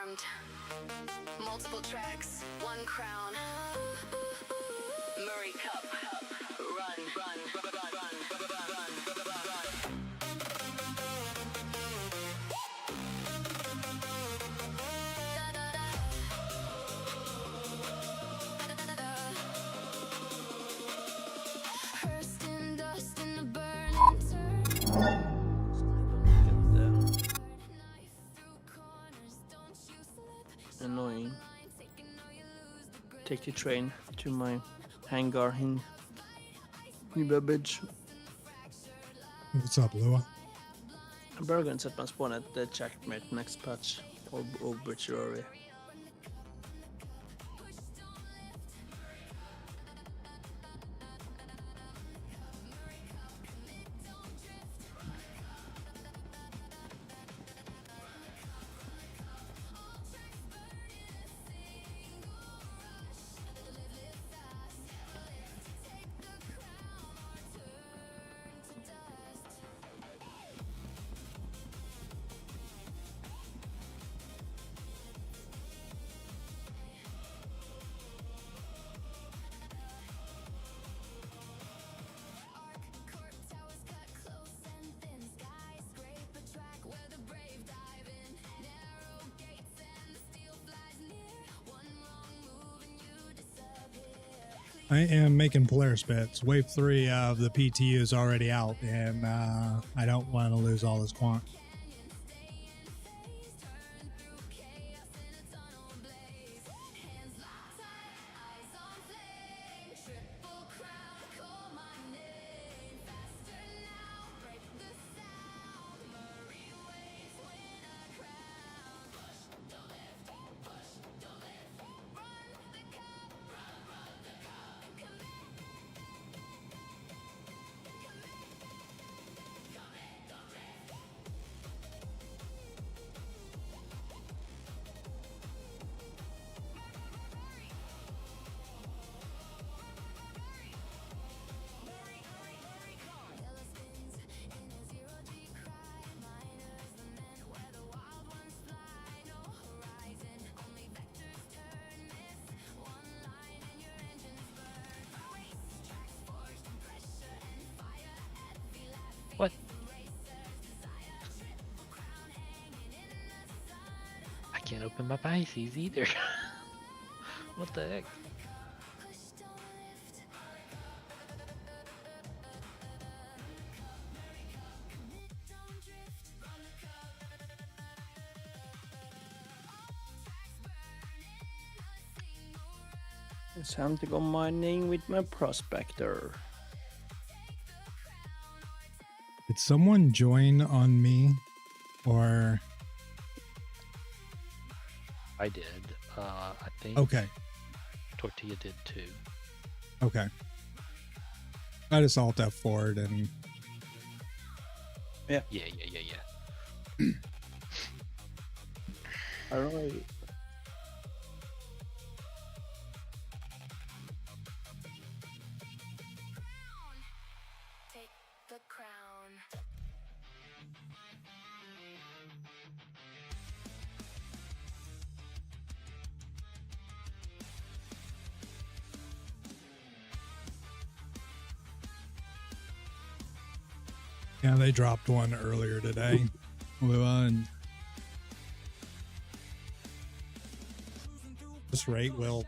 sound. Multiple tracks, one crown. Murray Cup. Run, run, run, run, run, run, run, run, run. Hearst in dust in the burning turn. Annoying. Take the train to my hangar in New Burbage. What's up, Lua? I'm bara going to set my spawn at the checkmate next patch or obituary. I am making Polaris bets. Wave 3 of the PTU is already out, and I don't want to lose all this quant. What? I can't open my Pisces either. What the heck? It's time to go mining with my prospector. Did someone join on me, or I did. I think okay, Tortilla did too. okay. I just alt F4'd and Yeah. Alright. Take the crown. yeah, they dropped one earlier today. Lua, and this rate will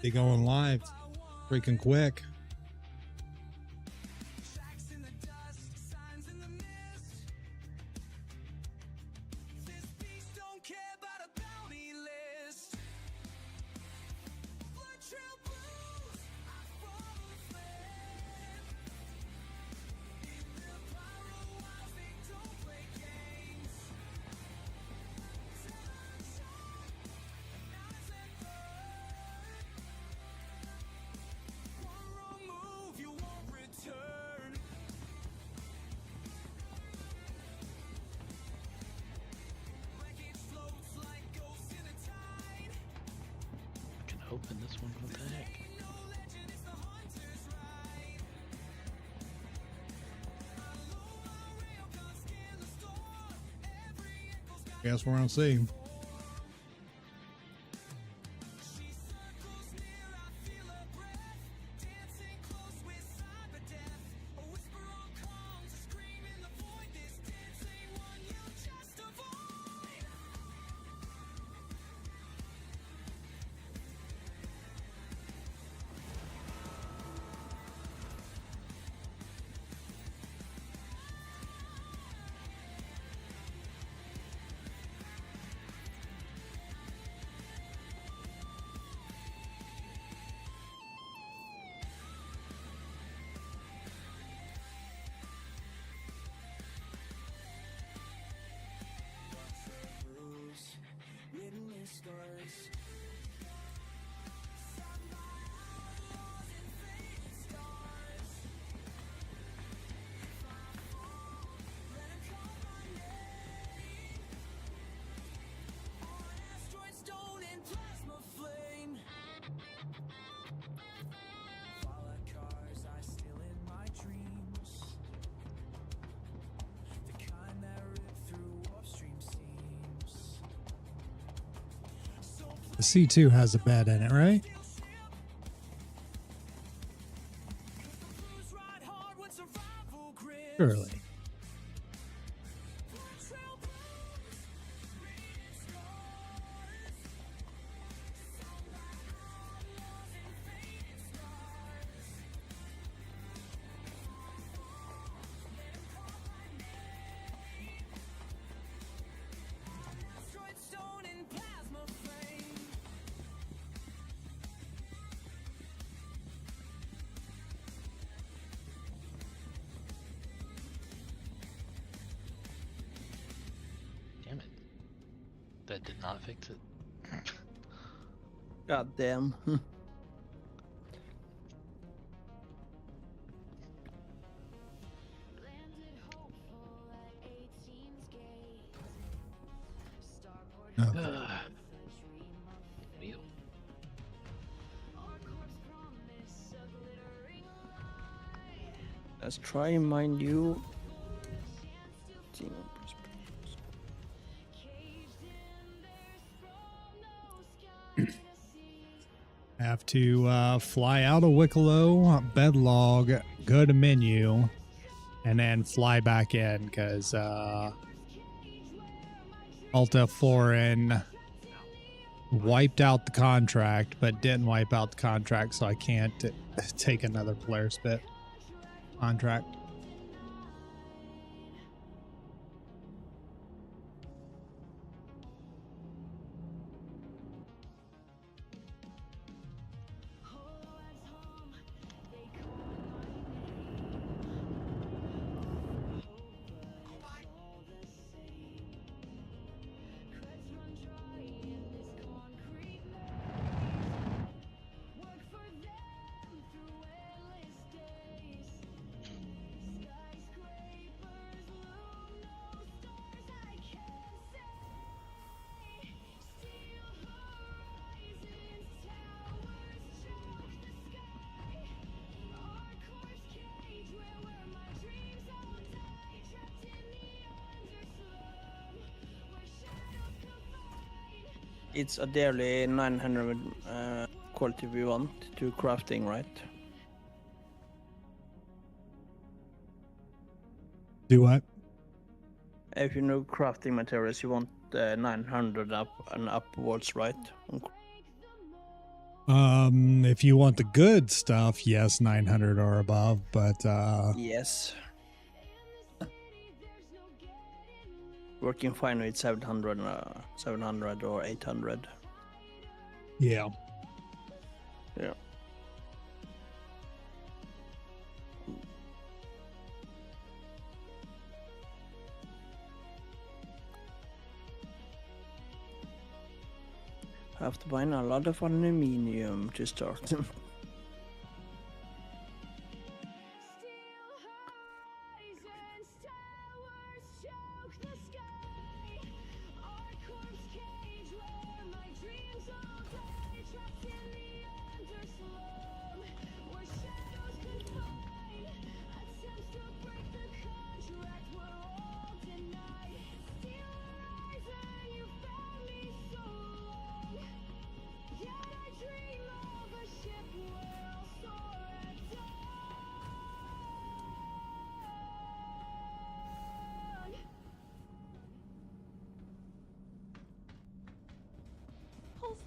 be going live freaking quick. Open this one. What the heck? Guess we're gonna see. The C2 has a bed in it, right? Surely. Damn it. That did not fix it. God damn. Okay. Wheel. Let's try my new team. Have to fly out of Wicklow, bed log, go to menu, and then fly back in because Alta Foreign wiped out the contract, but didn't wipe out the contract, so I can't take another player spit contract. It's a daily 900 quality we want to crafting, right? Do what? If you know crafting materials, you want 900 up and upwards, right? If you want the good stuff, yes, 900 or above, but Yes. Working fine with 700, 700 or 800. yeah. Yeah. Have to buy a lot of aluminium to start.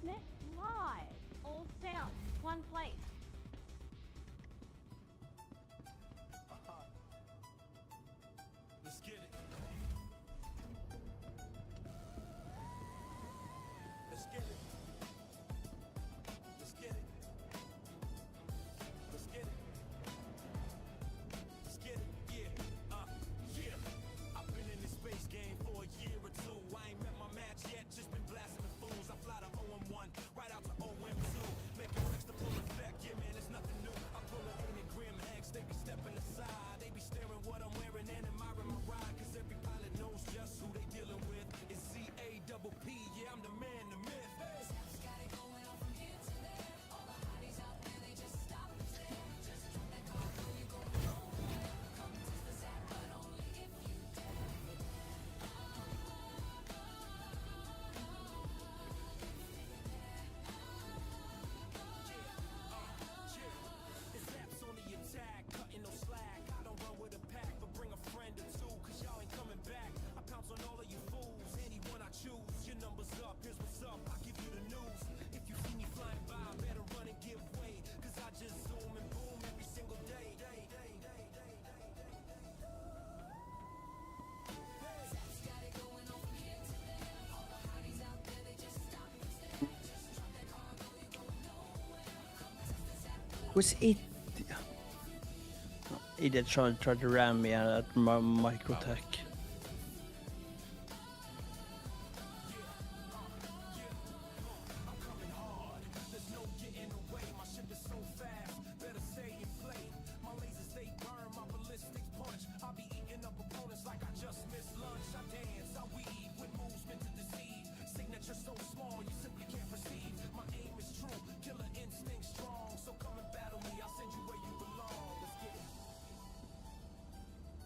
Net Live. All sound, one place. Let's get it. Let's get it. Let's get it. Let's get it. Let's get it. Yeah. Yeah. I've been in this space game for a year or two. I ain't met my match yet, just been blasting the fools. I fly to 0-1, right out to 0-2. Making tricks to full effect. Yeah, man, it's nothing new. I'm pulling in the grim hex. They be stepping aside. They be staring what I'm wearing and admiring my ride. Cause every pilot knows just who they dealing with. It's C-A-double-P. Yeah, I'm the man, the myth. It's apps on the attack, cutting no slack. I don't run with a pack, but bring a friend or two, cause y'all ain't coming back. I pounce on all of you fools, anyone I choose. Your number's up, here's what's up, I'll give you the news. If you see me flying by, better run and give way, cause I just zoom and boom every single day. Was it? Idiot tried to ram me at my micro attack. There's no getting away, my ship is so fast. Better stay and play. My lasers they burn, my ballistics punch. I'll be eating up opponents like I just missed lunch. I dance, I weave with moves meant to deceive. Signature so small, you simply can't perceive. My aim is true, killer instinct strong. So come and battle me, I'll send you where you belong. Let's get it.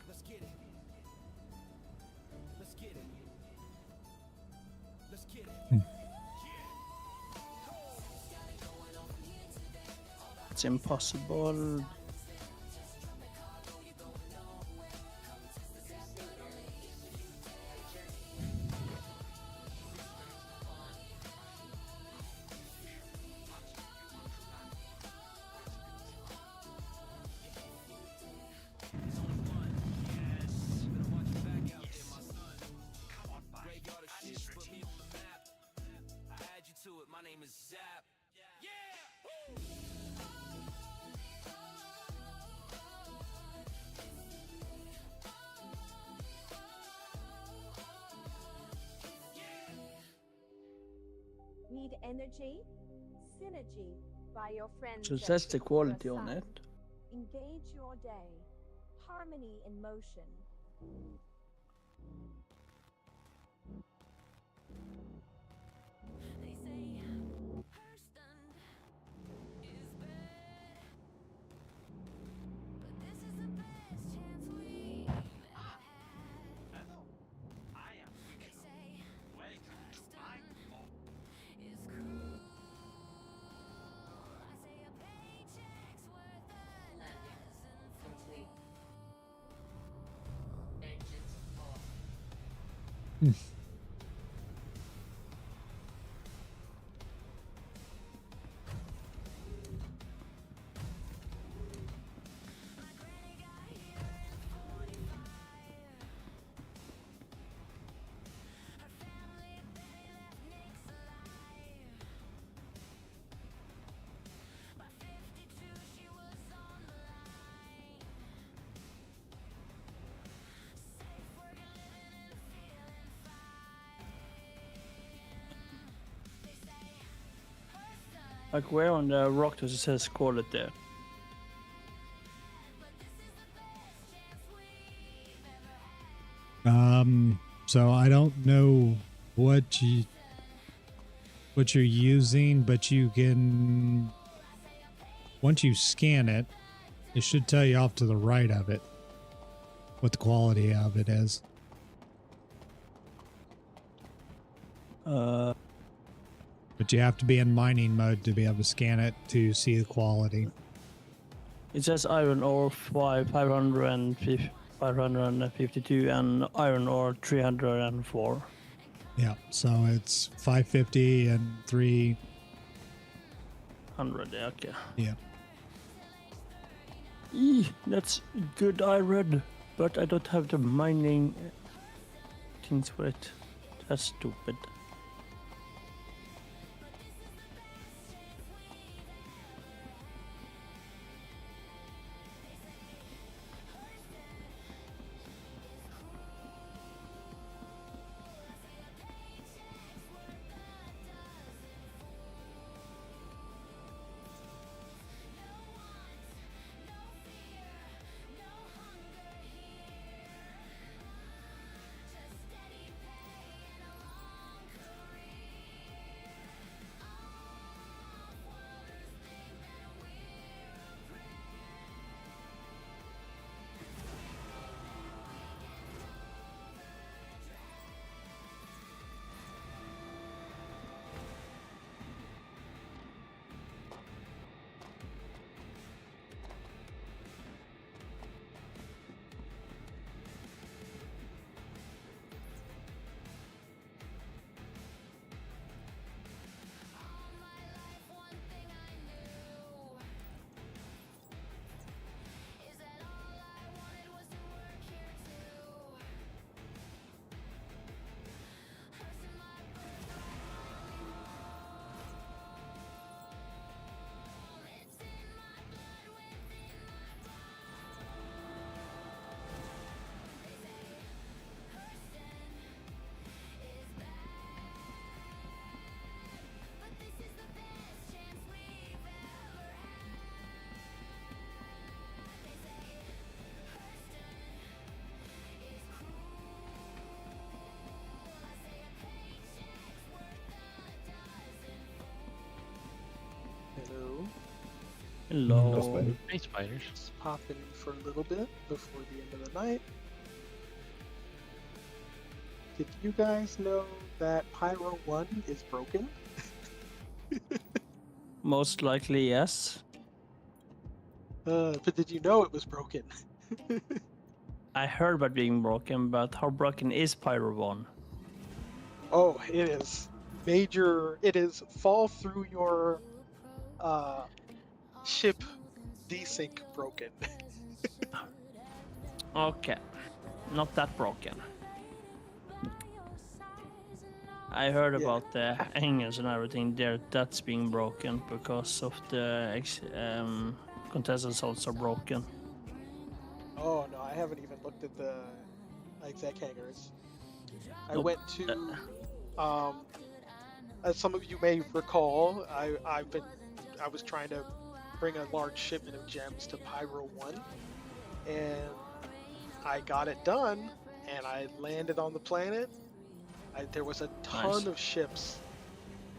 Let's get it. Let's get it. Let's get it. It's impossible. Graveyard of shit, put me on the map. I add you to it, my name is Zap. Need energy? Synergy by your friends. So at that's the quality Ultra on Sound. it. Engage your day. Harmony in motion. They say her stand is bad, but this is the best chance we've ever had. They say her stand is cruel. I say a paycheck's worth a dozen fools. My granny got here in 45. Her family barely left Nick's alive. By 52 she was on the line. Safe working, living and feeling fine. They say her son, Like where on the rock does it says quality? but this is the best chance we've ever had. So I don't know what you're using, but you can, once you scan it, it should tell you off to the right of it what the quality of it is. But you have to be in mining mode to be able to scan it to see the quality. It says iron ore 552 and iron ore 304. Yeah, so it's 550 and 3. 100, yeah, okay. Yeah. That's good, I read, but I don't have the mining things for it. That's stupid. Hello. Hello. Hey, spiders. Just popping in for a little bit before the end of the night. Did you guys know that Pyro 1 is broken? Most likely, yes. But did you know it was broken? I heard about being broken, but how broken is Pyro 1? Oh, it is major. It is fall through your ship desync broken. Okay, not that broken. I heard Yeah. about the hangers and everything there. That's being broken because of the contestant salts are broken. Oh no, I haven't even looked at the exec hangers. I Nope. went to, as some of you may recall, I was trying to bring a large shipment of gems to Pyro 1, and I got it done, and I landed on the planet. There was a ton Nice. of ships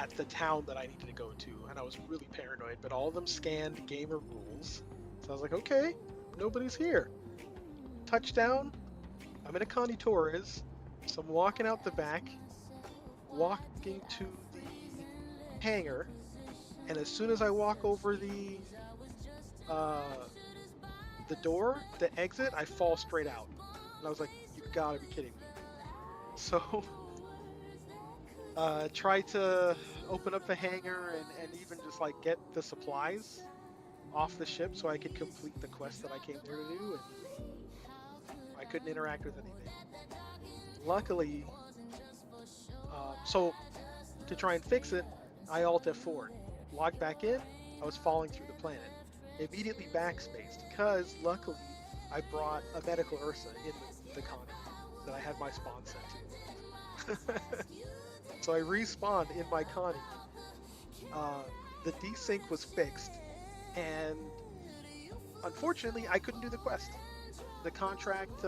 at the town that I needed to go to, and I was really paranoid, but all of them scanned gamer rules. So I was like, okay, nobody's here. Touchdown, I'm in a Connie Torres, so I'm walking out the back, walking to the hangar, and as soon as I walk over the door, the exit, I fall straight out. And I was like, you gotta be kidding me. So try to open up the hangar and even just like get the supplies off the ship so I could complete the quest that I came there to do, and I couldn't interact with anything. Luckily, so to try and fix it, I Alt F4, logged back in. I was falling through the planet. Immediately backspaced because luckily I brought a medical Ursa in the Connie that I had my spawn set to. So I respawned in my Connie. The desync was fixed, and unfortunately I couldn't do the quest. The contract,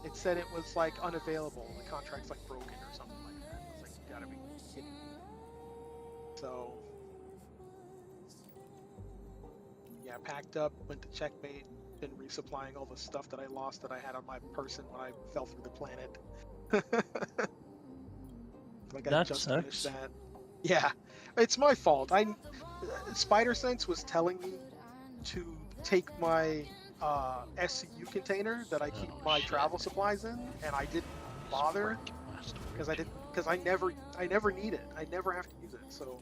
it said it was like unavailable. The contract's like broken or something like that. I was like, you gotta be kidding me. So yeah, packed up, went to checkmate, been resupplying all the stuff that I lost that I had on my person when I fell through the planet. Like I That just sucks. finished that. Yeah, it's my fault. Spider Sense was telling me to take my SCU container that I keep Oh, my shit. travel supplies in, and I didn't bother. because I never need it. I never have to use it. So,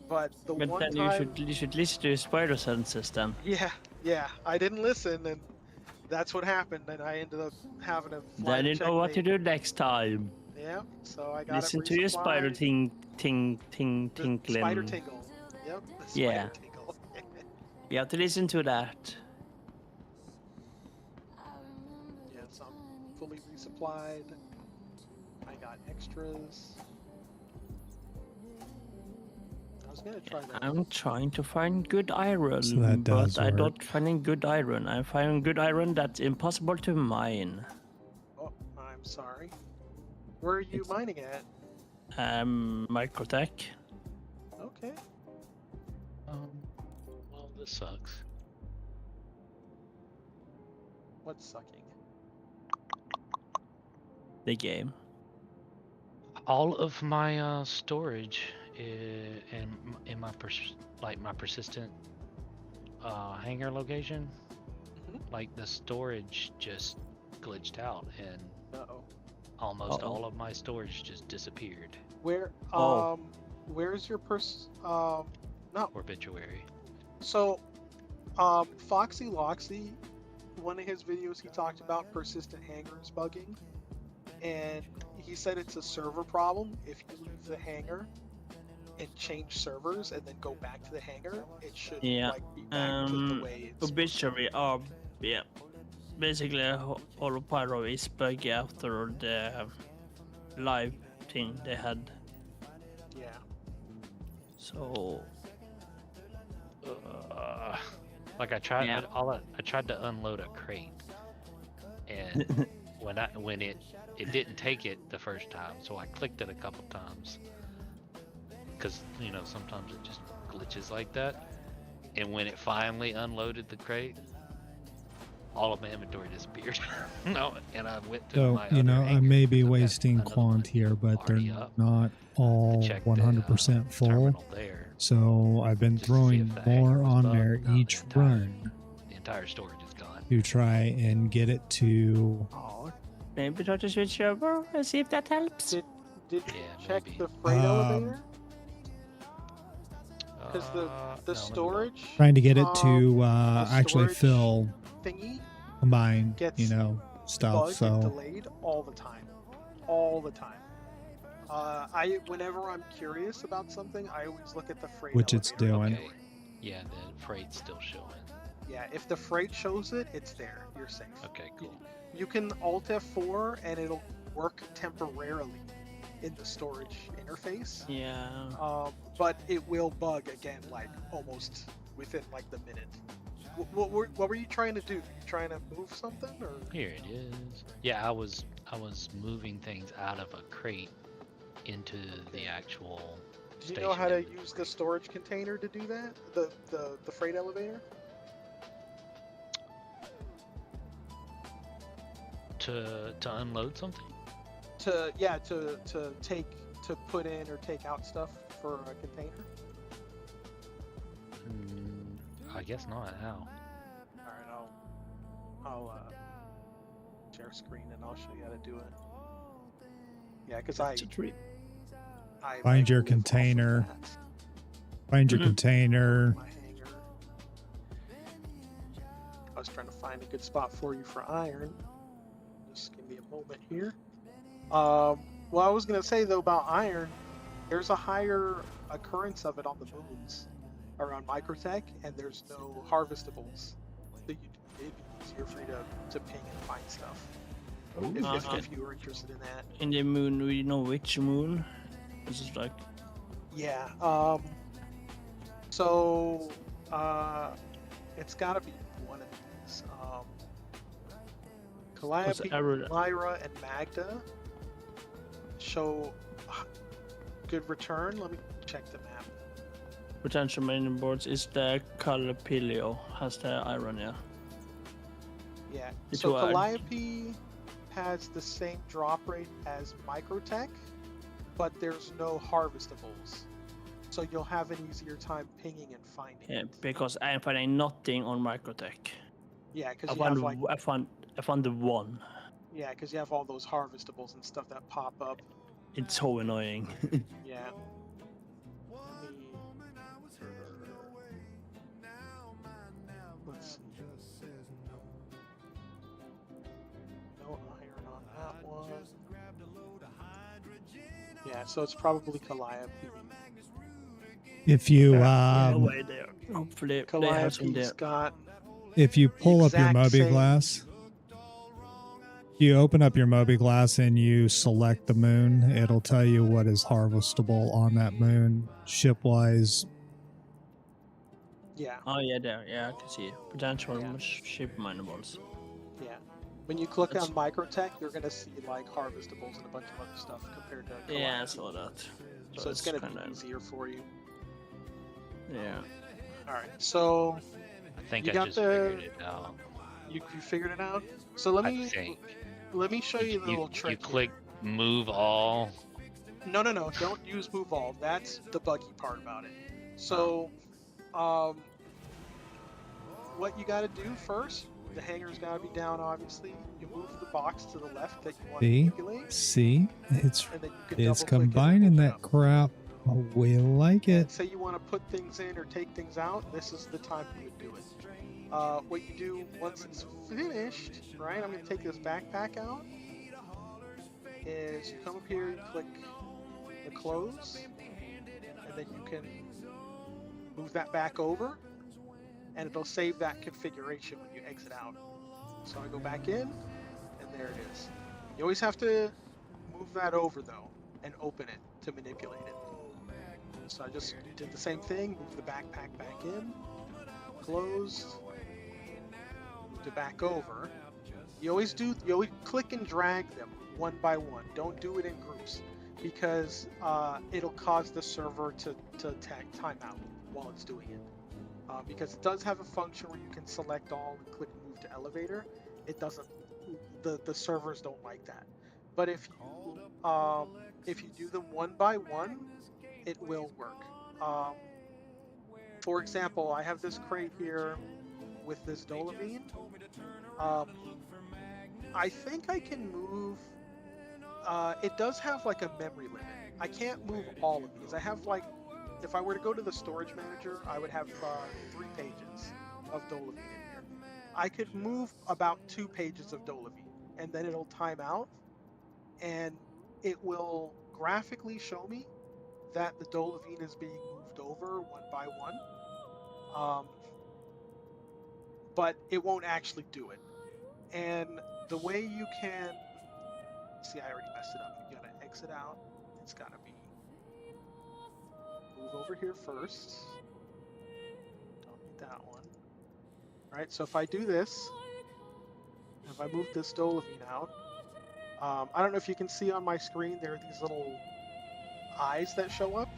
but the But one then time, you should listen to your spider senses then. yeah, I didn't listen, and that's what happened. And I ended up having to fly Then to you know what to checkmate. do next time. Yeah, so I got Listen it to your spider resupplied. tinkling. The spider tingle. Yep, the spider Yeah. tingle. You have to listen to that. Yeah, so I'm fully resupplied. I got extras. I was gonna try that. I'm trying to find good iron, So that does but I work. don't finding good iron. I find good iron that's impossible to mine. Oh, I'm sorry. Where are you mining at? Microtech. Okay. Well, this sucks. What's sucking? The game. All of my storage in my my persistent hangar location, Mhm. like the storage just glitched out and Uh-oh. almost Uh-oh. all of my storage just disappeared. Where Oh. where's your no. Obituary. So Foxy Loxy, one of his videos he talked about persistent hangars bugging, and he said it's a server problem. If you leave the hangar and change servers and then go back to the hangar, it should Yeah, like be back to the way it's Obituary. Yeah. Basically, all of Pyro is buggy after the live thing they had. Yeah. So, like I tried, Yeah. I tried to unload a crate, and when it didn't take it the first time, so I clicked it a couple times, because sometimes it just glitches like that, and when it finally unloaded the crate, all of my inventory disappeared. No, and I went to So, my you other know, I hangar may be because I've got wasting another quant one here, but they're already up not to all check the 100% full. terminal there. So I've been just to see throwing if the hangar more was on bugged. there No, each run the entire storage is gone. to try and get it to. Oh, maybe try to switch over and see if that helps. Did you Yeah, check maybe. the freight elevator? Because No, the let me look. storage Trying to get it to the actually storage fill thingy combine, gets stuff. bugged and So delayed all the time. Whenever I'm curious about something, I always look at the freight which it's elevator. doing. Okay. Yeah, the freight's still showing. Yeah, if the freight shows it, it's there. You're safe. Okay, cool. You can Alt F4 and it'll work temporarily in the storage interface. Yeah. But it will bug again, like almost within like the minute. What were you trying to do? You trying to move something or? Here it is. Yeah, I was moving things out of a crate into the actual Do station. you know how to inventory. use the storage container to do that? The freight elevator? to unload something? To put in or take out stuff for a container? I guess not. How? Alright, I'll share screen and I'll show you how to do it. Yeah, because I Find your live off of container. that. Find your container. My hanger. I was trying to find a good spot for you for iron. Just give me a moment here. Well, I was gonna say though about iron, there's a higher occurrence of it on the moons around Microtech, and there's no harvestables. So it'd be easier for you to ping and find stuff. If you were interested in that. In the moon, we know which moon. This is like Yeah. So it's got to be one of these. Calliope, Arrow- Lyra, and Magda show good return. Let me check the map. potential main boards is the Calipilio has the iron, yeah. Yeah. It's So what- Calliope has the same drop rate as Microtech, but there's no harvestables. So you'll have an easier time pinging and finding Yeah, it. because I'm finding nothing on Microtech. Yeah, I because you have found like I found the one. yeah, because you have all those harvestables and stuff that pop up It's so annoying. Yeah. Let's see. No iron on that one. Yeah, so it's probably Calliope. If you Yeah, way there. Hopefully they have some Calliope's there. got if you pull up your exact Moby same- glass, you open up your Moby glass and you select the moon, it'll tell you what is harvestable on that moon, ship-wise. yeah, Oh yeah, there. Yeah, I can see it. Potential Yeah. ship minables. yeah. When you click That's- on Microtech, you're gonna see like harvestables and a bunch of other stuff compared to Calliope. Yeah, I saw that. So it's gonna kinda, be easier for you. Yeah. All right, so I think You I got just the- figured it out. you figured it out. So let I me think show you the little trick. You here. click move all. No, don't use move all. That's the buggy part about it. So, what you got to do first, the hanger's got to be down, obviously. You move the box to the left that you want to See? manipulate, See? It's and then you can it's double-click it and combining open that up. crap. Oh, we like And it. say you want to put things in or take things out, this is the time you would do it. What you do once it's finished, right? I'm going to take this backpack out. Is you come up here, you click the close, and then you can move that back over, and it'll save that configuration when you exit out. So I go back in, and there it is. You always have to move that over though, and open it to manipulate it. So I just did the same thing, moved the backpack back in, closed, moved it back over. You always click and drag them one by one. Don't do it in groups because it'll cause the server to time out while it's doing it. Because it does have a function where you can select all and click move to elevator. It doesn't. The servers don't like that. But if you do them one by one, it will work. For example, I have this crate here with this Dolavine. I think I can move. It does have like a memory limit. I can't move all of these. I have like, if I were to go to the storage manager, I would have 3 pages of Dolavine in here. I could move about 2 pages of Dolavine, and then it'll time out, and it will graphically show me that the Dolavine is being moved over one by one. But it won't actually do it. And the way you can see, I already messed it up. You gotta exit out. It's gotta be move over here first. Don't need that one. All right. So if I do this, if I move this Dolavine out, I don't know if you can see on my screen. There are these little eyes that show up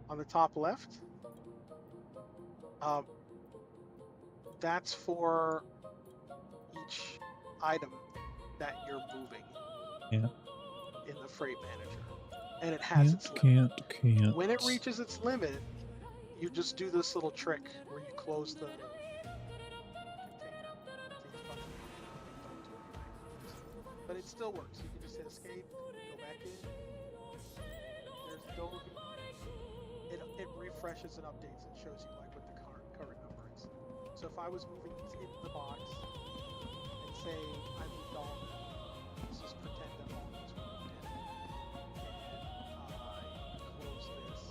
on the top left. That's for each item that you're moving. Yeah. In the freight manager, and it has its limit. Can't. When it reaches its limit, you just do this little trick where you close the container. But it still works. You can just hit escape, go back in. There's Dolavine. It refreshes and updates and shows you like what the current number is. So if I was moving these into the box and say I moved all of them, let's just pretend that all of these were moved in. And I close this,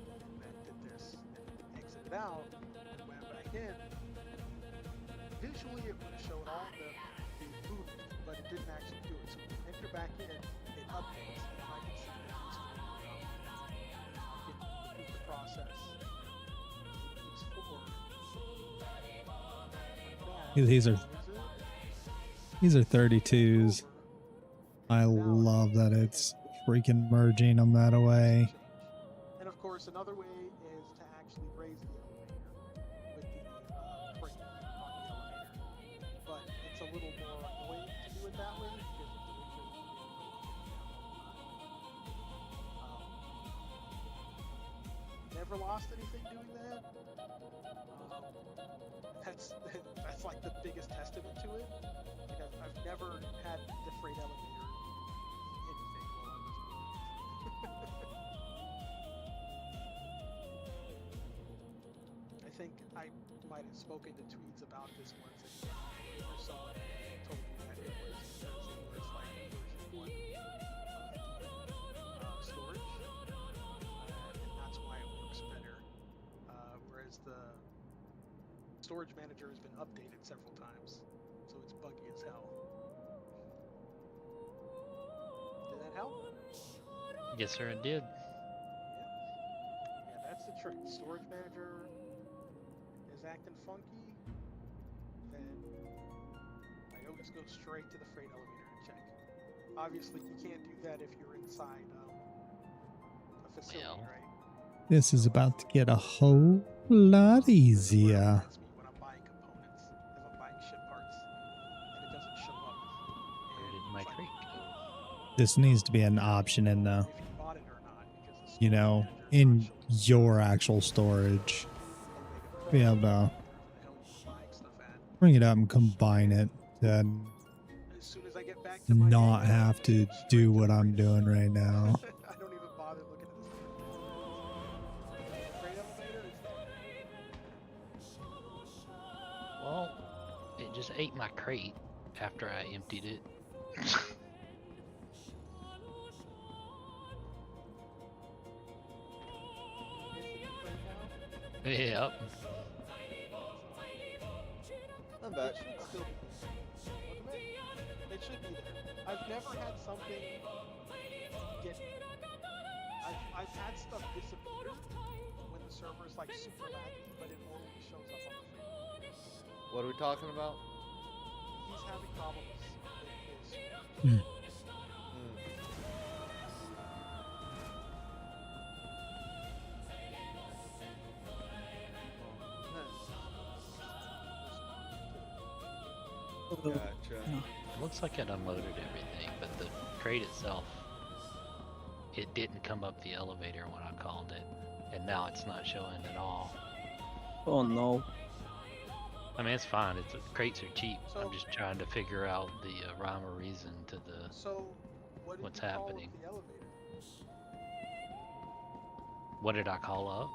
and then did this, and exited out, and went back in. Visually, it would have showed all the movement, but it didn't actually do it. So when you enter back in, it updates, and I can see that it's repeat the process. It's forward. These are 32s. I love that it's freaking merging them that way. And of course, another way is to actually raise the elevator with the crane on the elevator. But it's a little more annoying to do it that way because it never lost anything doing that. That's like the biggest testament to it. Like I've never had the freight elevator think I might have spoken to Tweeds about this once, and or someone told me that it was because it was like a version 1 storage, and that's why it works better. Whereas the storage manager has been updated several times, so it's buggy as hell. Did that help? Yes, sir, it did. Yeah, that's the trick. Storage manager is acting funky, then I always go straight to the freight elevator and check. Obviously, you can't do that if you're inside a facility, Well. right? This is about to get a whole lot easier. Reminds me when I'm buying components, if I'm buying ship parts, and it doesn't show up. Where And did my it's like, crate go? This needs to be an option in the, if you bought it or not, because the you storage know, manager is in not showing your actual storage. up. Be able to Wherever the hell you're buying stuff at. bring it up and combine it and As soon as I get back to my not area, have to straight do to what the I'm freight doing elevator. right now. I don't even bother looking at the freight elevator. It's there. Well, it just ate my crate after I emptied it. Yep. I'm back. It should still be there. It should be there. I've never had something get. I've had stuff disappear when the server's like super laggy, but it only shows up on the frame. What are we talking about? He's having problems with his. Hmm. Gotcha. Looks like it unloaded everything, but the crate itself, it didn't come up the elevator when I called it, and now it's not showing at all. Oh no. I mean, it's fine. It's crates are cheap. So- I'm just trying to figure out the rhyme or reason to the. So, what did What's you call happening? The elevator? What did I call up?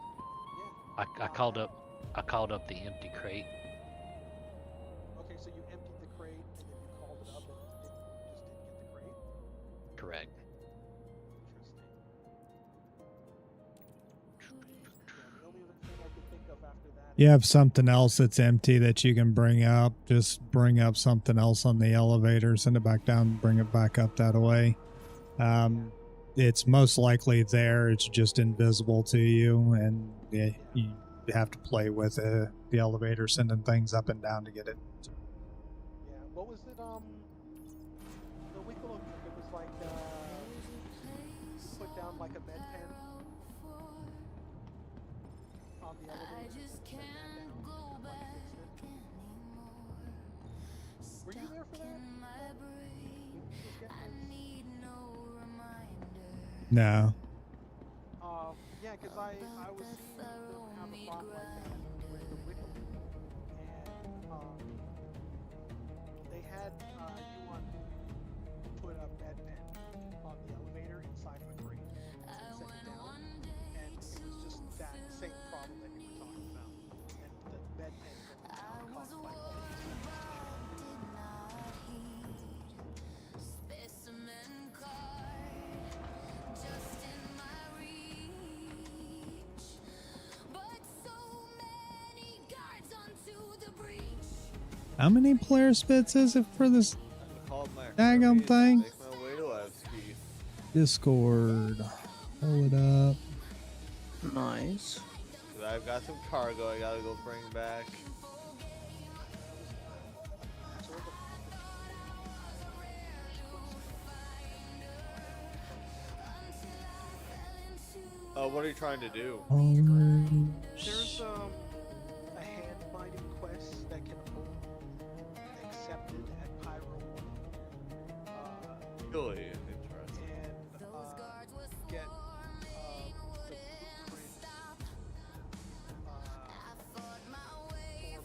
Yeah. I called up. I called up the empty crate. Okay, so you emptied the crate and then you called it up and just didn't get the crate. Correct. Interesting. Yeah, the only other thing I could think of after that. You have something else that's empty that you can bring up. Just bring up something else on the elevator, send it back down, bring it back up that way. It's most likely there. It's just invisible to you, and yeah, you have to play with the elevator sending things up and down to get it. Yeah, what was it? The Winkle of it was like put down like a med pen on the elevator. Set that down, like fixed it. Were you there for that? No. Yeah, because I was seeing them have a problem like that with the Wickle, and they had Yuan put a med pen on the elevator inside of a crate and set it down, and it was just that same problem that you were talking about, and the med pen caused like all these things to show up. How many player spits is it for this Call up my daggum Hermes and thing? Make my way to Levski. Discord? Pull it up. Nice. 'Cause I've got some cargo I gotta go bring back. What are you trying to do? There's a hand mining quest that can only be accepted at Pyro 1. Really interesting. And get the blueprint for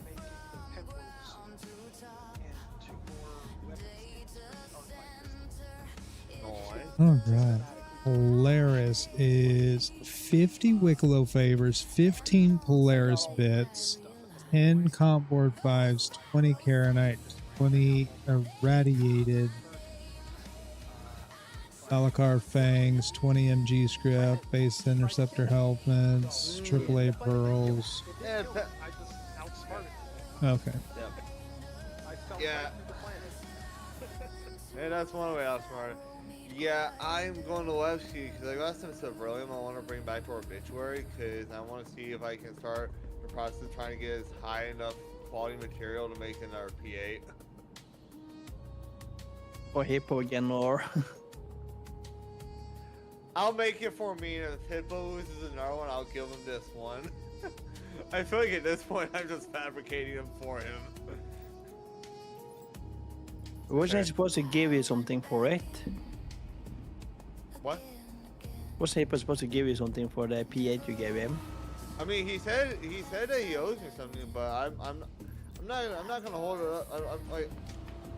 making the Pembroke suit and 2 more weapons are like Nice. Oh, God. systematically Polaris is 50 Wicklow favors, 15 Polaris bits, 10 Compboard 5s, 20 Karenite, 20 irradiated Alacar Fangs, 20 MG script, base interceptor helmets, AAA pearls. It Yeah, didn't kill me. I just outsmarted it. Okay. I fell Yeah. right through the planet. And that's one way out smart. Yeah, I'm going to Levski because I got some Ceruleum I want to bring back to Obituary because I want to see if I can start the process of trying to get as high enough quality material to make another P8. Or Hippo again, or I'll make it for me, and if Hippo loses another one, I'll give him this one. I feel like at this point, I'm just fabricating them for him. wasn't I supposed to give you something for it? What? Was Hippo supposed to give you something for the P8 you gave him? I mean, he said that he owes me something, but I'm not gonna hold it up.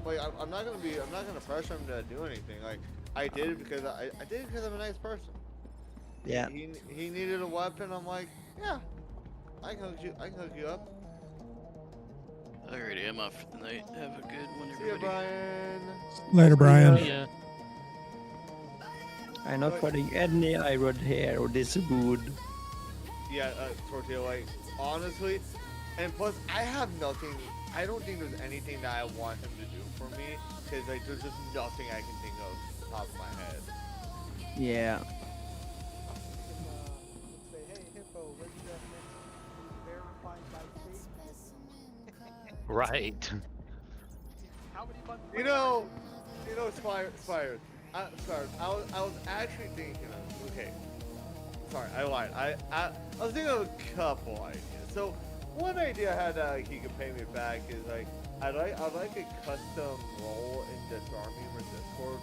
I'm not gonna pressure him to do anything. Like I did it because I did it because I'm a nice person. Yeah. He needed a weapon. I'm like, yeah, I can hook you up. Alrighty, I'm off for the night. Have a good one, See ya, everybody. Brian. Later, Brian. Yeah. I'm not putting any iron here or this wood. Yeah, Tortilla. Like honestly, and plus I have nothing. I don't think there's anything that I want him to do for me because like there's just nothing I can think of off the top of my head. Yeah. Say, hey, Hippo, where'd you have next? Verified by safety. Right. How many months? You know, Spire. Sorry, I was actually thinking of, okay. Sorry, I lied. I was thinking of a couple ideas. So one idea I had that he could pay me back is like I'd like a custom role in the Army or Discord,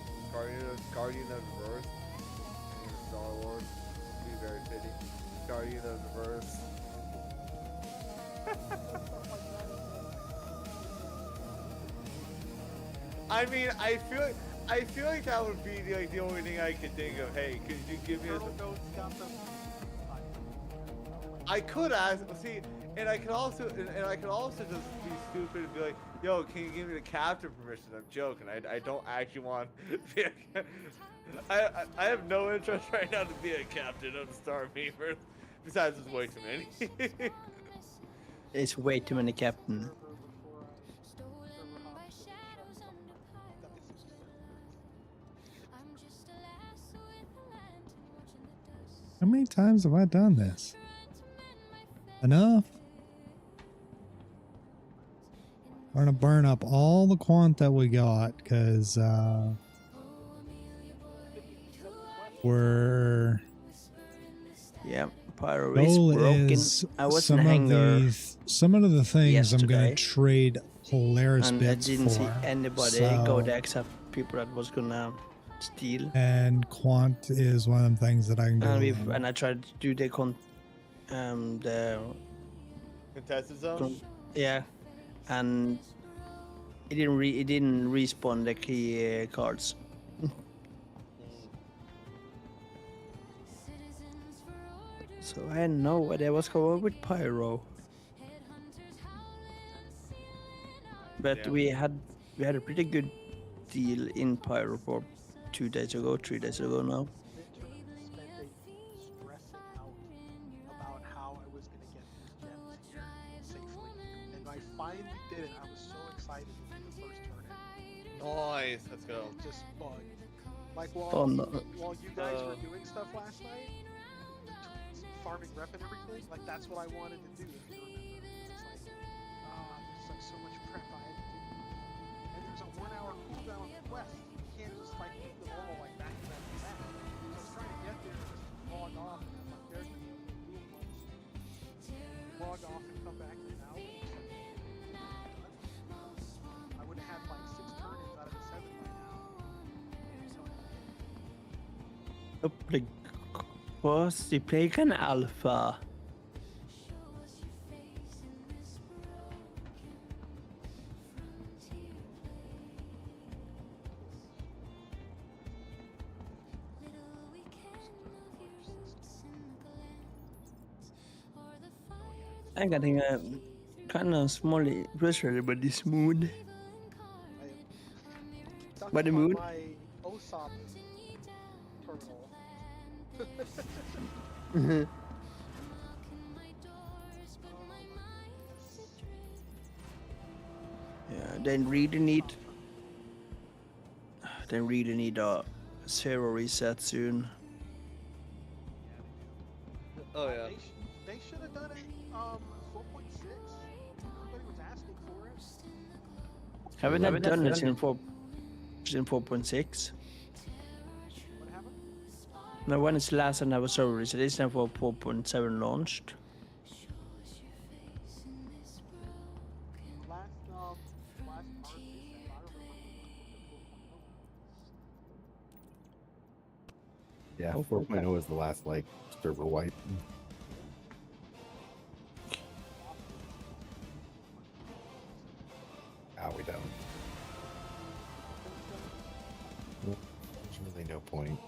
Guardian of the Verse. Star Wars. Be very fitting. Guardian of the Verse. I mean, I feel like that would be like the only thing I could think of. Hey, could you give me a? Turtle Notes got them. I could ask. See, and I could also just be stupid and be like, "Yo, can you give me the captain permission?" I'm joking. I don't actually want. I have no interest right now to be a captain of Star Beaver. Besides, there's way too many. It's way too many captain. How many times have I done this? Enough. We're gonna burn up all the quant that we got because we're Yeah, Pyro is goal broken. is I was some in a hangar some of the things I'm gonna yesterday, trade Polaris and I bits didn't see for. anybody go there except people that was gonna steal. And quant is one of them things that I can do. And I tried to do the Contested zone. yeah, and it didn't respawn the key cards. So I had no idea what's going on with Pyro. But Yeah. we had a pretty good deal in Pyro for 3 days ago now. Literally spent a week stressing out about how I was gonna get these gems here safely, and I finally did it. I was so excited to do the first turn-in. Nice. Let's go. It just bugged. Like Oh, no. while you guys were doing stuff last night, farming rep and everything, like that's what I wanted to do. If you remember, it's like, there's like so much prep I had to do, and there's a 1-hour cooldown quest. You can't just like do them all like back to back to back. So I was trying to get there and just log off and have my character do them once, log off and come back in an hour. I would have had like 6 turn-ins out of the 7 by now. Was the Plagan Alpha? I'm getting a kind of small frustrated by this mood. I am stuck By the on mood? my OSOP terminal. Yeah, they really need a server reset soon. Oh yeah. They should have done it 4.6. Everybody was asking for it. Haven't they done it in 4.6? What happened? No, when is the last time I was server reset? It's time for 4.7 launched. Last March they said, I remember the 4.0. Yeah, 4.0 is the last like server wipe. We don't. Well, there's really no point.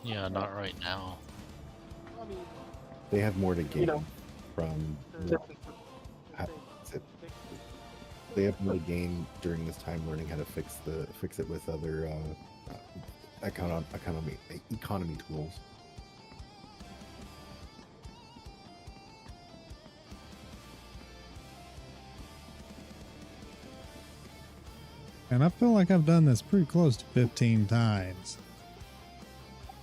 Yeah, not right now. I mean, They have more to gain from. they're- They have more to gain during this time learning how to fix it with other economy tools. And I feel like I've done this pretty close to 15 times.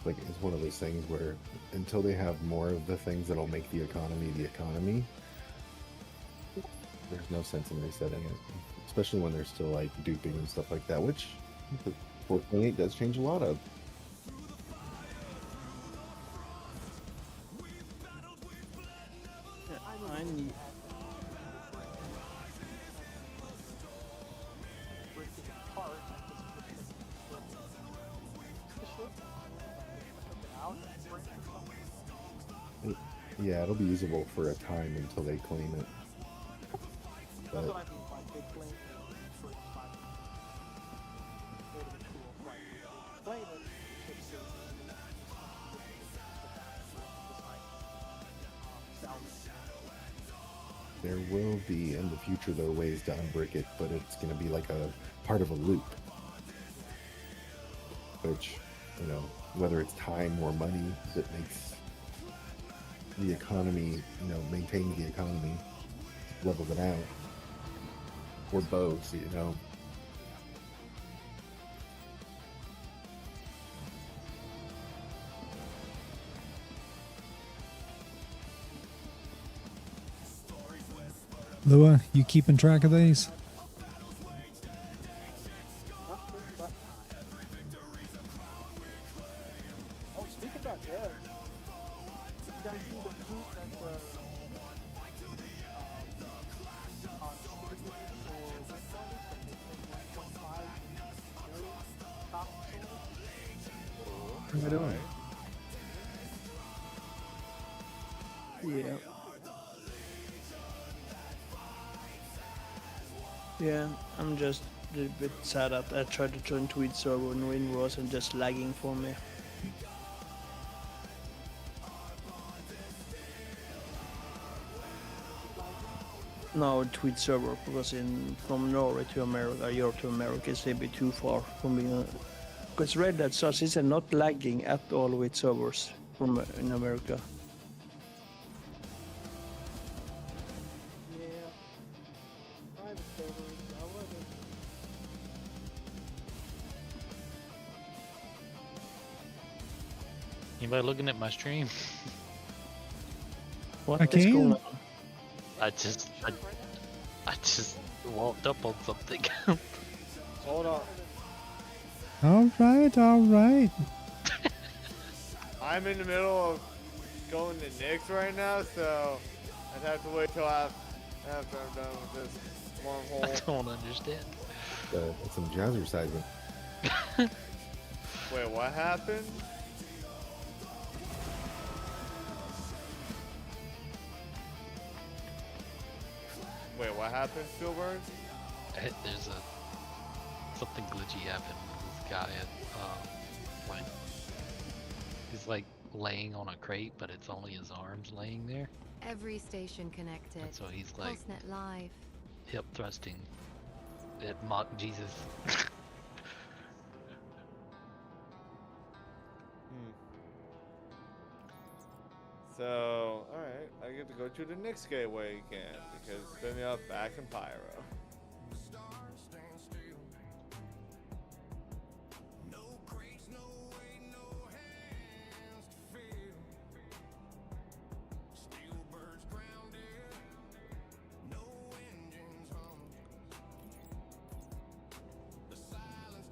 Like it's one of those things where until they have more of the things that'll make the economy, there's no sense in resetting it. Especially when there's still like duping and stuff like that, which 4.8 does change a lot of. I need. Yeah, it'll be usable for a time until they clean it. But That's what I mean by big blame for the time. It would have been cool if like blame it, fix it, there will be in the future though ways to unbrick it, but it's going to be like a part of a loop. Which, you know, whether it's time or money that makes the economy, you know, maintains the economy, levels it out, or both, you know. Lua, you keeping track of these? Oh, speaking about eggs, you guys see the tweet that on Steam for Windows that they 1.5 million copies sold? What am I doing? Yeah. Yeah, I'm just a little bit sad that I tried to join Tweet server and Win wasn't just lagging for me. No, Tweet server, because from Norway to America, Europe to America is a bit too far from being. Because Red Dead Stars is not lagging at all with servers from in America. Yeah. Private servers, however. Anybody looking at my stream? What I is can. going on? I just walked up on something. Hold on. All right, all right. I'm in the middle of going to Nick's right now, so I'd have to wait till after I'm done with this long I hole. don't understand. It's some jazzercising. Wait, what happened? Wait, what happened, Spielberg? There's something glitchy happened with this guy at like he's like laying on a crate, but it's only his arms laying there. Every station connected. And so he's like Pulsenet Live. hip thrusting at mock Jesus. So, alright, I get to go to the next gateway again, because then you're back in Pyro.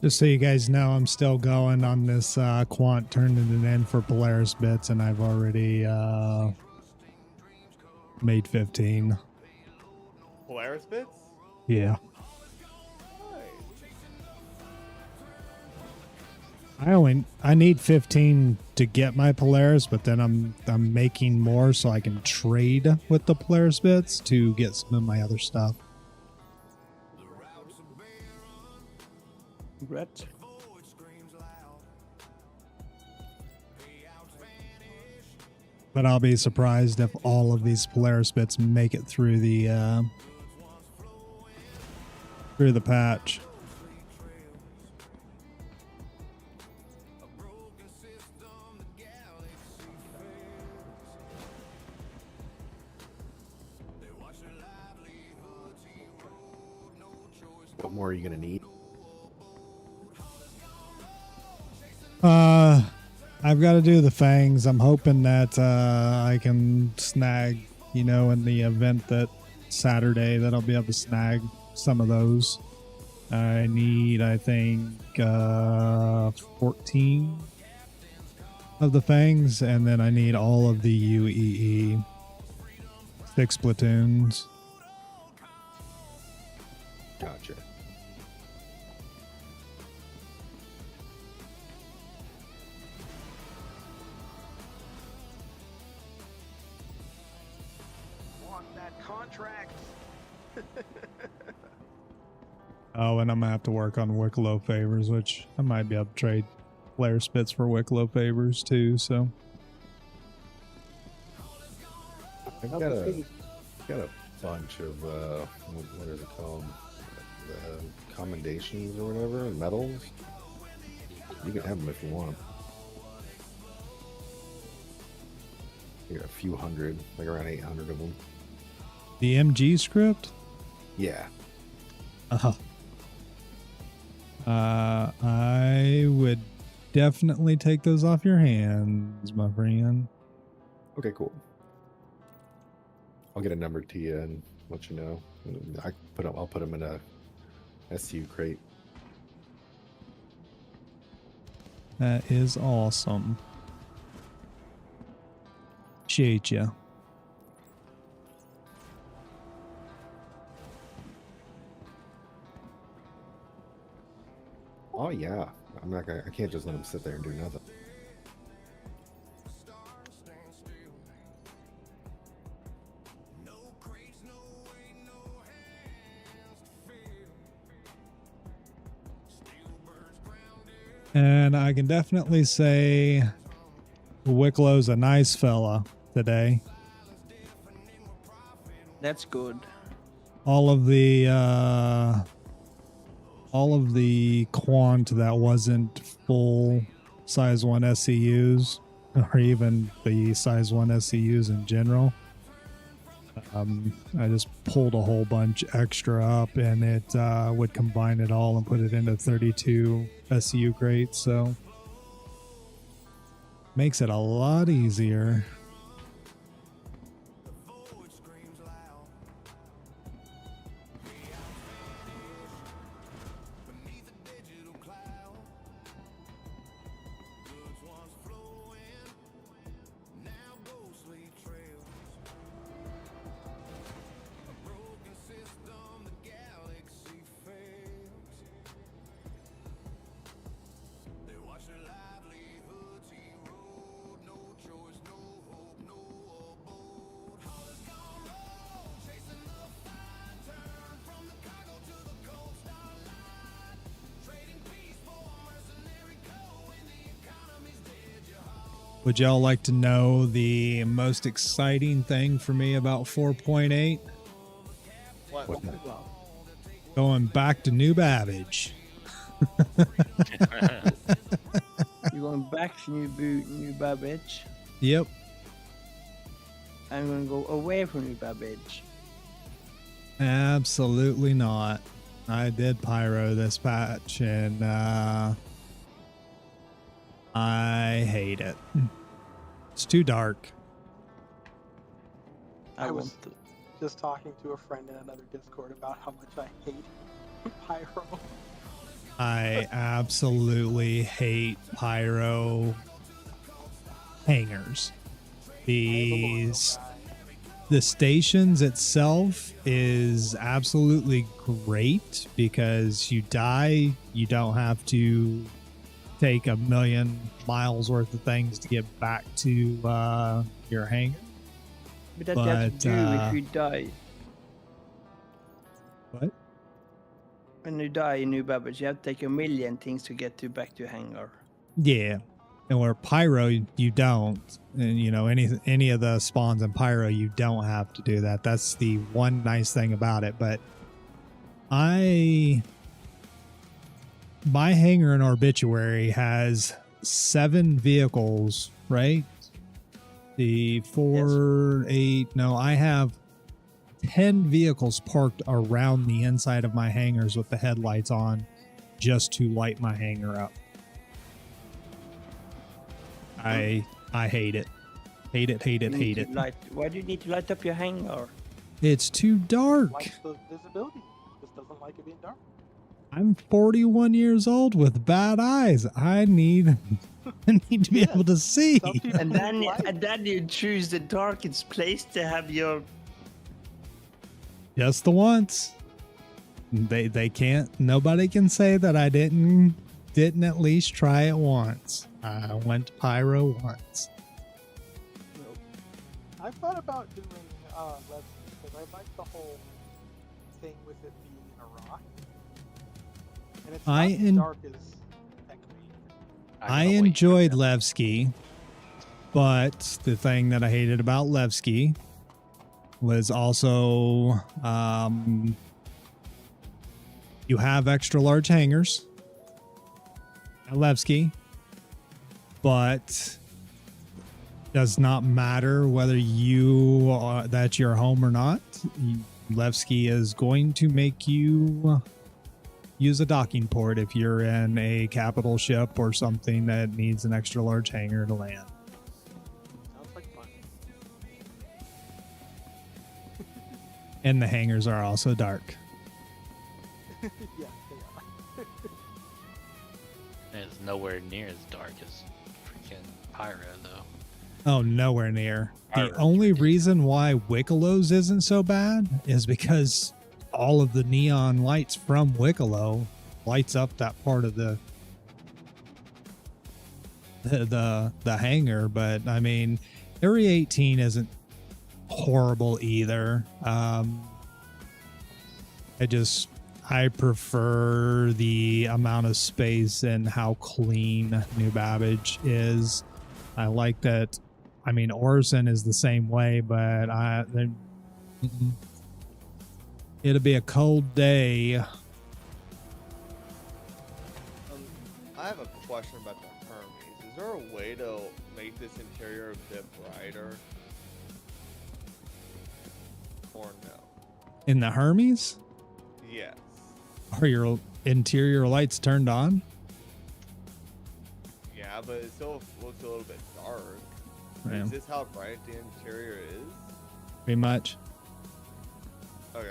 Just so you guys know, I'm still going on this quant turning it in for Polaris bits, and I've already made 15. Polaris bits? Yeah. Nice. I need 15 to get my Polaris, but then I'm making more so I can trade with the Polaris bits to get some of my other stuff. Congrats. But I'll be surprised if all of these Polaris bits make it through the patch. What more are you gonna need? I've got to do the fangs. I'm hoping that I can snag, in the event that Saturday, that I'll be able to snag some of those. I need, I think, 14 of the fangs, and then I need all of the UEE 6 platoons. Gotcha. Contract. Oh, and I'm gonna have to work on Wicklow favors, which I might be able to trade player spits for Wicklow favors too. So I've got a bunch of what is it called? Commendations or whatever, medals. You can have them if you want. You got a few hundred, like around 800 of them. the MG script. Yeah. I would definitely take those off your hands, my friend. Okay, cool. I'll get a number to you and let you know. I'll put them in a SU crate. That is awesome. Appreciate ya. Oh yeah. I can't just let them sit there and do nothing. And I can definitely say Wicklow's a nice fella today. That's good. All of the quant that wasn't full size 1 SCUs, or even the size 1 SCUs in general, I just pulled a whole bunch extra up, and it would combine it all and put it into 32 SCU crates, so makes it a lot easier. Would y'all like to know the most exciting thing for me about 4.8? What? What's that? Going back to New Babbage. You're going back to New Babbage. Yep. I'm going to go away from New Babbage. Absolutely not. I did pyro this patch and I hate it. It's too dark. I was want to. just talking to a friend in another Discord about how much I hate pyro. I absolutely hate pyro hangers. The stations itself is absolutely great because you die, you don't have to take a million miles worth of things to get back to your hangar. But that you have to do if you die. What? When you die in New Babbage, you have to take a million things to get back to your hangar. Yeah. And where pyro you don't, and you know any of the spawns in pyro you don't have to do that. That's the one nice thing about it. But my hangar in Obituary has 7 vehicles, right? The 4, 8. No, I have 10 vehicles parked around the inside of my hangars with the headlights on, just to light my hangar up. I hate it. Hate it. Why do you need to light up your hangar? It's too dark. Likes the visibility. Just doesn't like it being dark. I'm 41 years old with bad eyes. I need to be able to see. Some people And then, like- and then you choose the darkest place to have your. Just the once. They can't. Nobody can say that I didn't at least try it once. I went to pyro once. I've thought about doing Levski because I like the whole thing with it being in a rock. And it's not as dark as Echoey. I enjoyed Levski, but the thing that I hated about Levski was also you have extra large hangars at Levski, but does not matter whether that's your home or not. Levski is going to make you use a docking port if you're in a capital ship or something that needs an extra large hangar to land. Sounds like fun. And the hangars are also dark. Yeah, they are. It's nowhere near as dark as freaking pyro, though. Oh, nowhere near. The Pyro. only reason why Wickelow's isn't so bad is because all of the neon lights from Wickelow lights up that part of the hangar. But I mean, Area 18 isn't horrible either. I prefer the amount of space and how clean New Babbage is. I like that. I mean, Orson is the same way, but it'll be a cold day. I have a question about the Hermes. Is there a way to make this interior a bit brighter? Or no? In the Hermes, Yes. are your interior lights turned on? Yeah, but it still looks a little bit dark. Yeah. Is this how bright the interior is? Pretty much. Okay.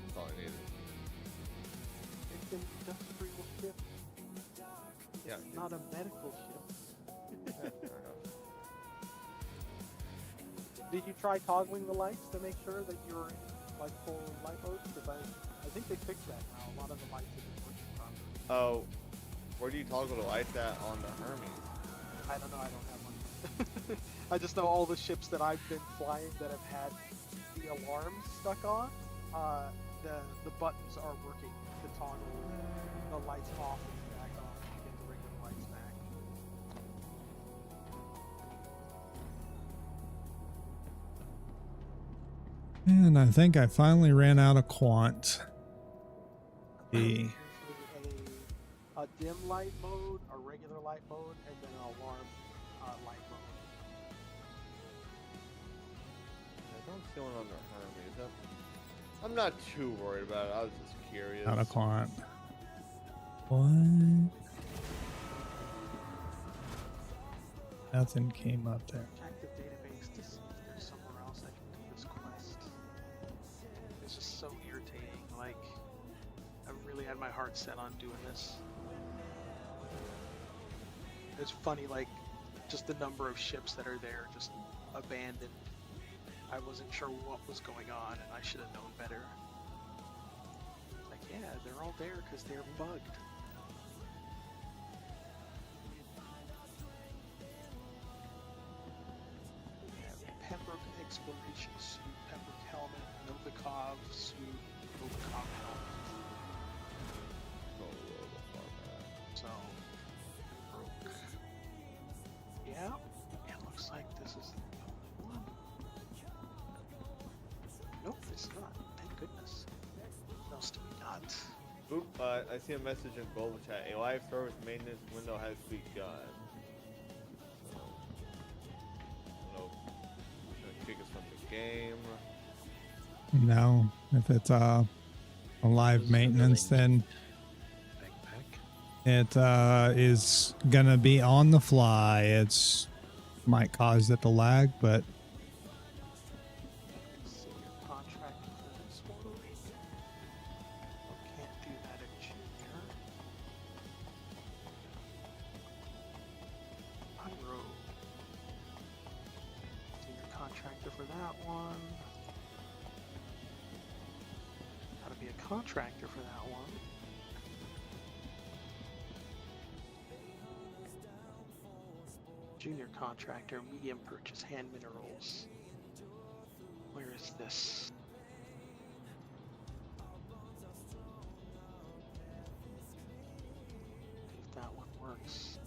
That's all I needed. It's an industrial ship. Yeah. It's not a medical ship. Yeah, fair enough. Did you try toggling the lights to make sure that you're in like full light mode? Because I think they fixed that now. A lot of the lights have been working properly. Oh, where do you toggle the lights at on the Hermes? I don't know. I don't have one. I just know all the ships that I've been flying that have had the alarms stuck on. The buttons are working to toggle the lights off and back on to get the regular lights back. And I think I finally ran out of quant. The A dim light mode, a regular light mode, and then an alarm light mode. I don't see one on the Hermes. I'm not too worried about it. I was just curious. out of quant. What? Nothing came up there. Check the database to see if there's somewhere else I can do this quest. It's just so irritating. Like, I really had my heart set on doing this. It's funny, like, just the number of ships that are there, just abandoned. I wasn't sure what was going on, and I should have known better. Like, yeah, they're all there because they're bugged. We have Pembroke Exploration Suit, Pembroke Helmet, Novikov Suit, Novikov Helmet. So, Pembroke. Yeah, it looks like this is the one. Nope, it's not. Thank goodness. What else do we got? Oop, I see a message in global chat. A live service maintenance window has begun. So, I don't know. Gonna kick us from the game. No, if it's a live maintenance, then it is gonna be on the fly. It's might cause it to lag, but Senior contractor for this one. Can't do that at junior. Pyro. Senior contractor for that one. Gotta be a contractor for that one. Junior contractor, medium purchase, hand minerals. Where is this? If that one works.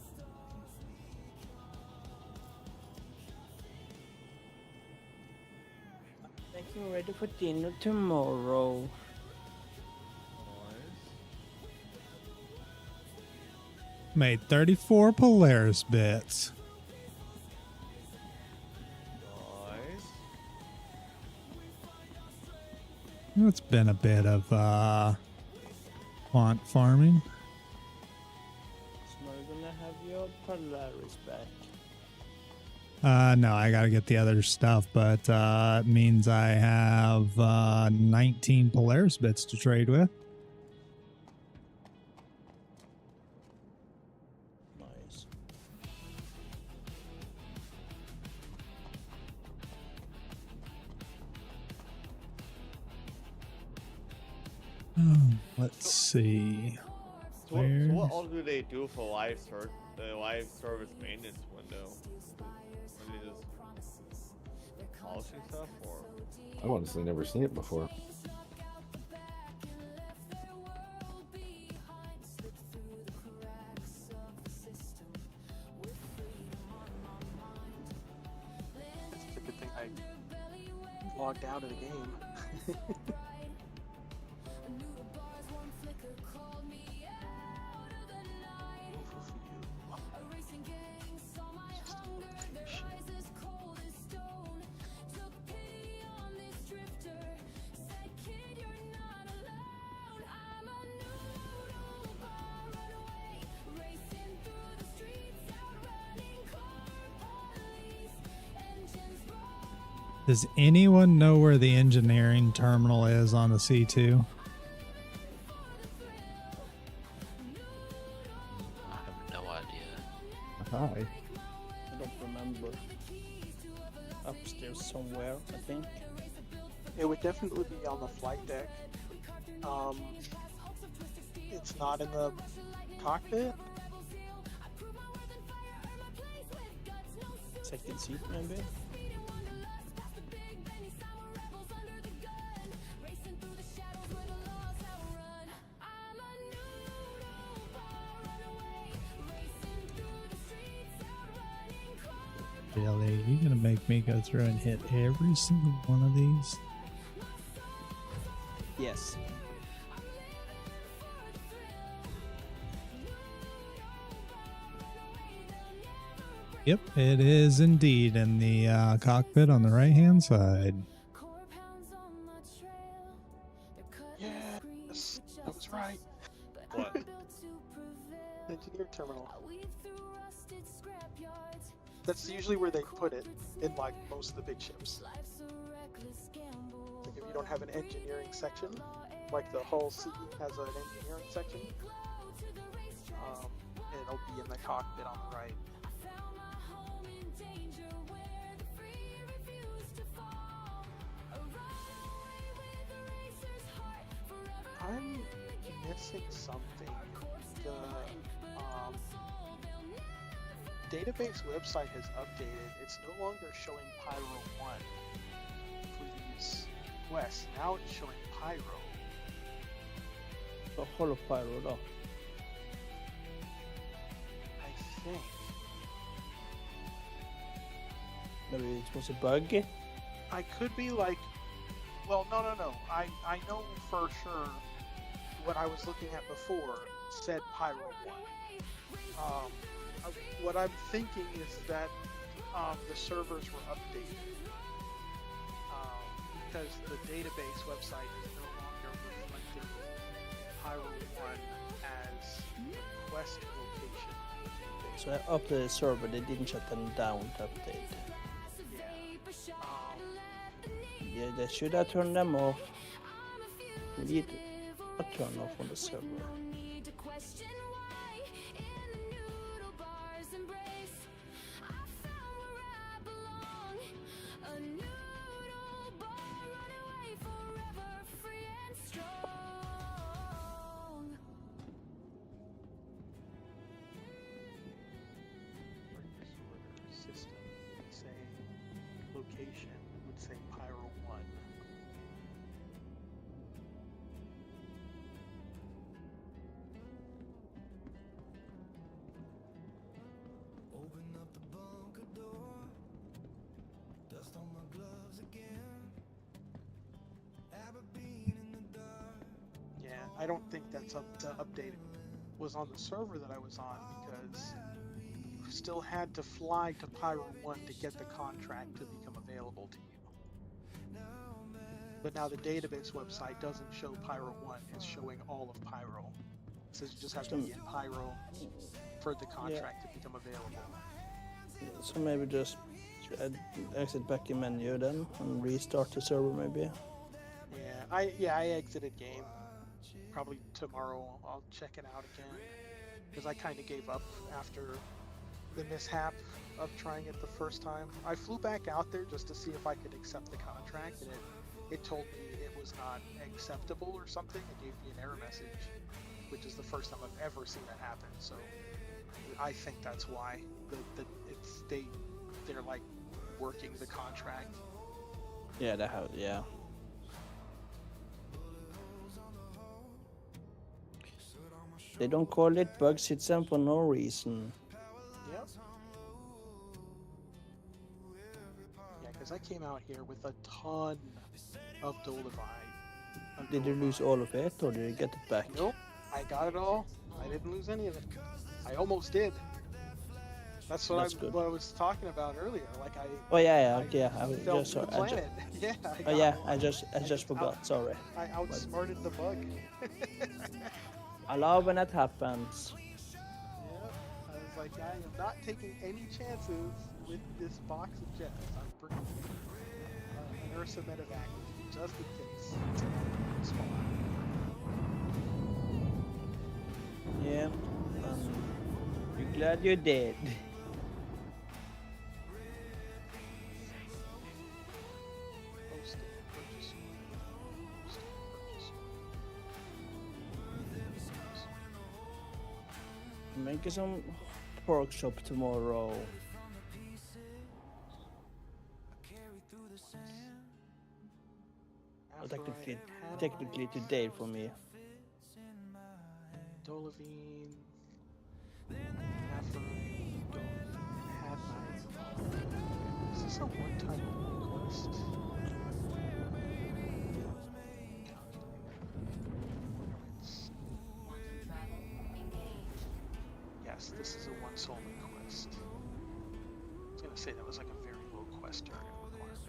Making ready for dinner tomorrow. made 34 Polaris bits. It's been a bit of quant farming. So now you're gonna have your Polaris back. No, I gotta get the other stuff, but it means I have 19 Polaris bits to trade with. Nice. Let's see. So what all do they do for the live service maintenance window? Are they just polishing stuff, or? I've honestly never seen it before. It's a good thing I logged out of the game. Does anyone know where the engineering terminal is on the C2? I have no idea. Hi. I don't remember. Upstairs somewhere, I think. It would definitely be on the flight deck. It's not in the cockpit. Second seat, maybe? Really? You're gonna make me go through and hit every single one of these? Yes. Yep, it is indeed in the cockpit on the right-hand side. Yes, I was right. What? Engineer terminal. That's usually where they put it in like most of the big ships. Like if you don't have an engineering section, like the hull C has an engineering section, it'll be in the cockpit on the right. I'm missing something. The database website has updated. It's no longer showing Pyro 1 for these quests. Now it's showing Pyro. Så håller Pyro då. I think. Maybe it was a bug. I could be like, well, no. I know for sure what I was looking at before said Pyro 1. What I'm thinking is that the servers were updated because the database website is no longer reflecting Pyro 1 as the quest location. So I updated the server, they didn't shut them down to update. Yeah, they should have turned them off. We need a turn off on the server. System would say location would say Pyro 1. Open up the bunker door. Dust on my gloves again. Aberdeen in the dark. Yeah, I don't think that's updated. Was on the server that I was on because you still had to fly to Pyro 1 to get the contract to become available to you. But now the database website doesn't show Pyro 1, it's showing all of Pyro. It says you just have to be in Pyro for the contract to become available. So maybe just exit back in menu then and restart the server maybe. Yeah, I exited game. Probably tomorrow I'll check it out again because I kind of gave up after the mishap of trying it the first time. I flew back out there just to see if I could accept the contract, and it told me it was not acceptable or something. It gave me an error message, which is the first time I've ever seen that happen. So I think that's why they're like working the contract. Yeah, yeah. They don't call it bug system for no reason. Yep. Yeah, because I came out here with a ton of Dolivide. Did you lose all of it or did you get it back? Nope, I got it all. I didn't lose any of it. I almost did. That's what I was talking about earlier. Like I. Oh yeah. I was fell just to the planet. I just forgot. Sorry. I outsmarted the bug. I love when that happens. Yeah, I was like, I am not taking any chances with this box of jets. I'm bringing an Ursa medevac just in case it's a spawn. Yeah. You're glad you're dead. Make some pork chop tomorrow. Well, technically today for me. Dolivine, Afferine, Hadnite. Is this a one-time quest? quest. This is a once only quest. I was gonna say that was like a very low quest target requirement.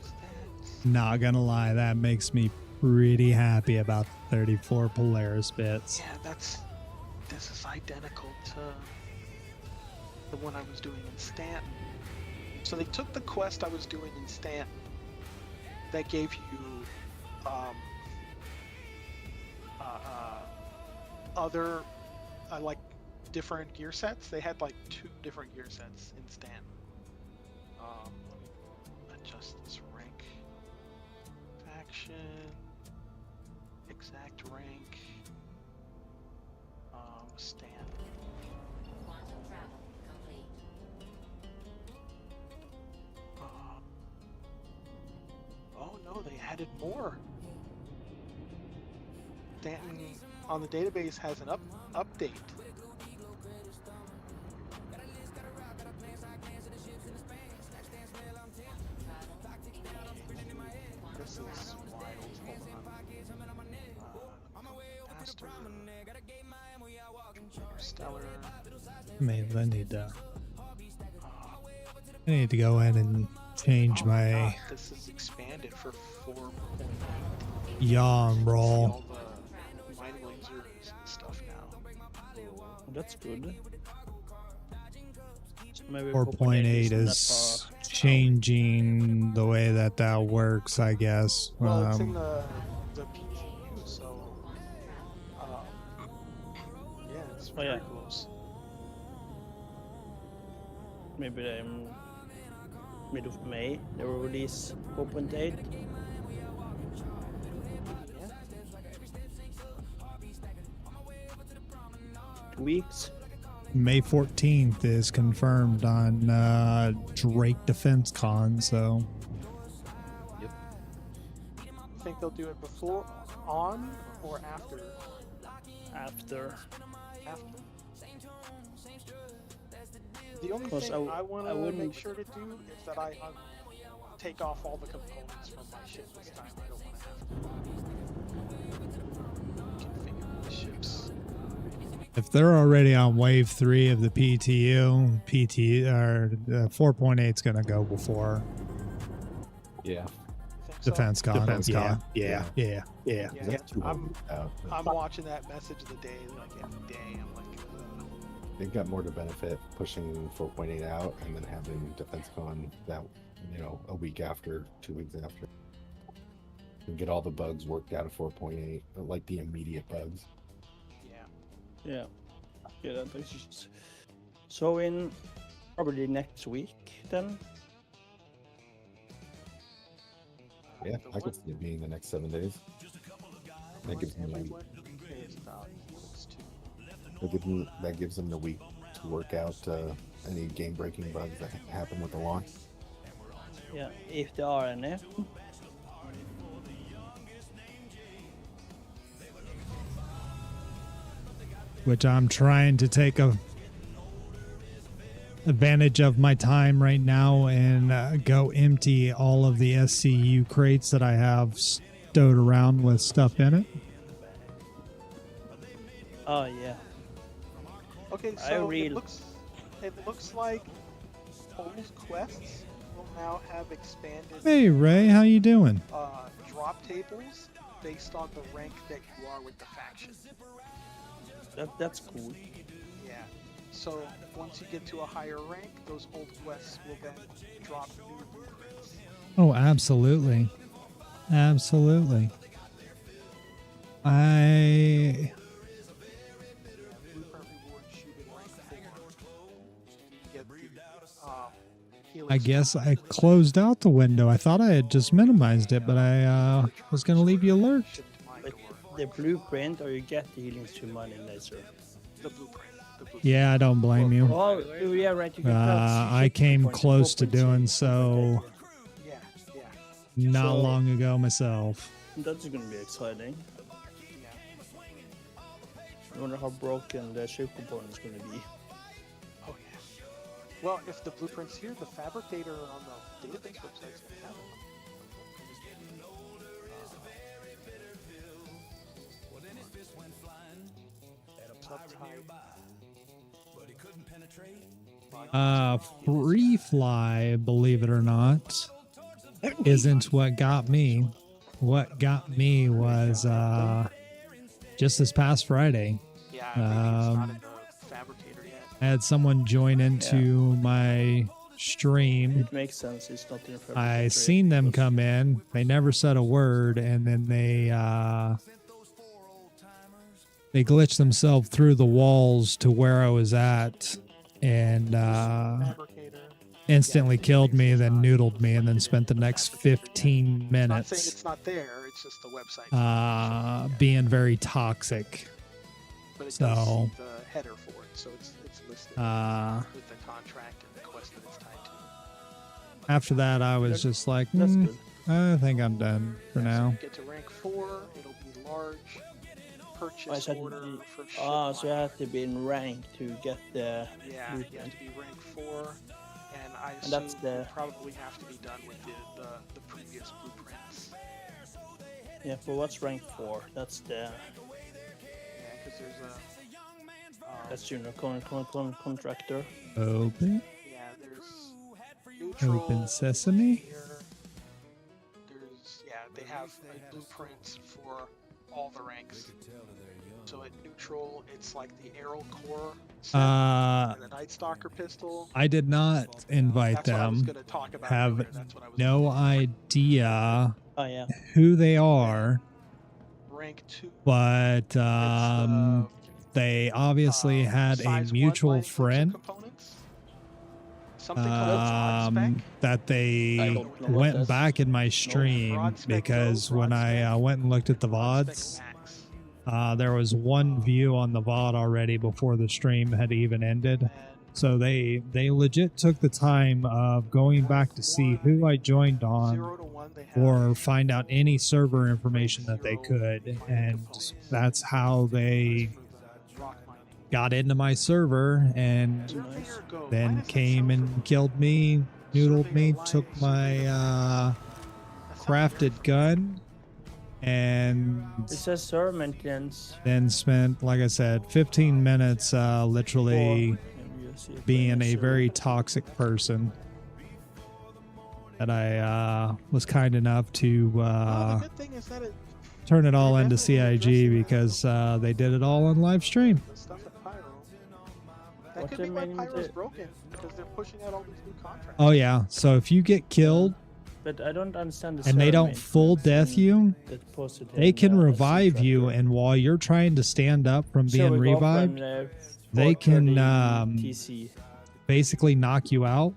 There's that. Not gonna lie, that makes me pretty happy about 34 Polaris bits. Yeah, this is identical to the one I was doing in Stanton. So they took the quest I was doing in Stanton that gave you other like different gear sets. They had like 2 different gear sets in Stanton. Let me adjust this rank. Faction. Exact rank. Stanton. Oh no, they added more. Stanton on the database has an update. This is wild. Hold on. Master. Stellar. Maybe I need to go in and change Oh my my God, this is expanded for 4.8. yawn See roll. all the mind lasers and stuff now. That's good. So maybe 4.8 isn't that is far. changing the way that works, I guess. Well, it's in the PTU, so yeah, it's Oh, very yeah. close. Maybe mid of May they will release 4.8. Yeah. 2 weeks. May 14th is confirmed on Drake Defense Con, so Think they'll do it before, on, or after? After. After. The only 'Cause thing I I want to wouldn't- make sure to do is that I take off all the components from my ship this time. I don't want to have to configure the ships. if they're already on wave 3 of the PTU, 4.8 is going to go before Yeah. Think so? Defense Con. Defense yeah, Con. yeah, yeah, yeah. Yeah, That's too I'm, out. I'm watching that message of the day like every day. I'm like, They've got more to benefit pushing 4.8 out and then having Defense Con that, a week after, 2 weeks after. And get all the bugs worked out of 4.8, like the immediate bugs. yeah. Yeah, that makes sense. So in probably next week then. Yeah, I could see it being the next 7 days. That gives me Everyone cares about equals to. that gives them the week to work out any game-breaking bugs that happen with the launch. Yeah, if there are any. Which I'm trying to take advantage of my time right now and go empty all of the SCU crates that I have stowed around with stuff in it. Oh yeah. Okay, I so read- it looks like old quests will now have expanded Hey Ray, how you doing? drop tables based on the rank that you are with the faction. That's cool. Yeah. So once you get to a higher rank, those old quests will then drop new blueprints. Oh, absolutely. Absolutely. I Blueprint rewards shoot in rank 4. You get the Helix I guess I closed out the window. I thought I had just minimized it, but I was going to leave you alert. shipped to my Like door. the blueprint, or you get the healing stream money laser. The blueprint. The blueprint. Yeah, I don't blame you. Oh, yeah, right. You can I came close to doing so Yeah, yeah, not So- long ago myself. That's gonna be exciting. yeah. I wonder how broken the ship component is gonna be. Oh yeah. Well, if the blueprint's here, the fabricator on the database website's gonna have it. What's up, Ty? Free fly, believe it or not, isn't what got me. What got me was just this past Friday. Yeah, maybe it's not in the fabricator yet. I had someone join into my stream. It makes sense. It's not in fabricator I yet, seen them because- come in. They never said a word, and then they glitched themselves through the walls to where I was at, and Fabricator. instantly killed me, then noodled me, and then spent the next 15 I'm not saying minutes it's not there. It's just the website. being very toxic. But it does so, see the header for it, so it's listed with the contract and the quest that it's tied to. After that, I was just like, That's good. I think I'm done for now. Get to rank 4. It'll be large. Purchase I said order you- for ship so you line. have to be in rank to get the Yeah, you have blueprint. to be rank 4, and I And assume that's you the- probably have to be done with the previous blueprints. Yeah, for what's rank 4? That's the Yeah, because there's a that's junior contractor. Open, yeah, there's neutral. open sesame. Here. There's they have blueprints for all the ranks. So at neutral, it's like the arrow core set and the Night Stalker pistol. I did not invite That's what I was them. going to talk about. Have earlier. That's what I was no idea Oh yeah. who they are, Rank 2. but It's, they obviously had a size 1 mutual line punching friend components. Something called Broad Spec. that I they don't know what went that's- back in my stream Broad Spec because Go, when Broad I Spec, went and looked at the Broad VODs, Spec Max. there was one view on the VOD already before the stream had even ended. And So they legit took the time of going back to see who I joined 0 on to 1, they have or find out any server information that they could, and that's how they rock mining. got into my server and Surveyor Go. then Minus the came and sulfur. killed me, noodled me, Surveyor took Light, my Surveyor- That's not crafted yours. gun, and It says server maintenance. then spent, like I said, 15 minutes literally being a very toxic person that I was kind enough to Well, the good thing is that turn it all You're into definitely CIG addressing because they did it all on live stream. the stuff at Pyro. That What could they be why mean Pyro's to- broken, because they're pushing out all these new contracts. Oh yeah, so if you get killed But I don't understand the and they server don't full maintenance death you, that posted they in, can the revive C you, tracker. and while you're trying to stand up from So being we go from, revived, they can 4:30 TC. basically knock you out,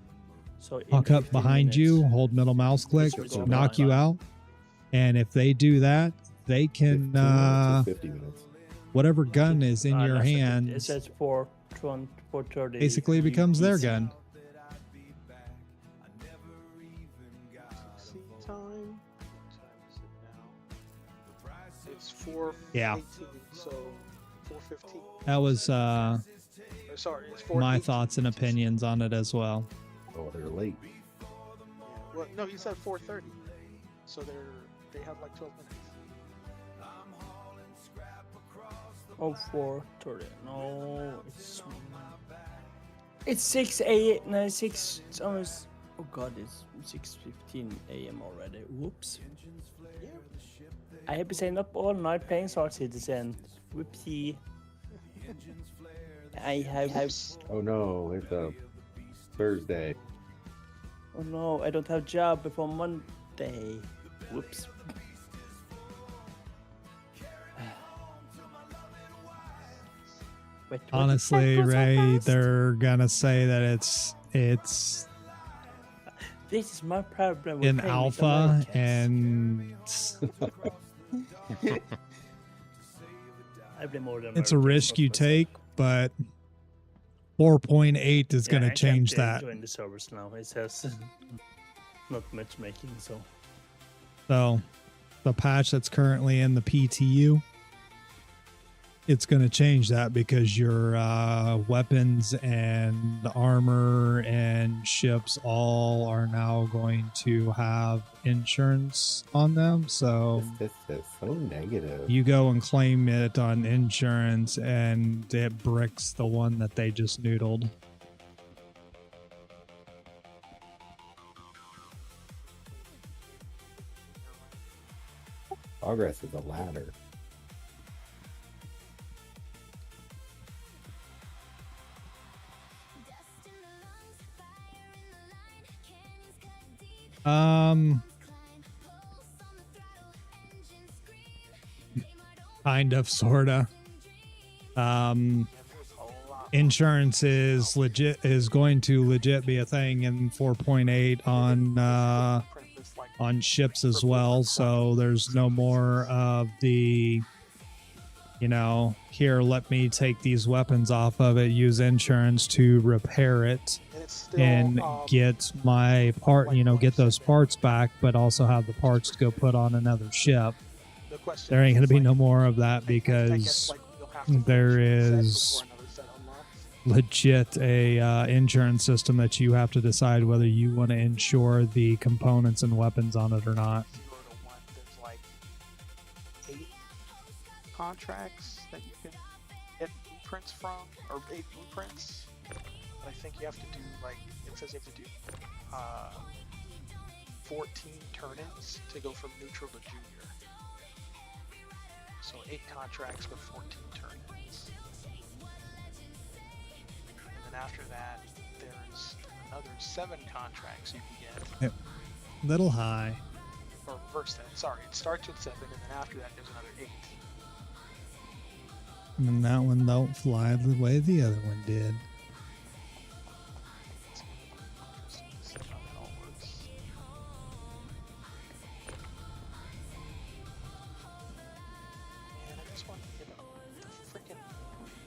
So in walk up 15 behind you, minutes. hold middle mouse click, It's a knock you out, and if they do that, they can 15 minutes or 50 minutes. whatever gun is in your that's a bit- It hands says 4:30. basically becomes their TC. gun. See time. What time is it now? It's 4:18. Yeah. So 4:15. That was Or sorry, it's 4:18. my thoughts and opinions on it as well. Oh, they're late. Yeah. Well, no, you said 4:30. So they have like 12 minutes. Oh, 4:30. No, it's 6 a. No, 6. It's almost. Oh God, it's 6:15 a.m. already. Whoops. I have been staying up all night playing Star Citizen. Whoopsie. I have. Oh no, it's a Thursday. Oh no, I don't have job before Monday. Whoops. Wait, what? Honestly, That goes so Ray, fast. they're gonna say that it's This is my problem with in playing with alpha Americans. and I blame more than it's a Americans, risk not you myself. take, but 4.8 is Yeah, gonna I change can't that. join the servers now. It says not matchmaking, so So the patch that's currently in the PTU it's going to change that because your weapons and armor and ships all are now going to have insurance on them. So This is so negative. you go and claim it on insurance and it bricks the one that they just noodled. Progress is a ladder. Kind of, sorta. Insurance is going to legit be a thing in 4.8 on ships as well. So there's no more of the, you know, here, let me take these weapons off of it, use insurance to repair it and get my part, you know, get those parts back, but also have the parts to go put on another ship. There ain't going to be no more of that because there is legit a insurance system that you have to decide whether you want to insure the components and weapons on it or not. 0 to 1, there's like 8 contracts that you can get blueprints from, or 8 blueprints. I think you have to do, like, it says you have to do 14 turn-ins to go from neutral to junior. So 8 contracts with 14 turn-ins. And then after that, there's another 7 contracts you can get. Yep. Little high. Or reverse that, sorry. It starts with 7, and then after that, there's another 8. And then that one don't fly the way the other one did. See how that all works. Man, I just want to get the freaking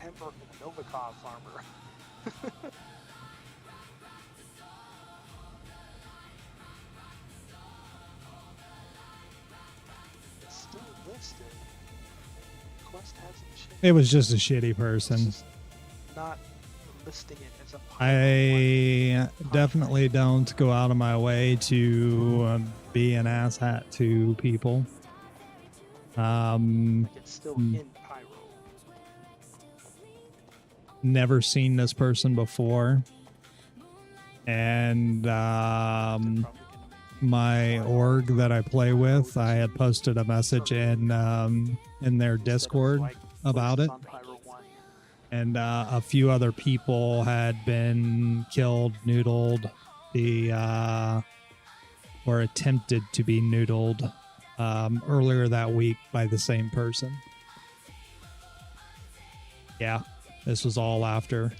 Emperor Novikov armor. It's still listed. Quest hasn't changed. It was just a shitty It's person. just not listing it as a I definitely don't go out of my way to be an asshat to people. Like it's still in Pyro. Never seen this person before, and my org that I play with, I had posted a message in their Discord about it, and a few other people had been killed, noodled, or attempted to be noodled earlier that week by the same person. Yeah, this was all after.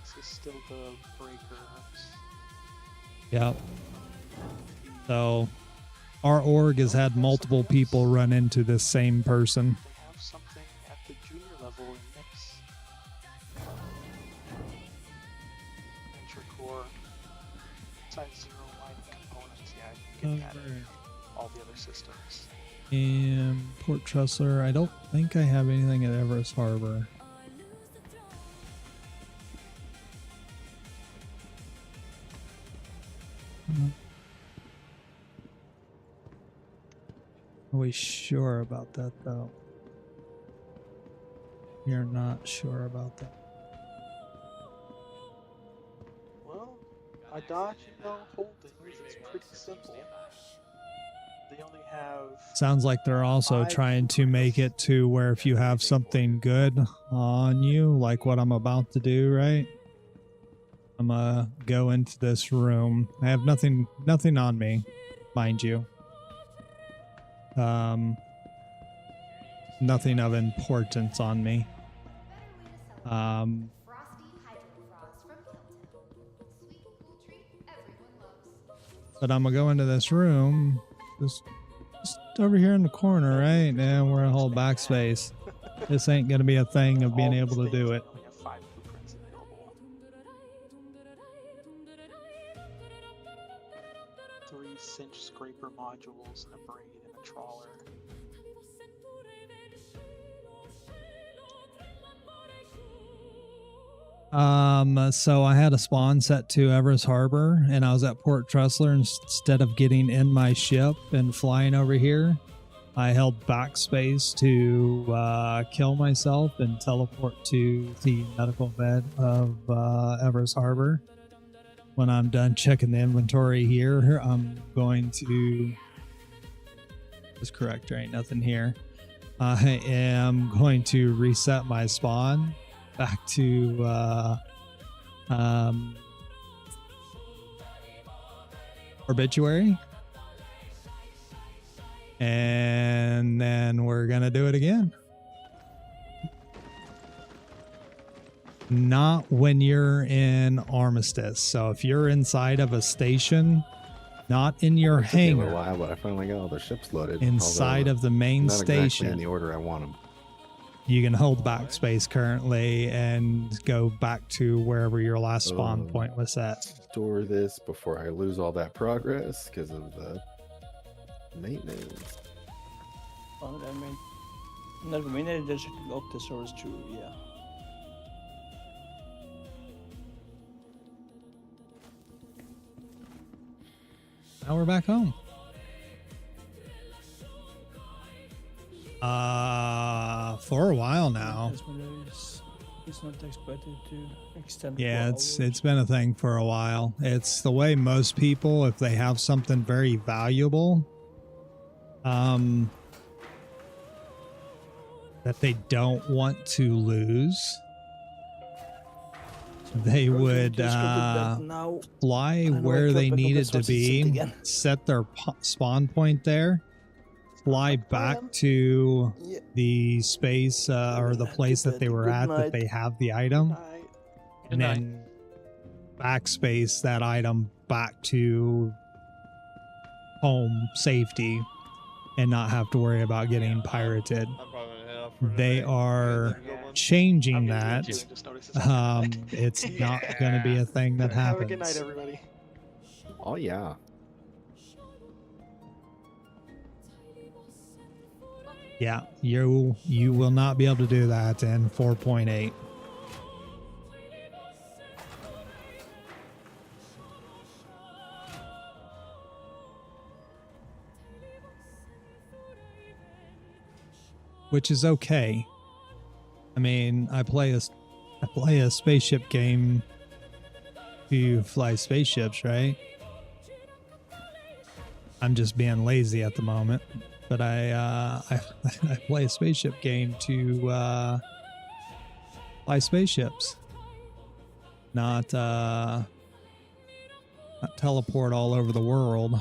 This is still the breakers. Yep. So our org has had multiple people run into this same person. They have something at the junior level in mix. Venture core. Besides 0 line components, yeah, you can get that in all the other systems. And Port Trustler, I don't think I have anything at Everest Harbor. Are we sure about that, though? You're not sure about that. Well, I dodge, holdings. It's pretty simple. They only have. Sounds like they're also 5 trying to make it to where if you have something good on you, like what I'm about to do, right? I'm gonna go into this room. I have nothing on me, mind you. Nothing of importance on me. But I'm gonna go into this room, just over here in the corner, right? And we're gonna hold backspace. This ain't gonna be a thing of being able to do it. Only have 5 blueprints available. 3 cinch scraper modules and a braid and a trawler. So I had a spawn set to Everest Harbor, and I was at Port Tressler. Instead of getting in my ship and flying over here, I held backspace to kill myself and teleport to the medical bed of Everest Harbor. When I'm done checking the inventory here, I'm going to... That's correct, there ain't nothing here. I am going to reset my spawn back to Obituary. And then we're going to do it again. Not when you're in Armistice. So if you're inside of a station, not in your It took me a little hangar, while, but I finally got all the ships loaded. inside of the main not exactly station. in the order I want them. You can hold backspace currently and go back to wherever your last spawn point was at. Store this before I lose all that progress because of the maintenance. Ja, men när vi menar det så upp till source 2, yeah. Now we're back home. For a while now. It's not expected to extend. Yeah, it's been a thing for a while. It's the way most people, if they have something very valuable, that they don't want to lose, they would fly where they needed to be, set their spawn point there, fly back to the space or the place that they were at that they have the item, and then backspace that item back to home safety and not have to worry about getting pirated. They are changing that. It's not going to be a thing that happens. Have a good night, everybody. Oh yeah. Yeah, you will not be able to do that in 4.8. Which is okay. I mean, I play a spaceship game to fly spaceships, right? I'm just being lazy at the moment, but I play a spaceship game to fly spaceships, not teleport all over the world.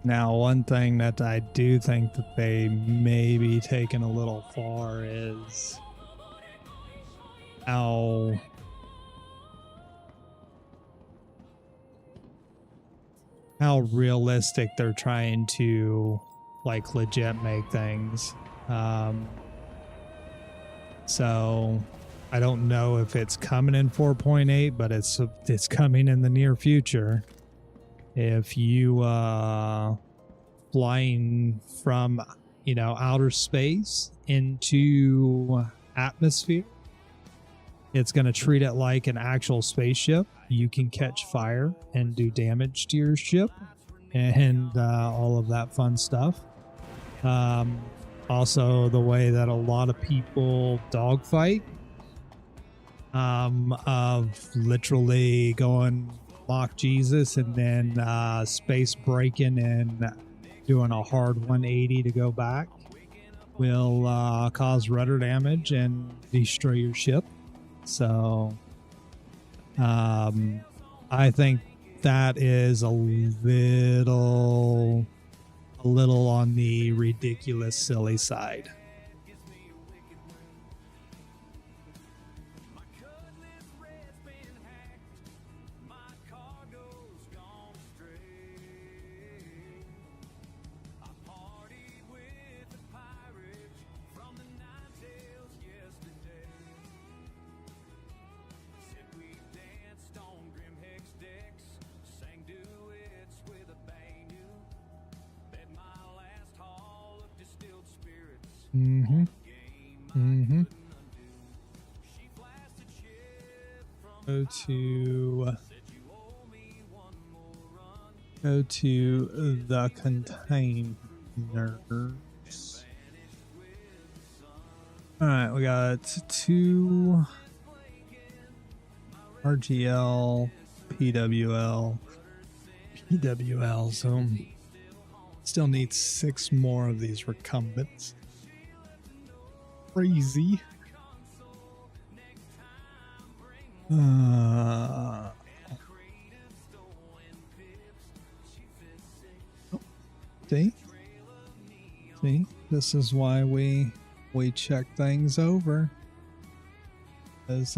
Now, one thing that I do think that they may be taking a little far is how realistic they're trying to, like, legit make things. So I don't know if it's coming in 4.8, but it's coming in the near future. If you flying from, outer space into atmosphere, it's going to treat it like an actual spaceship. You can catch fire and do damage to your ship and all of that fun stuff. Also, the way that a lot of people dogfight, of literally going Mock Jesus and then space braking and doing a hard 180 to go back will cause rudder damage and destroy your ship. So I think that is a little on the ridiculous silly side. Mm-hmm. Mm-hmm. Go to the containers. Alright, we got 2 RGL, PWL, so still need 6 more of these recumbents. Crazy. See? See? This is why we check things over. As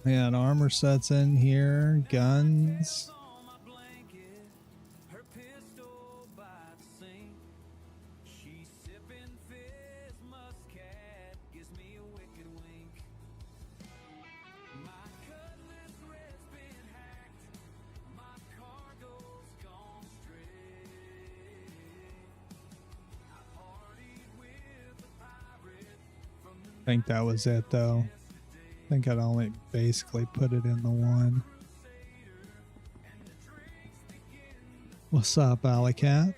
we had armor sets in here, guns. I think that was it though. I think I'd only basically put it in the one. What's up, Alley Cat?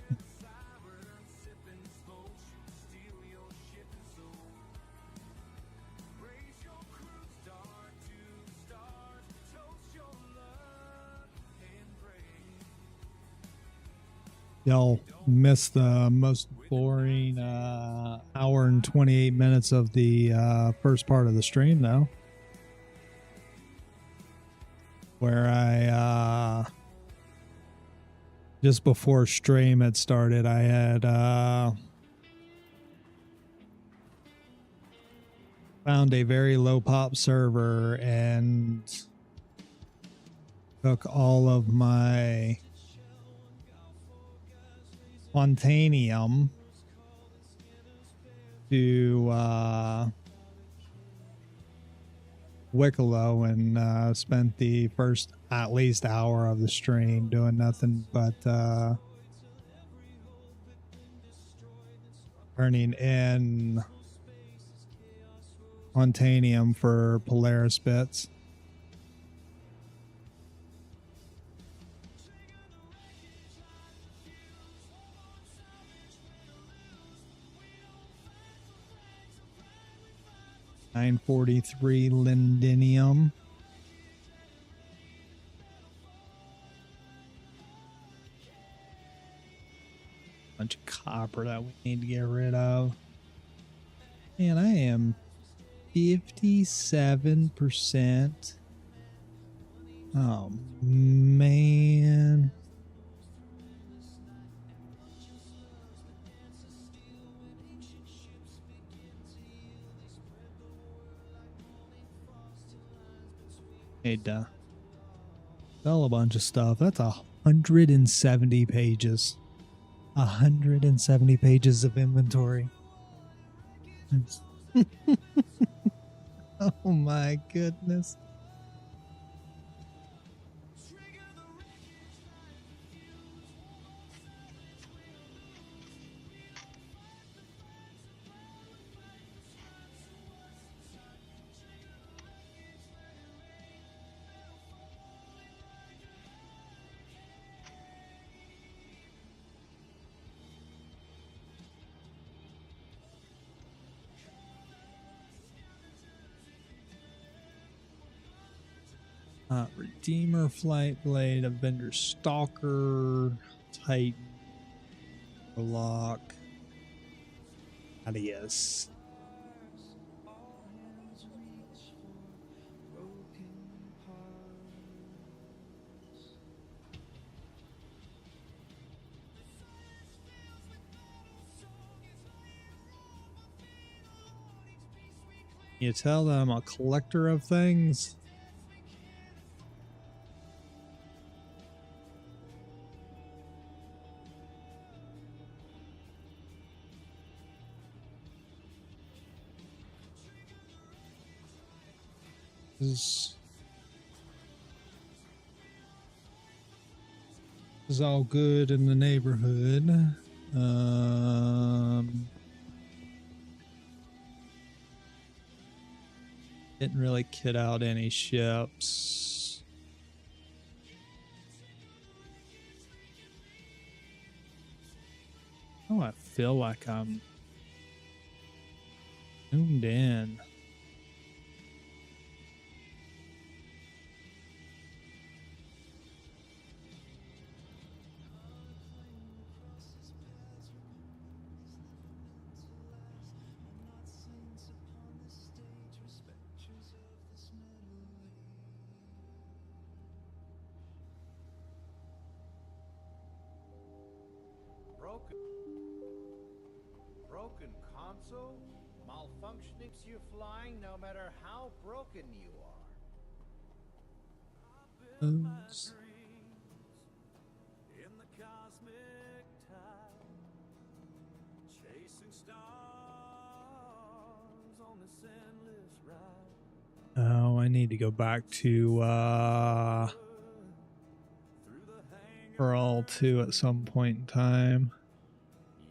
Y'all missed the most boring hour and 28 minutes of the first part of the stream, though, where I just before stream had started, I had found a very low pop server and took all of my Quantainium to Wicklow and spent the first at least hour of the stream doing nothing but turning in Quantainium for Polaris bits. $943 Lindinium. Bunch of copper that we need to get rid of. Man, I am 57%. Oh, man. Need to sell a bunch of stuff. That's 170 pages. 170 pages of inventory. Oh my goodness. Redeemer, Flight Blade, Avenger, Stalker, Titan, Lock, Adios. You tell that I'm a collector of things? Is is all good in the neighborhood. Didn't really kit out any ships. Oh, I feel like I'm zoomed in. Broken console? Malfunctioning you flying no matter how broken you are. Oops. In the cosmic tide, chasing stars on this endless ride. Oh, I need to go back to Pearl 2 at some point in time.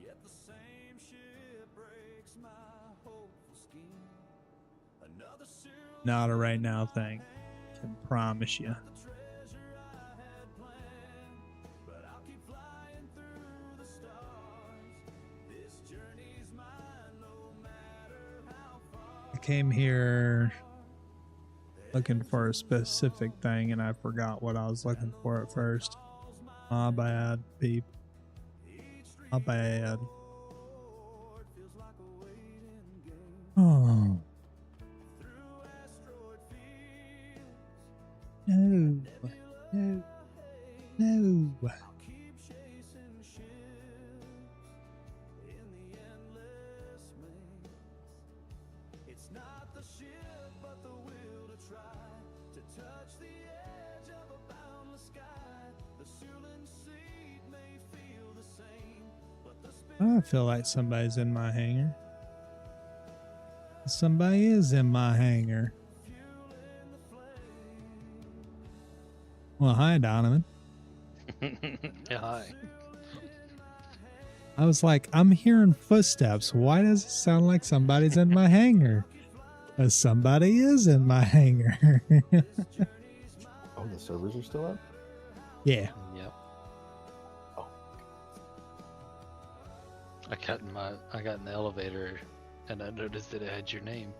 Yet the same ship breaks my hopeful scheme. Another Not a right now thing. Can promise you. treasure I had planned, but I'll keep flying through the stars. This journey's mine, no matter how far. I came here looking for a specific thing and I forgot what I was looking for at first. My bad, peep. My bad. Oh. No. No. No. Keep chasing ships in the endless maze. It's not the ship, but the will to try to touch the edge of a boundless sky. The Sulan seat may feel the same, but the I feel like somebody's in my hangar. Somebody is in my hangar. Well, hi, Donovan. Yeah, hi. I was like, I'm hearing footsteps. Why does it sound like somebody's in my hangar? Somebody is in my hangar. Oh, the servers are still up? Yeah. Yep. Oh. I got in the elevator and I noticed that it had your name.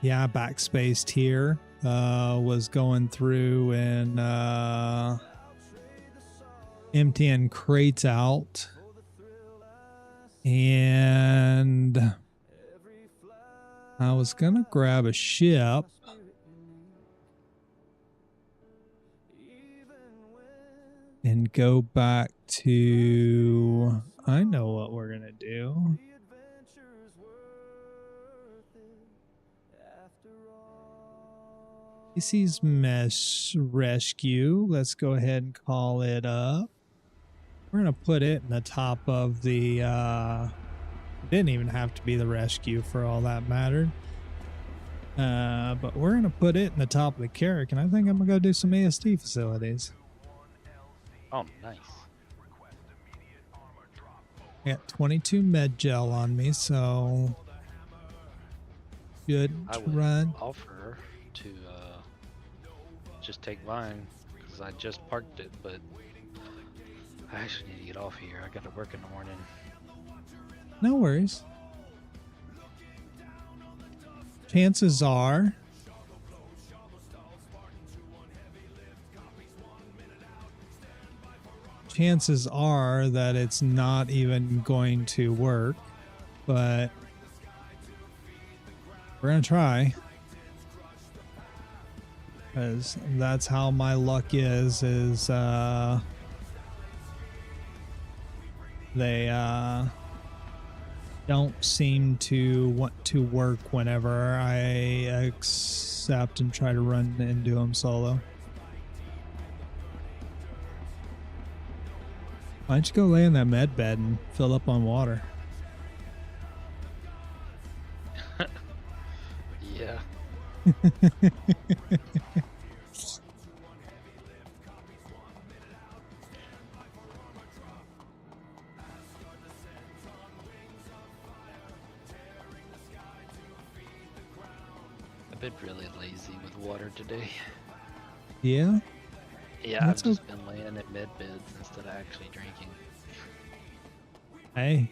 Yeah, I backspaced here. Was going through and emptying crates out. And I was gonna grab a ship. And go back to... I know what we're gonna do. Casey's Mesh Rescue. Let's go ahead and call it up. We're going to put it in the top of the... it didn't even have to be the rescue for all that mattered. But we're going to put it in the top of the Carrack, and I think I'm going to go do some ASD facilities. Oh, nice. I got 22 med gel on me, so... Good I to would run. offer to just take mine because I just parked it, but I actually need to get off here. I got to work in the morning. No worries. Chances are that it's not even going to work, but we're gonna try. Because that's how my luck is they don't seem to want to work whenever I accept and try to run and do them solo. Why don't you go lay in that med bed and fill up on water? Yeah. been really lazy with water today. Yeah. Yeah, That's I've just been laying in med beds instead of actually drinking. Hey,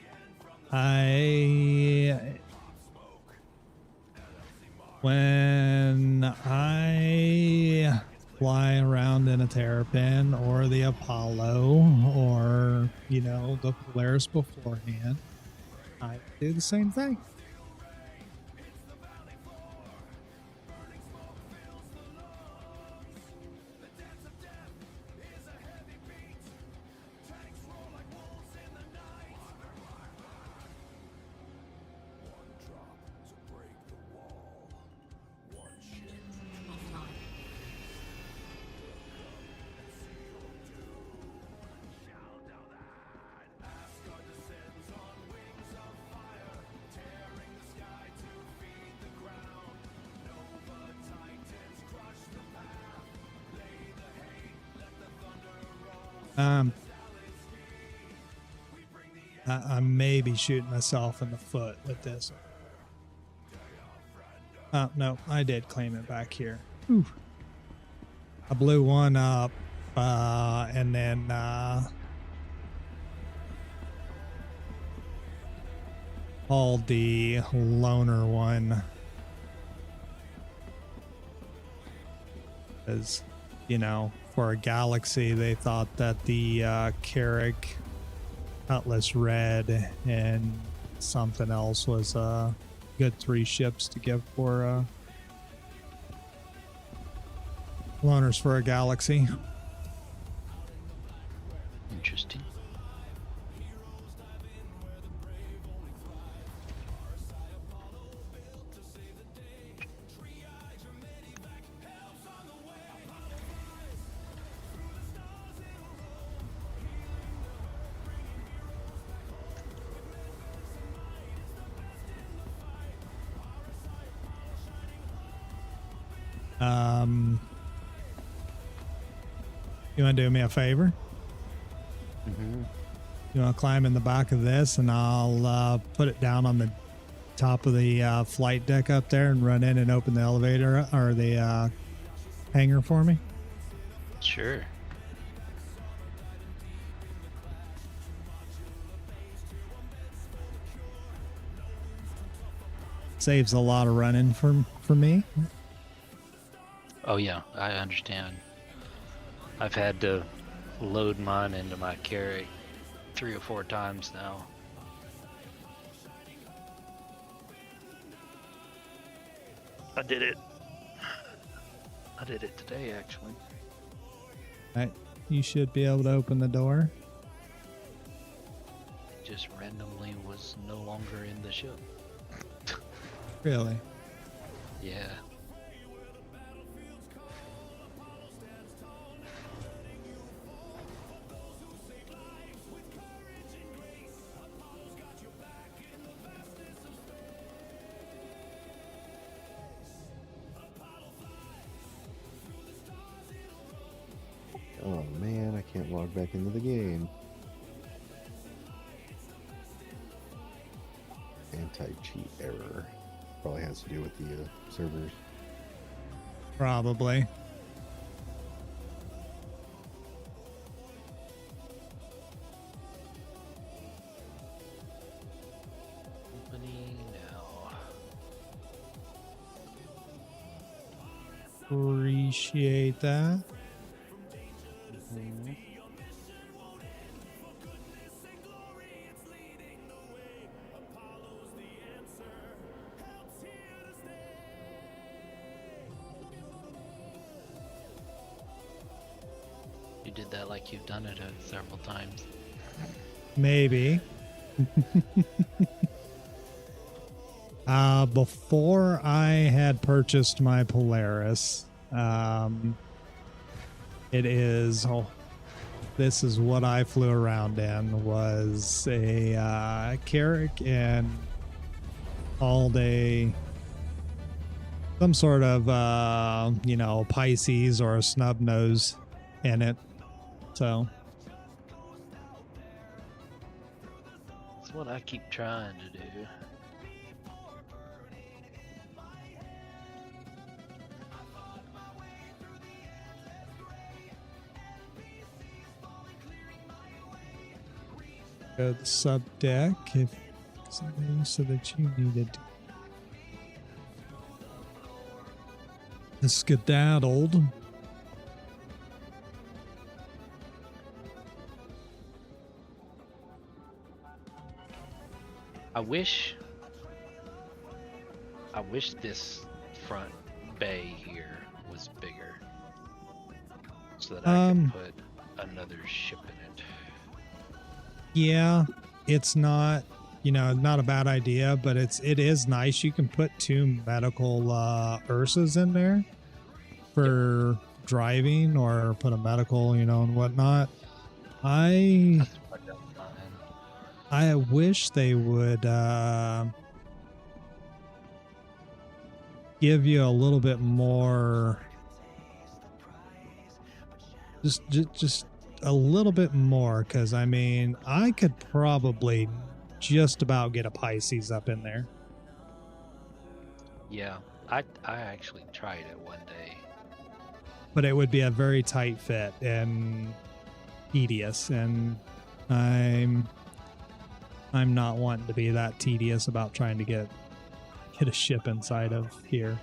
when I fly around in a Terrapin or the Apollo or, you know, the Polaris beforehand, I do the same thing. I may be shooting myself in the foot with this. Oh, no, I did claim it back here. Whew. I blew one up, and then, hauled the loner one. As, you know, for a Galaxy, they thought that the, Carrick Cutlass Red and something else was good 3 ships to give for loaners for a Galaxy. Interesting. You want to do me a favor? Mm-hmm. You want to climb in the back of this, and I'll put it down on the top of the flight deck up there and run in and open the elevator or the hangar for me? Sure. Saves a lot of running for me. Oh yeah, I understand. I've had to load mine into my Carrick 3 or 4 times now. I did it today, actually. Right. You should be able to open the door. It just randomly was no longer in the ship. Really? Yeah. Oh man, I can't log back into the game. Anti-cheat error. Probably has to do with the servers. Probably. Opening now. Appreciate that. Mhm. You did that like you've done it several times. Maybe. Before I had purchased my Polaris, this is what I flew around in, was a Carrick and hauled some sort of Pisces or a snub nose in it. So That's what I keep trying to do. go to the sub deck if somebody said that you needed to skedaddled. I wish this front bay here was bigger, so that I could put another ship in it. Yeah, it's not, not a bad idea, but it is nice. You can put 2 medical Ursas in there for driving, or put a medical, and whatnot. I wish they would give you a little bit more, just a little bit more, because I could probably just about get a Pisces up in there. Yeah, I actually tried it one day. But it would be a very tight fit and tedious, and I'm not wanting to be that tedious about trying to get a ship inside of here.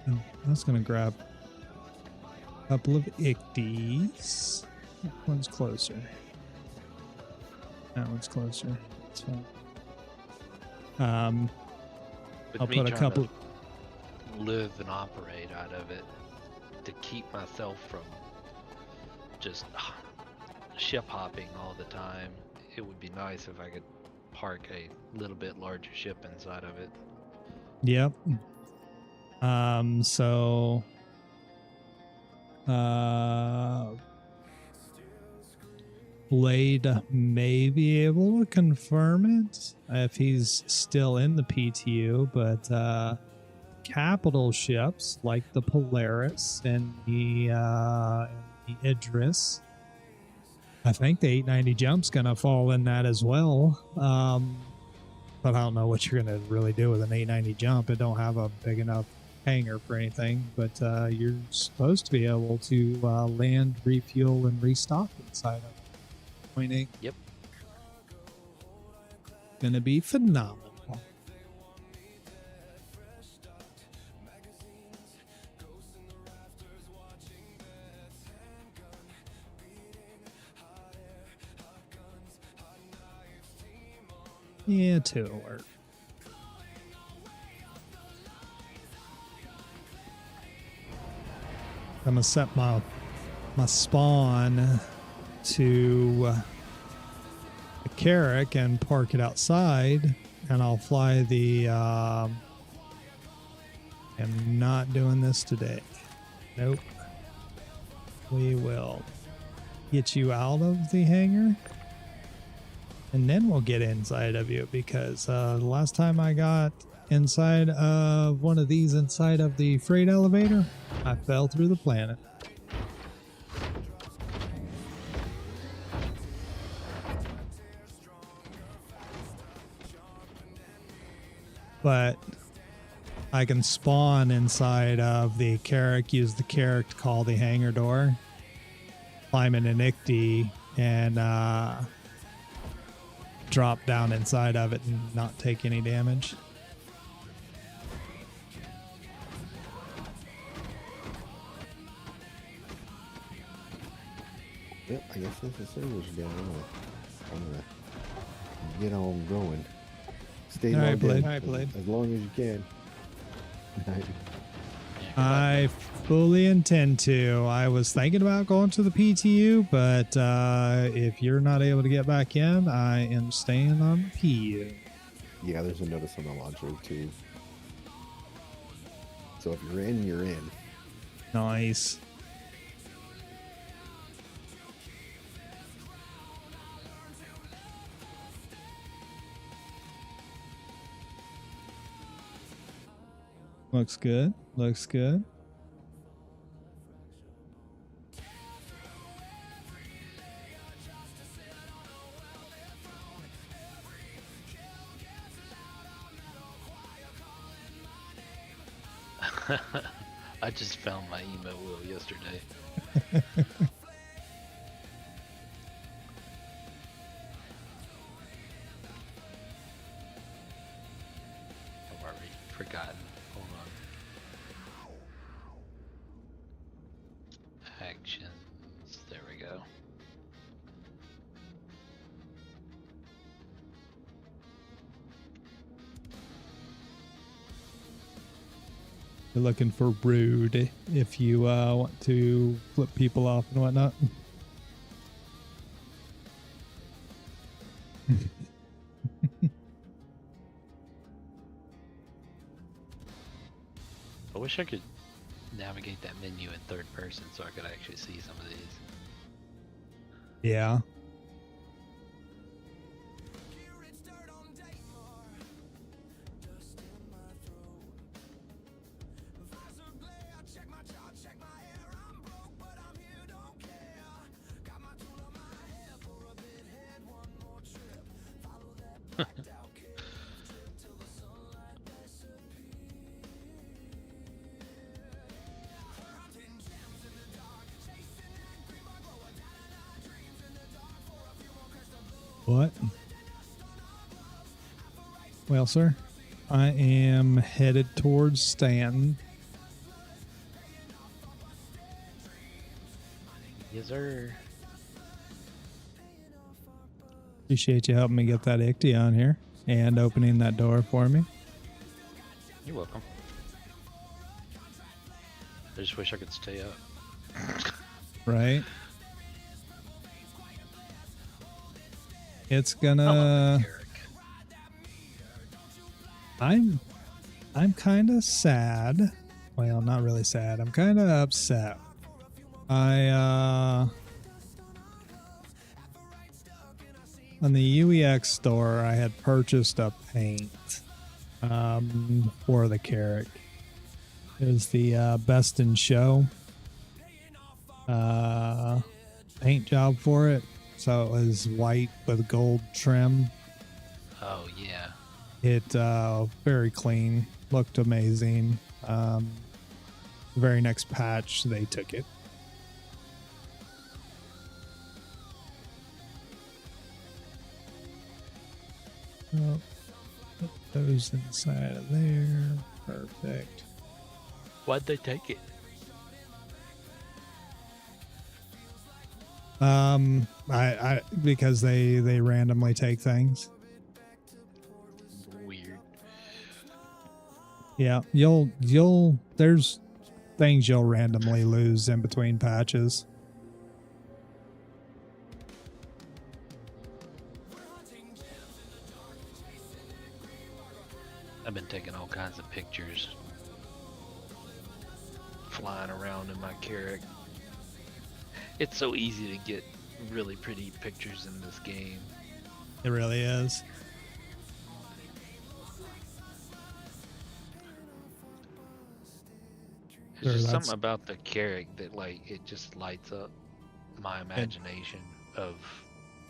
No. I was gonna grab a couple of Icties. That one's closer. That one's closer. That's fine. With I'll me put a trying couple. to live and operate out of it to keep myself from just ship hopping all the time. It would be nice if I could park a little bit larger ship inside of it. Yep. So Blade may be able to confirm it if he's still in the PTU, but capital ships like the Polaris and the Idris, I think the 890 jump's gonna fall in that as well. But I don't know what you're gonna really do with an 890 jump. It don't have a big enough hangar for anything, but you're supposed to be able to land, refuel, and restock inside of it. Yep. Gonna be phenomenal. Yeah, 2 will work. I'm gonna set my spawn to the Carrack and park it outside, and I'll fly the I'm not doing this today. Nope. We will get you out of the hangar, and then we'll get inside of you, because the last time I got inside of one of these inside of the freight elevator, I fell through the planet. But I can spawn inside of the Carrack, use the Carrack to call the hangar door, climb in an Icti, and drop down inside of it and not take any damage. Yep, I guess that's the servers down. I'm gonna get on going. Stay All right, logged Blade. in All right, Blade. as long as you can. I fully intend to. I was thinking about going to the PTU, but if you're not able to get back in, I am staying on the PU. Yeah, there's a notice on the launcher too. So if you're in, you're in. Nice. Looks good. Looks good. I just found my email wheel yesterday. You're looking for rude if you want to flip people off and whatnot. I wish I could navigate that menu in third person so I could actually see some of these. Yeah. What? Well, sir, I am headed towards Stanton. Yes, sir. Appreciate you helping me get that Icty on here and opening that door for me. You're welcome. I just wish I could stay up. Right? It's gonna. I'm kind of sad. Well, not really sad. I'm kind of upset. On the UEX store, I had purchased a paint for the Carrack. It was the Best in Show paint job for it. So it was white with gold trim. Oh, yeah. It very clean, looked amazing. The very next patch, they took it. Oh, put those inside of there. Perfect. Why'd they take it? I because they randomly take things. Weird. Yeah, you'll there's things you'll randomly lose in between patches. I've been taking all kinds of pictures flying around in my Carrack. It's so easy to get really pretty pictures in this game. It really is. There's just Sure, something about the Carrack that, like, it just lights up my imagination of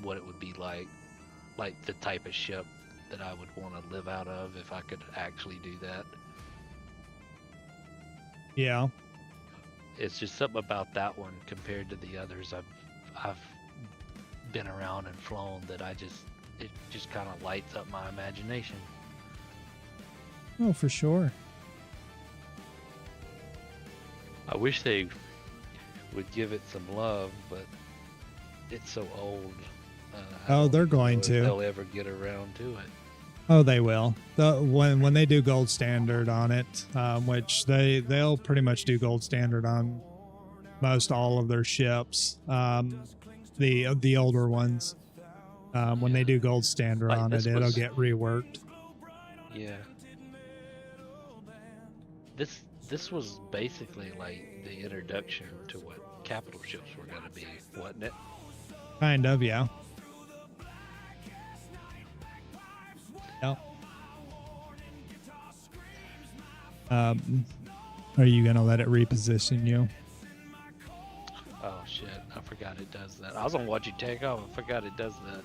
what it would be like the type of ship that I would want to live out of if I could actually do that. Yeah. It's just something about that one compared to the others I've been around and flown that it just kind of lights up my imagination. Oh, for sure. I wish they would give it some love, but it's so old. They're going if to. They'll ever get around to it. Oh, they will. When they do gold standard on it, which they'll pretty much do gold standard on most all of their ships, the older ones. When they do gold standard Like on it, it'll was- get reworked. Yeah. This was basically like the introduction to what capital ships were going to be, wasn't it? Kind of, yeah. Yep. Are you gonna let it reposition you? Oh shit, I forgot it does that. I was gonna watch you take off, I forgot it does that.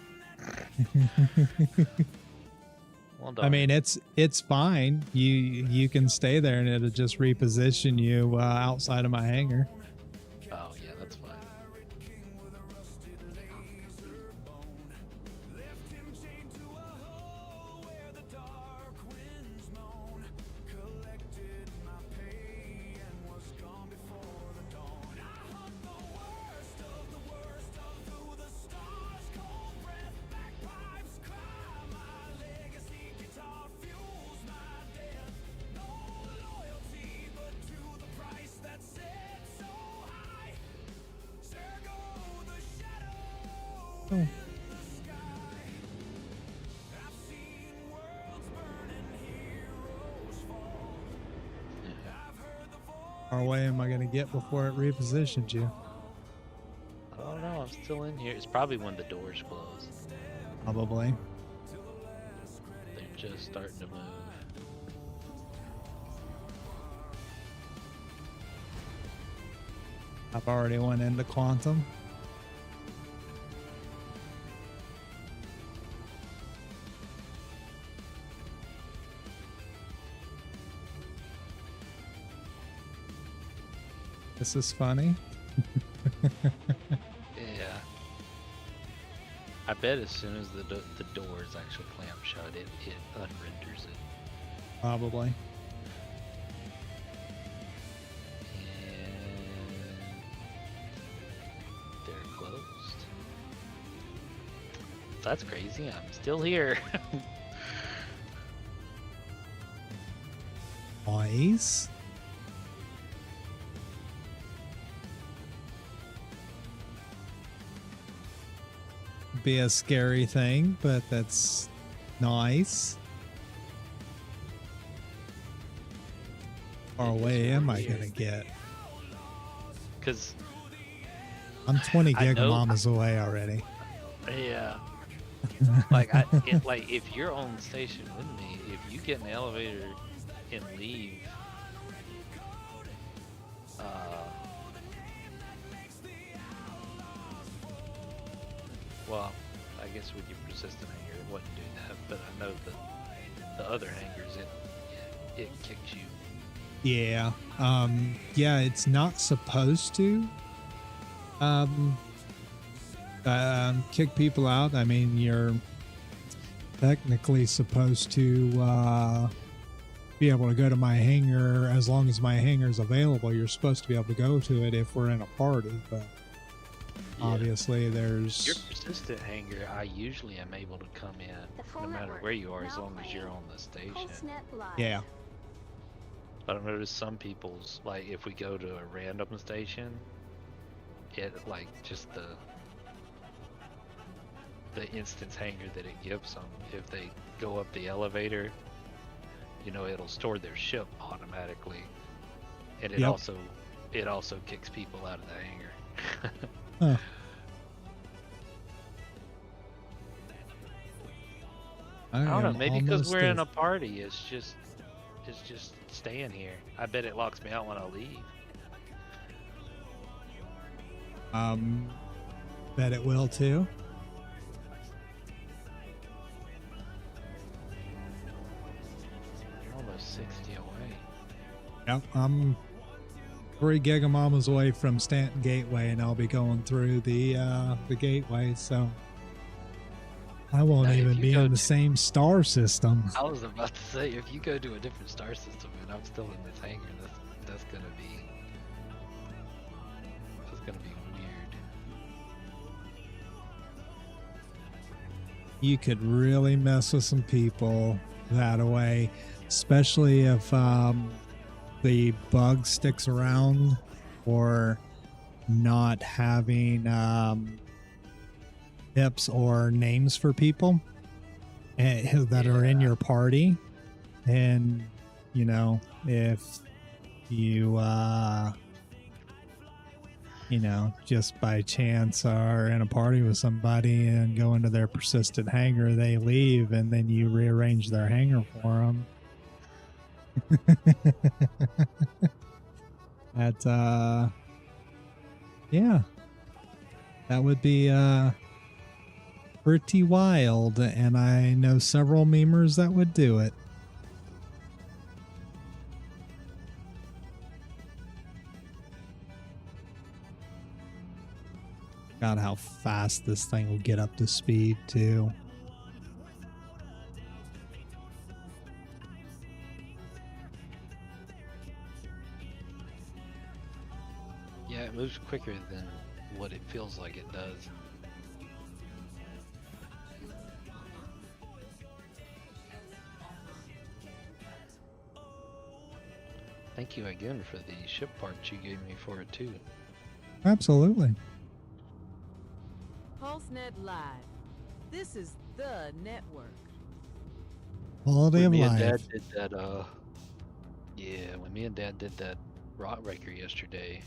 Well done. I mean, it's fine. You can stay there and it'll just reposition you outside of my hangar. Oh yeah, that's fine. Oh. How far away am I going to get before it repositions you? Oh no, I'm still in here. It's probably when the doors close. Probably. They're just starting to move. I've already went into quantum. This is funny. Yeah. I bet as soon as the doors actually clamp shut, it unrenders it. Probably. And they're closed. That's crazy. I'm still here. Nice. Be a scary thing, but that's nice. How far away am I gonna get? Because I'm 20 I know- gigamamas away already. yeah, like like if you're on the station with me, if you get in the elevator and leave, well, I guess with your persistent hanger, it wouldn't do that. But I know that the other hangers, it kicks you. Yeah. Yeah, it's not supposed to kick people out. I mean, you're technically supposed to be able to go to my hangar as long as my hangar's available. You're supposed to be able to go to it if we're in a party, but Yeah. obviously there's Your persistent hanger, I usually am able to come in no matter where you are, as long as you're on the station. yeah. But I've noticed some people's, like, if we go to a random station, it, like, just the instance hanger that it gives them, if they go up the elevator, you know, it'll store their ship automatically. And it Yep. also kicks people out of the hangar. Huh. I don't know, am maybe because almost we're in there. a party, it's just staying here. I bet it locks me out when I leave. Bet it will too. You're almost 60 away. Yep, I'm 3 gigamamas away from Stanton Gateway, and I'll be going through the gateway, so I won't Now, if even you be go in the to- same star system. I was about to say, if you go to a different star system and I'm still in this hangar, that's gonna be weird. You could really mess with some people that way, especially if the bug sticks around or not having tips or names for people that are in your party. And, you know, if you, you know, just by chance are in a party with somebody and go into their persistent hangar, they leave, and then you rearrange their hangar for them. That, yeah, that would be, pretty wild, and I know several memers that would do it. God, how fast this thing will get up to speed, too. Yeah, it moves quicker than what it feels like it does. Thank you again for the ship parts you gave me for it too. Absolutely. PulseNet Live. This is the network. Quality When of me and life. Dad did that, yeah, when me and Dad did that rot raker yesterday.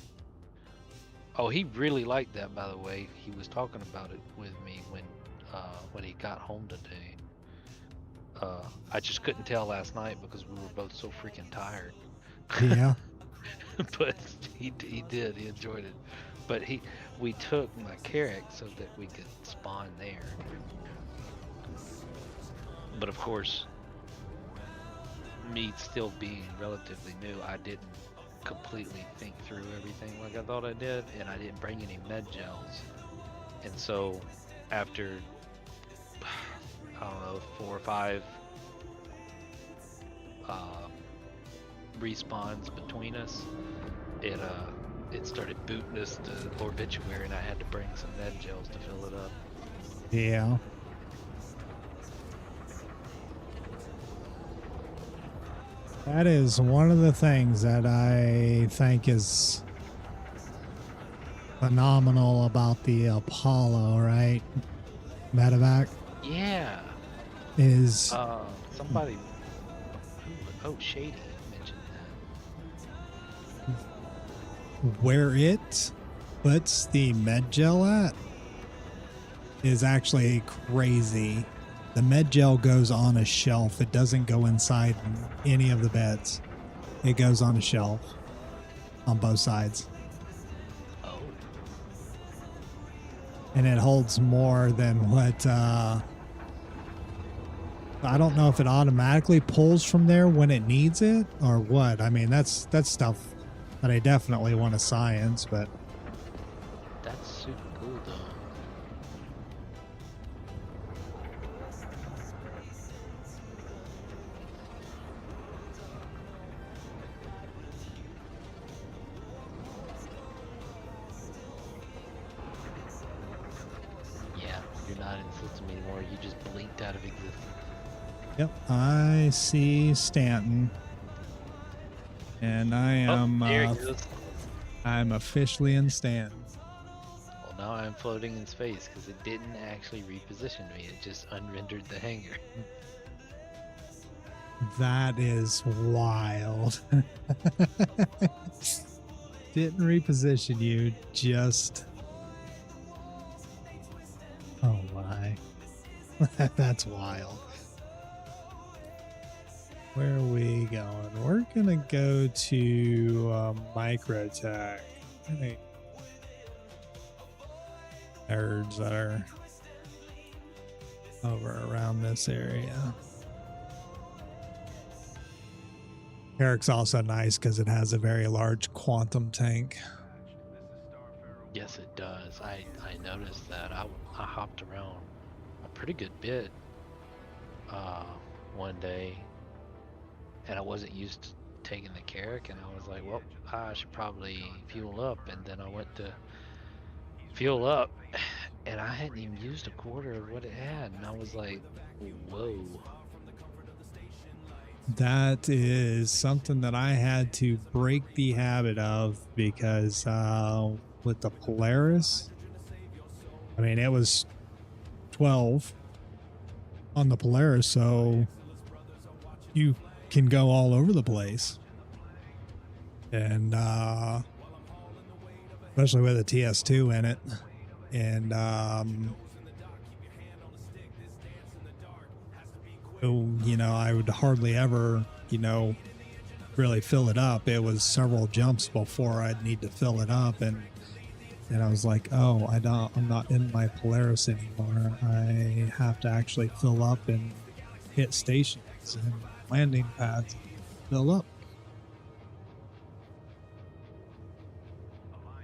Oh, he really liked that, by the way. He was talking about it with me when he got home today. I just couldn't tell last night because we were both so freaking tired. Yeah. But he did. He enjoyed it. But we took my Carrack so that we could spawn there. But of course, me still being relatively new, I didn't completely think through everything like I thought I did, and I didn't bring any med gels. And so after, I don't know, 4 or 5 respawns between us, it started booting us to Obituary, and I had to bring some med gels to fill it up. Yeah. That is one of the things that I think is phenomenal about the Apollo, right? Medevac Yeah. is Somebody, Shady mentioned that. where it puts the med gel at is actually crazy. The med gel goes on a shelf. It doesn't go inside any of the beds. It goes on a shelf on both sides. Oh. And it holds more than what I don't know if it automatically pulls from there when it needs it or what. I mean, that's stuff that I definitely want to science, but That's super cool, though. Yeah, you're not in the system anymore. You just blinked out of existence. yep, I see Stanton. And I am There he is. I'm officially in Stanton. Well, now I'm floating in space because it didn't actually reposition me. It just unrendered the hangar. That is wild. Didn't reposition you, just... Oh my. That's wild. Where are we going? We're gonna go to Microtech. Any nerds that are over around this area. Eric's also nice because it has a very large quantum tank. Yes, it does. I noticed that. I hopped around a pretty good bit one day, and I wasn't used to taking the Carrack, and I was like, well, I should probably fuel up. And then I went to fuel up, and I hadn't even used a quarter of what it had, and I was like, whoa. That is something that I had to break the habit of because with the Polaris, I mean, it was 12 on the Polaris, so you can go all over the place. And especially with a TS2 in it. And so, you know, I would hardly ever, you know, really fill it up. It was several jumps before I'd need to fill it up, and I was like, oh, I'm not in my Polaris anymore. I have to actually fill up and hit stations and landing pads and fill up.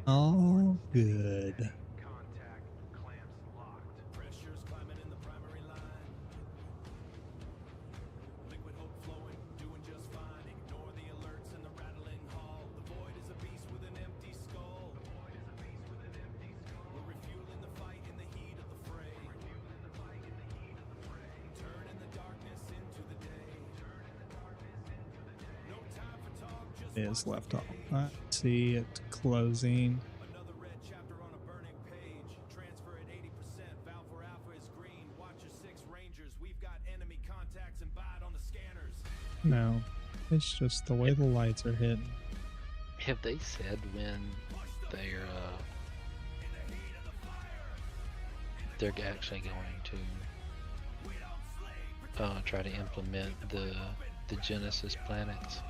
All good. Is left off. I see it closing. No, it's just the way the lights are hitting. Have they said when they're actually going to try to implement the Genesis planets?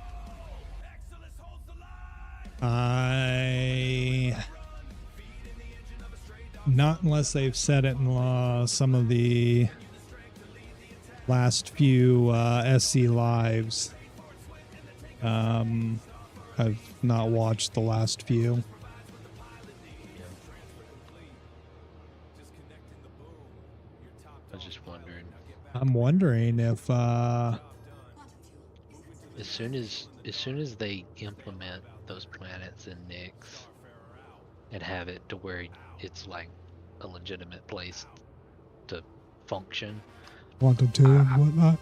Not unless they've said it in some of the last few SC lives. I've not watched the last few. I was just wondering. I'm wondering if As soon as they implement those planets in Nyx and have it to where it's like a legitimate place to function. Quantum 2 and whatnot.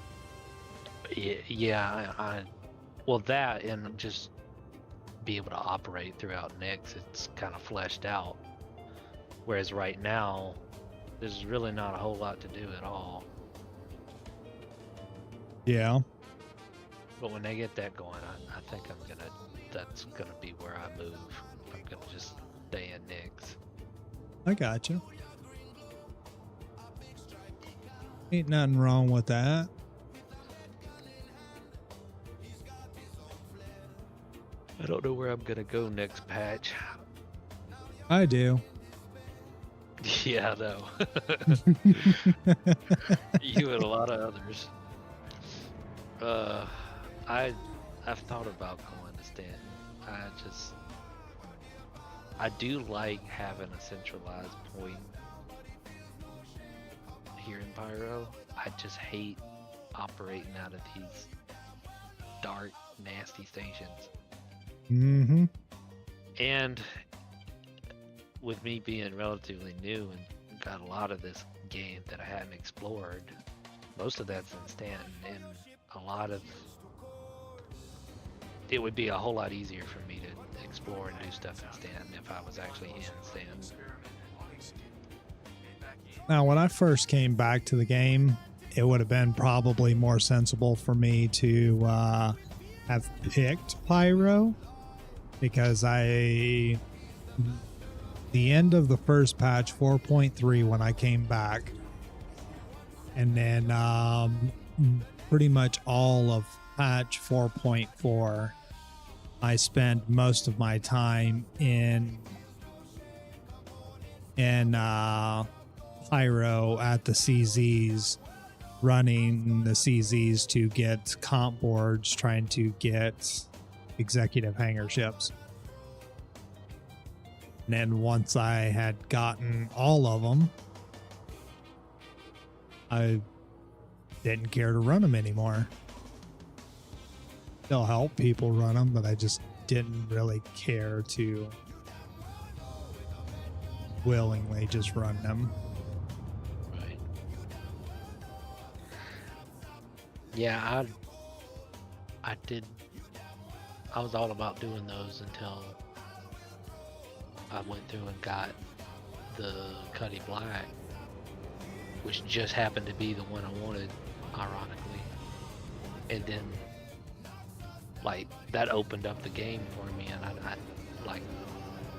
Yeah, well, that and just be able to operate throughout Nyx, it's kind of fleshed out. Whereas right now, there's really not a whole lot to do at all. Yeah. But when they get that going, I think that's gonna be where I move. I'm gonna just stay in Nyx. I got you. Ain't nothing wrong with that. I don't know where I'm gonna go next patch. I do. Yeah, I know. You and a lot of others. I've thought about going to Stanton. I do like having a centralized point here in Pyro. I just hate operating out of these dark, nasty stations. Mm-hmm. And with me being relatively new and got a lot of this game that I hadn't explored, most of that's in Stanton, and a lot of it would be a whole lot easier for me to explore and do stuff in Stanton if I was actually in Stanton. Now, when I first came back to the game, it would have been probably more sensible for me to have picked Pyro, because the end of the first patch 4.3 when I came back, and then pretty much all of patch 4.4, I spent most of my time in Pyro at the CZs, running the CZs to get comp boards, trying to get executive hangar ships. And then once I had gotten all of them, I didn't care to run them anymore. They'll help people run them, but I just didn't really care to willingly just run them. Right. Yeah, I was all about doing those until I went through and got the Cuddy Black, which just happened to be the one I wanted, ironically. And then, like, that opened up the game for me, and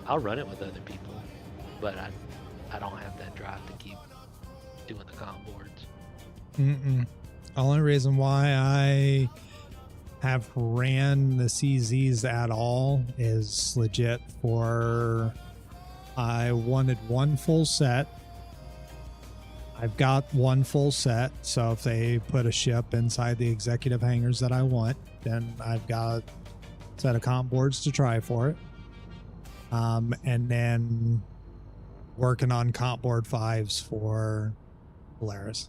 I'll run it with other people, but I don't have that drive to keep doing the comp boards. The only reason why I have ran the CZs at all is legit for I wanted one full set. I've got one full set, so if they put a ship inside the executive hangars that I want, then I've got a set of comp boards to try for it. And then working on comp board 5s for Polaris.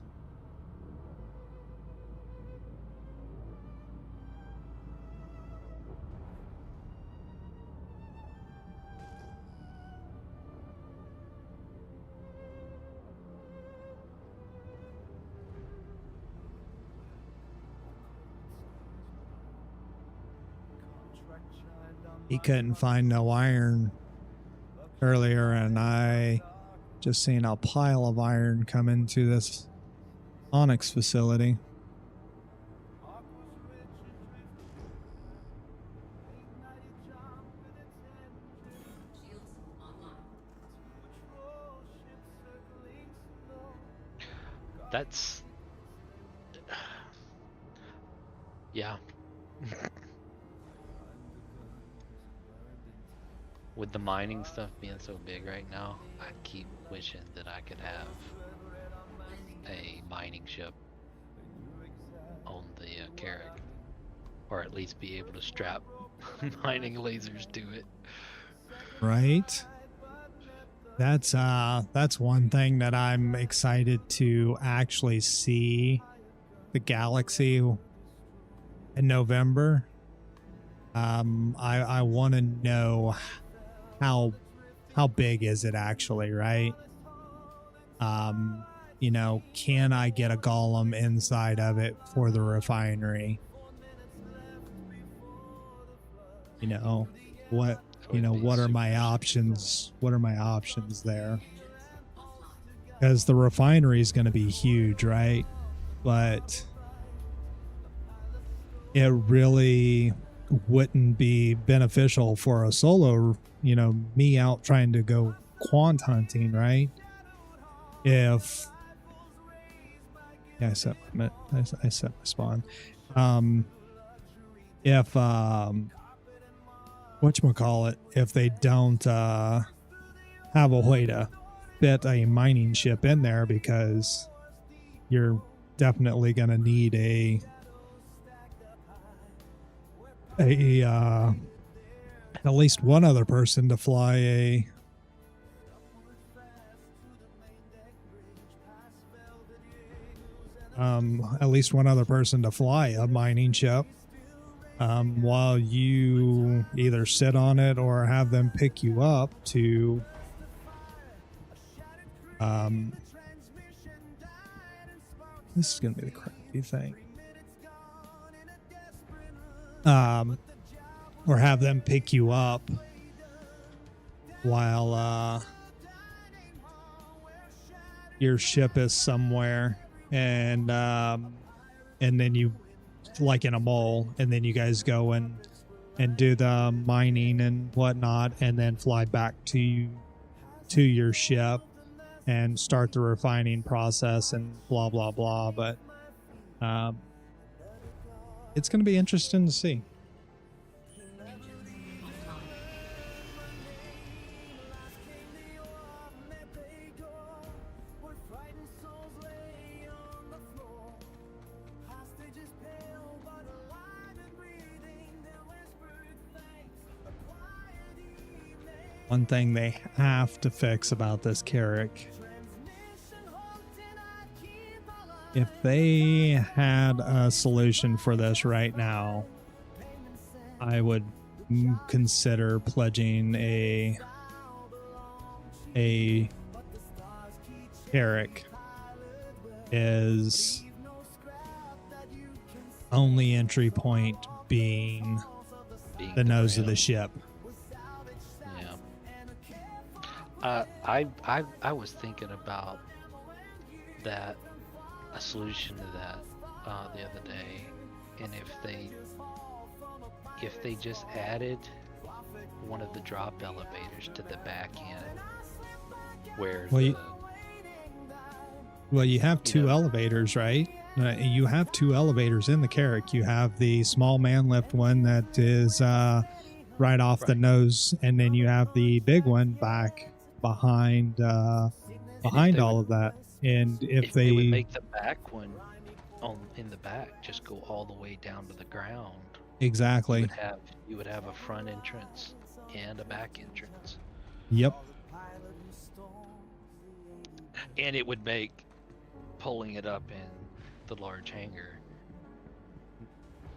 He couldn't find no iron earlier, and I just seen a pile of iron come into this Onyx facility. That's yeah. With the mining stuff being so big right now, I keep wishing that I could have a mining ship on the Carrack, or at least be able to strap mining lasers to it. Right. That's one thing that I'm excited to actually see the galaxy in November. I want to know how big is it actually, right? You know, can I get a golem inside of it for the refinery? You know, what what are my options? What are my options there? Because the refinery is going to be huge, right? But it really wouldn't be beneficial for a solo, you know, me out trying to go quant hunting, right? If I set my spawn. If whatchamacallit, if they don't have a way to fit a mining ship in there, because you're definitely going to need at least one other person to fly at least one other person to fly a mining ship, while you either sit on it or have them pick you up to this is gonna be the crappy thing, or have them pick you up while your ship is somewhere, and then you, like in a mole, and then you guys go and do the mining and whatnot, and then fly back to your ship and start the refining process and blah blah blah. But it's going to be interesting to see. One thing they have to fix about this Carrack, if they had a solution for this right now, I would consider pledging a Carrack is only entry point being the nose of the ship. I was thinking about that, a solution to that the other day, and if they just added one of the drop elevators to the back end, where you have two elevators, right? You have two elevators in the Carrack. You have the small man lift one that is right off the nose, and then you have the big one back behind all of that. And if they would make the back one in the back just go all the way down to the ground, exactly, you would have a front entrance and a back entrance. Yep. And it would make pulling it up in the large hangar,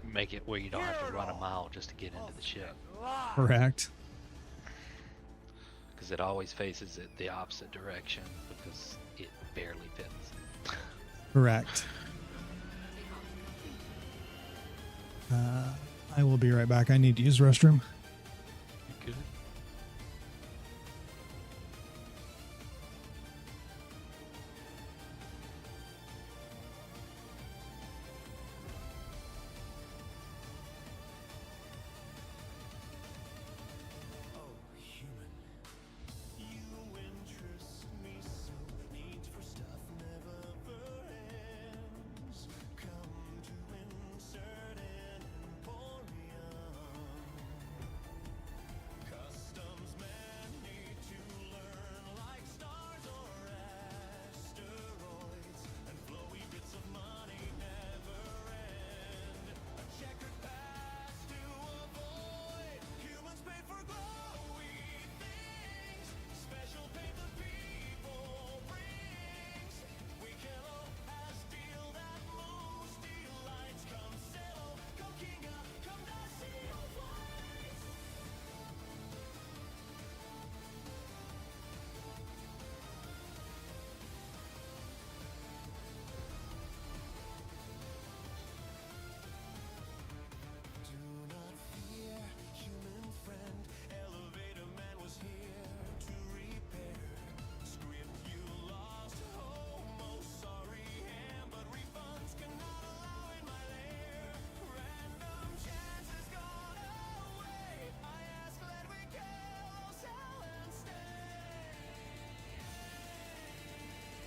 make it where you don't have to run a mile just to get into the ship. Correct. Because it always faces it the opposite direction, because it barely fits. Correct. I will be right back. I need to use the restroom. Good.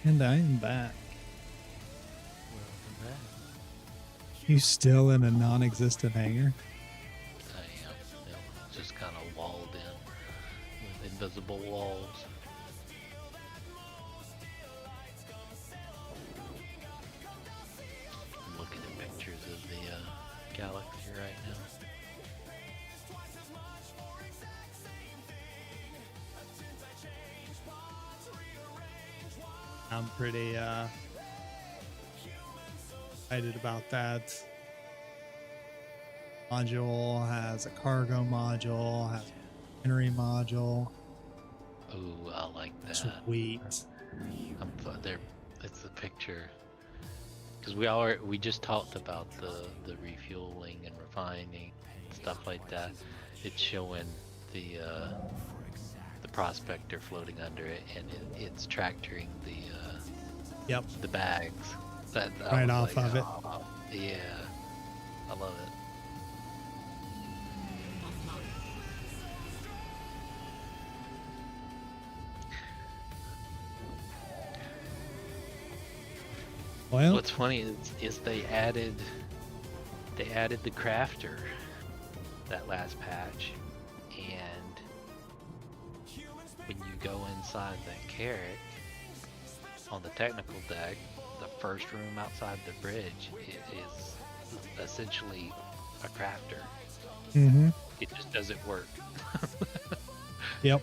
And I am back. Welcome back. You still in a non-existent hangar? I am. You know, just kind of walled in with invisible walls. I'm looking at pictures of the galaxy right now. I'm pretty excited about that. Module has a cargo module, has a binary module. Ooh, I like that. Sweet. There, it's a picture. Because we just talked about the refueling and refining stuff like that. It's showing the prospector floating under it, and it's tractoring the bags. Right off of it. Oh, yeah, I love it. Well, What's funny is they added the crafter that last patch, and when you go inside that carrot on the technical deck, the first room outside the bridge, it is essentially a crafter. mm-hmm. It just doesn't work. Yep.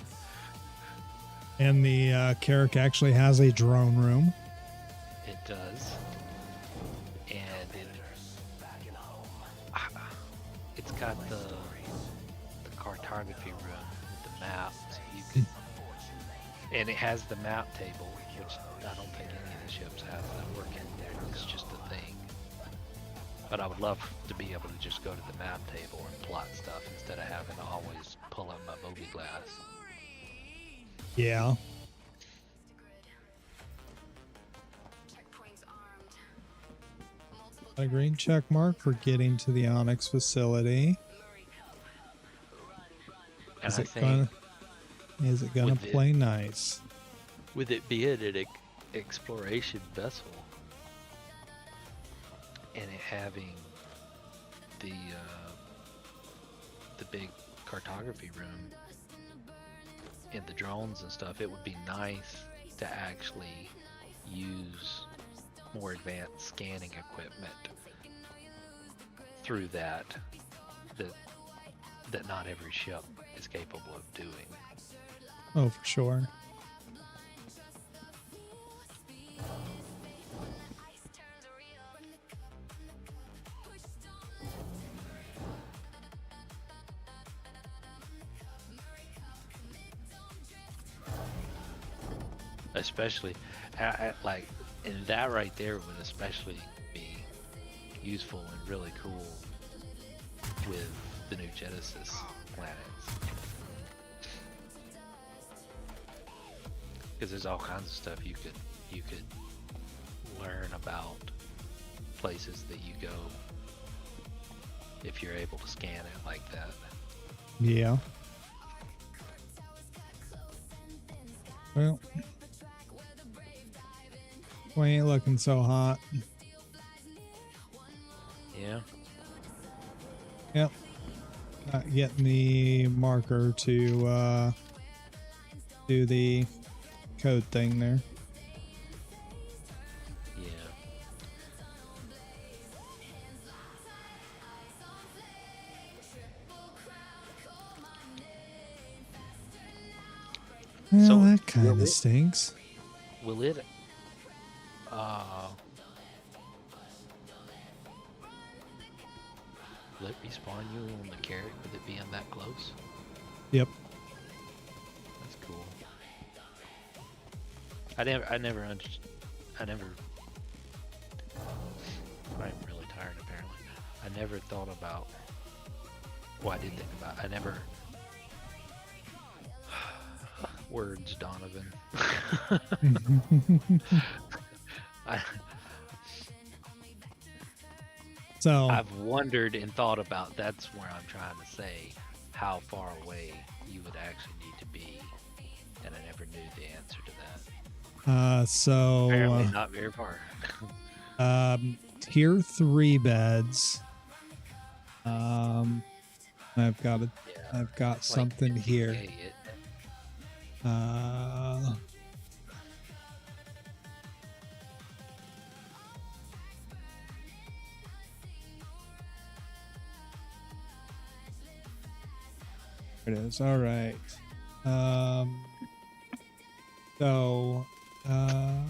And the Carrick actually has a drone room. It does, and it's got the cartography room with the maps. You could, and it has the map table, which I don't think any of the ships have that work in there. It's just a thing. But I would love to be able to just go to the map table and plot stuff instead of having to always pull up my bogey glass. Yeah. A green check mark for getting to the Onyx facility. And Is I it think gonna with play nice? with it being an exploration vessel and it having the big cartography room and the drones and stuff, it would be nice to actually use more advanced scanning equipment through that not every ship is capable of doing. Oh, for sure. Especially, like, and that right there would especially be useful and really cool with the new Genesis planets. Because there's all kinds of stuff you could learn about places that you go if you're able to scan it like that. Yeah. Well, we ain't looking so hot. Yeah. Yep. Not getting the marker to do the code thing there. Yeah. Well, So, that kind will of it- stinks. Will it will it respawn you on the carrot with it being that close? Yep. That's cool. I'm really tired apparently. I never thought about, well, I did think about, I never, words, Donovan. So I've wondered and thought about, that's where I'm trying to say how far away you would actually need to be, and I never knew the answer to that. So Apparently not very far. tier 3 beds. I've got Yeah, like something here. 50K it- There it is. All right. So a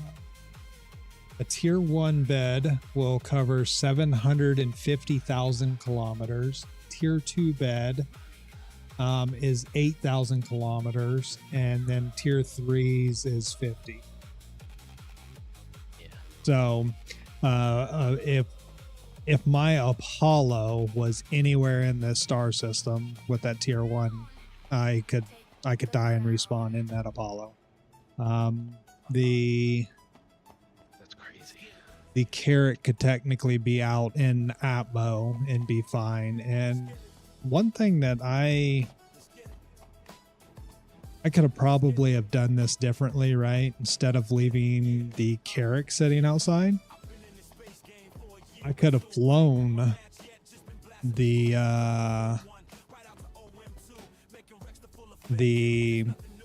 tier 1 bed will cover 750,000 kilometers. Tier 2 bed is 8,000 kilometers, and then tier 3s is 50. Yeah. So if my Apollo was anywhere in the star system with that tier 1, I could die and respawn in that Apollo. That's crazy. The carrot could technically be out in Atmo and be fine. And one thing that I could have probably have done this differently, right? Instead of leaving the carrot sitting outside, I could have flown the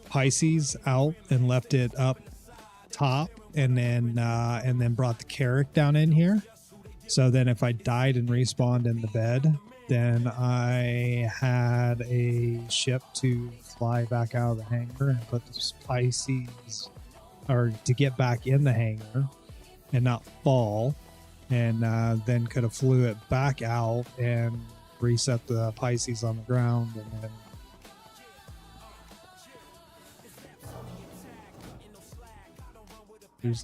Pisces out and left it up top, and then brought the carrot down in here. So then if I died and respawned in the bed, then I had a ship to fly back out of the hangar and put the Pisces, or to get back in the hangar and not fall, and then could have flew it back out and reset the Pisces on the ground, and then there's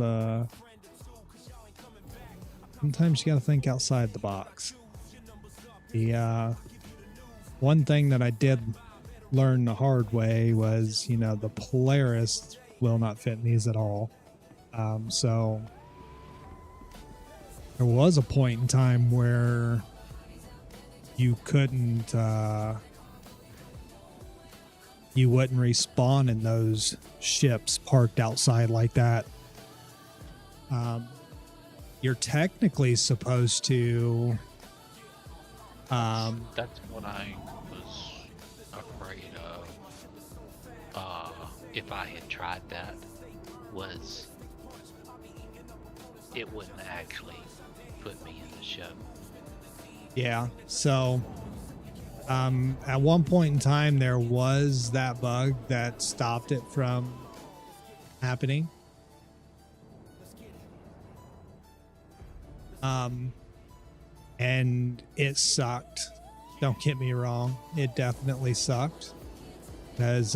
sometimes you got to think outside the box. The one thing that I did learn the hard way was, the Polaris will not fit in these at all. So there was a point in time where you couldn't, you wouldn't respawn in those ships parked outside like that. You're technically supposed to. That's what I was afraid of. If I had tried that, was it wouldn't actually put me in the show. Yeah. So, at one point in time, there was that bug that stopped it from happening. And it sucked. Don't get me wrong. It definitely sucked. Because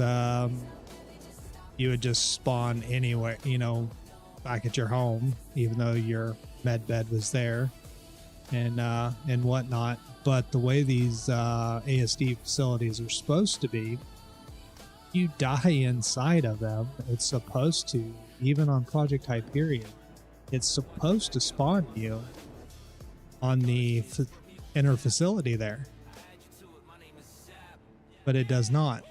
you would just spawn anywhere, back at your home, even though your med bed was there and whatnot. But the way these ASD facilities are supposed to be, you die inside of them. It's supposed to, even on Project Hyperion, it's supposed to spawn you on the inner facility there, but it does not.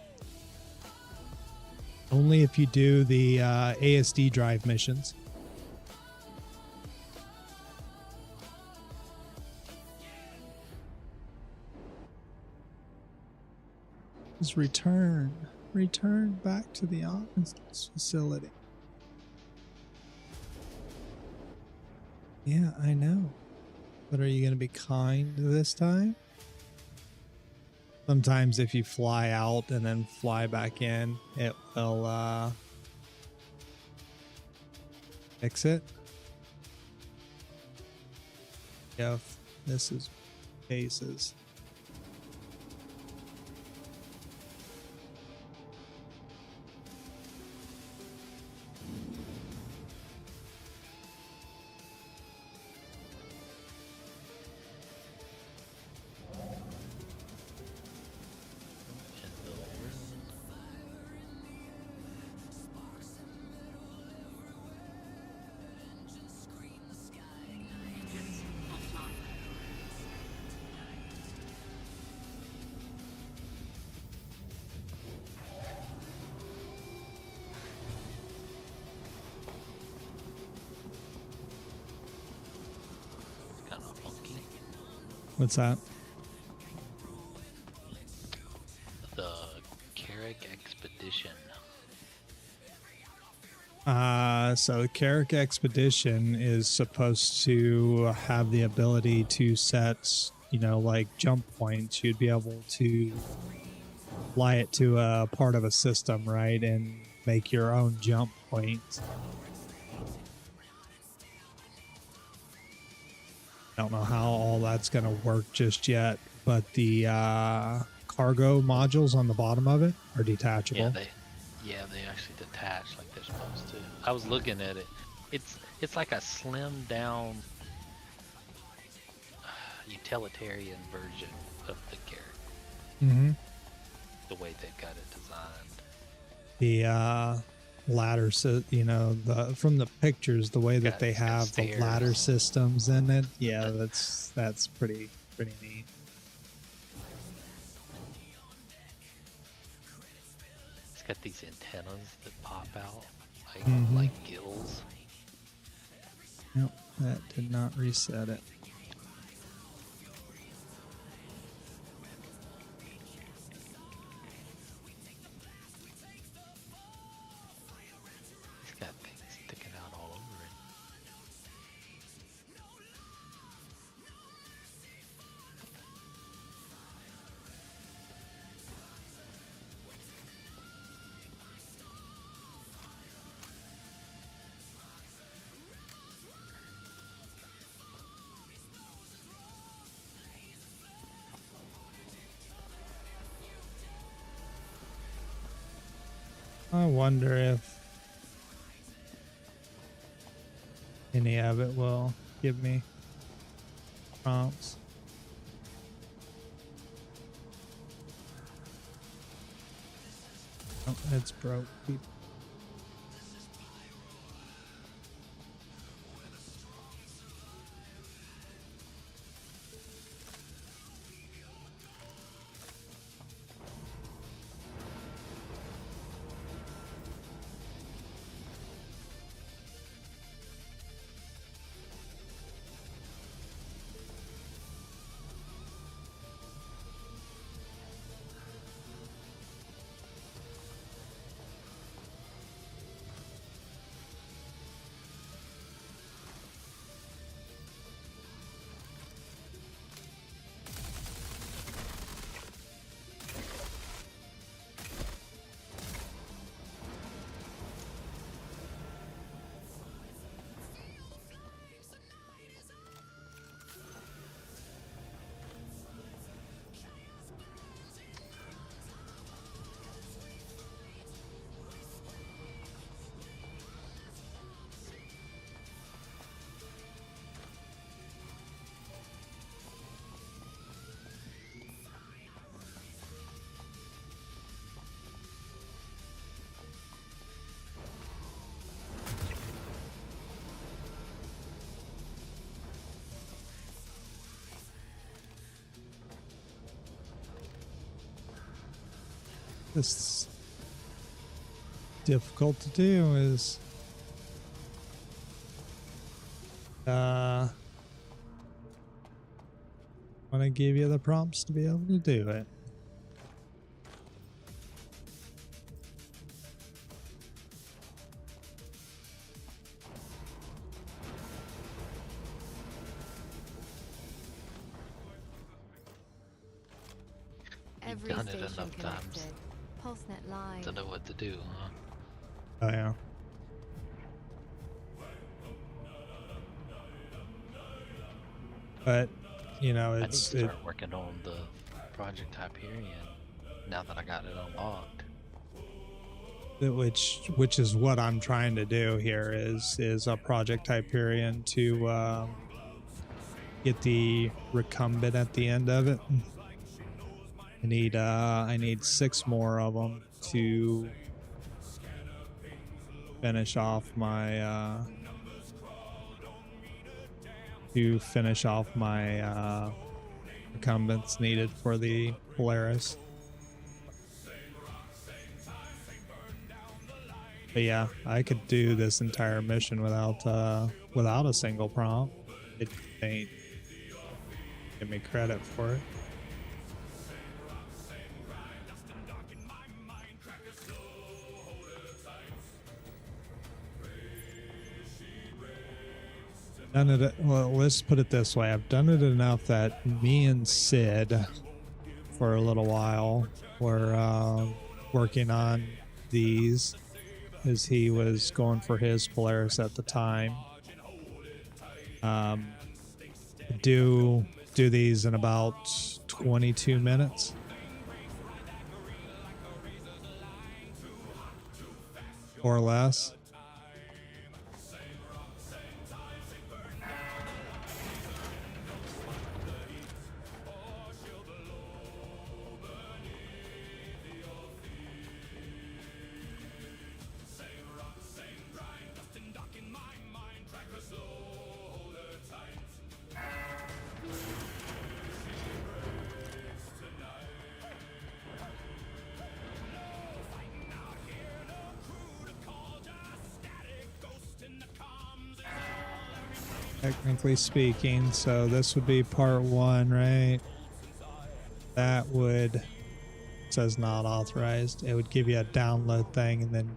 Only if you do the ASD drive missions. Just return back to the office facility. Yeah, I know. But are you going to be kind this time? Sometimes if you fly out and then fly back in, it will fix it. If this is cases. What's that? The Carrick Expedition. So the Carrick Expedition is supposed to have the ability to set, like jump points. You'd be able to fly it to a part of a system, right, and make your own jump points. I don't know how all that's going to work just yet, but the cargo modules on the bottom of it are detachable. Yeah, they actually detach like they're supposed to. I was looking at it. It's like a slimmed down utilitarian version of the Carrick. Mm-hmm. The way they've got it designed. The ladder, from the pictures, the way that they have the ladder systems in it, yeah, that's pretty neat. It's got these antennas that pop out Mhm. like gills. Nope, that did not reset it. It's got things sticking out all over it. I wonder if any of it will give me prompts. Oh, it's broke, people. This is difficult to do is want to give you the prompts to be able to do it. You've Every done it station enough times connected. Pulsenet live. to know what to do, huh? Oh yeah. But I need to it's start working on the Project Hyperion now that I got it unlocked. which is what I'm trying to do here is a Project Hyperion to get the recumbent at the end of it. I need 6 more of them to finish off my recumbents needed for the Polaris. But yeah, I could do this entire mission without a single prompt. It ain't. Give me credit for it. Done it. Well, let's put it this way. I've done it enough that me and Sid, for a little while, were working on these, as he was going for his Polaris at the time. Do these in about 22 minutes. Or less. Technically speaking, so this would be part 1, right? That would, it says not authorized. It would give you a download thing and then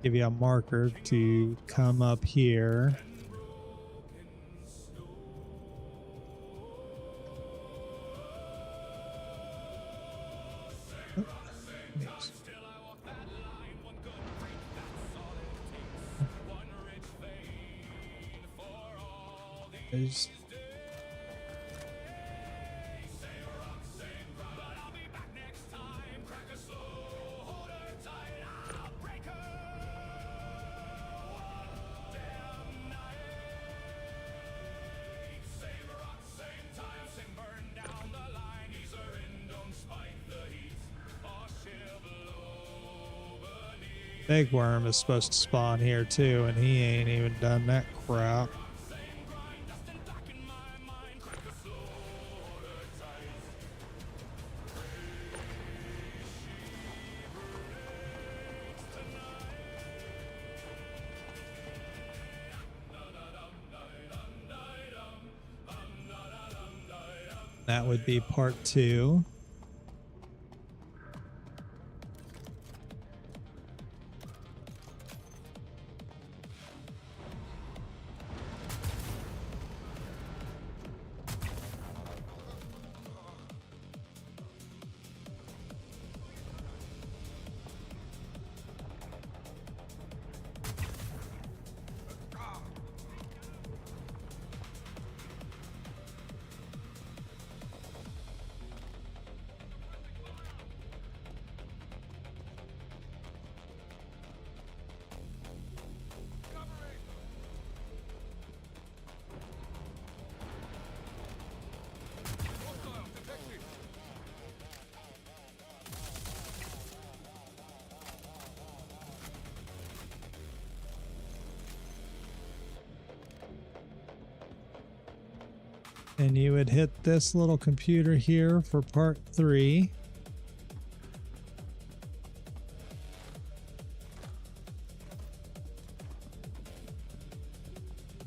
give you a marker to come up here. Is Big Worm is supposed to spawn here too, and he ain't even done that crap. That would be part 2. And you would hit this little computer here for part 3.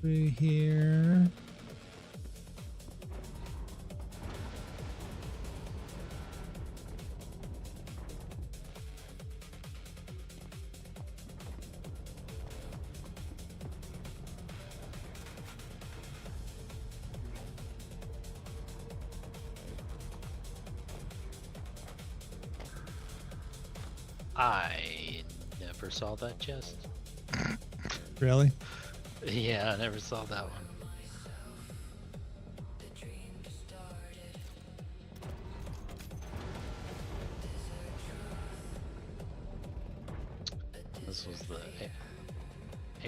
Through here. I never saw that chest. Really? Yeah, I never saw that one. This was the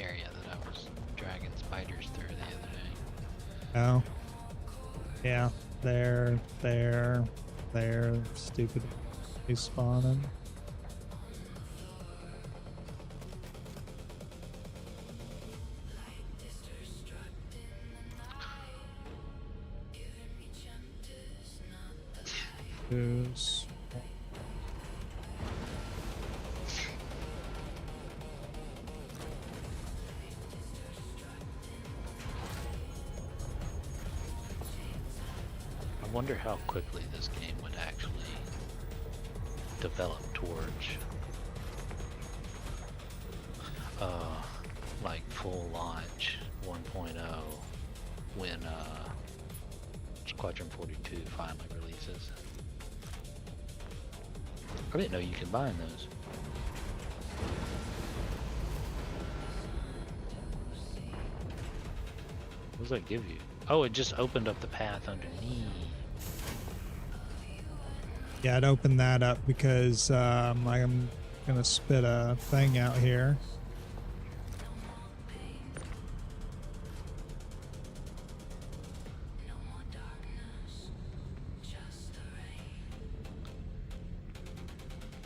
area that I was dragging spiders through the other day. Oh. Yeah. There. Stupid respawning. Who's wonder how quickly this game would actually develop towards like full launch 1.0 when Squadron 42 finally releases. I didn't know you could bind those. What does that give you? Oh, it just opened up the path underneath. Yeah, it opened that up because I'm gonna spit a thing out here.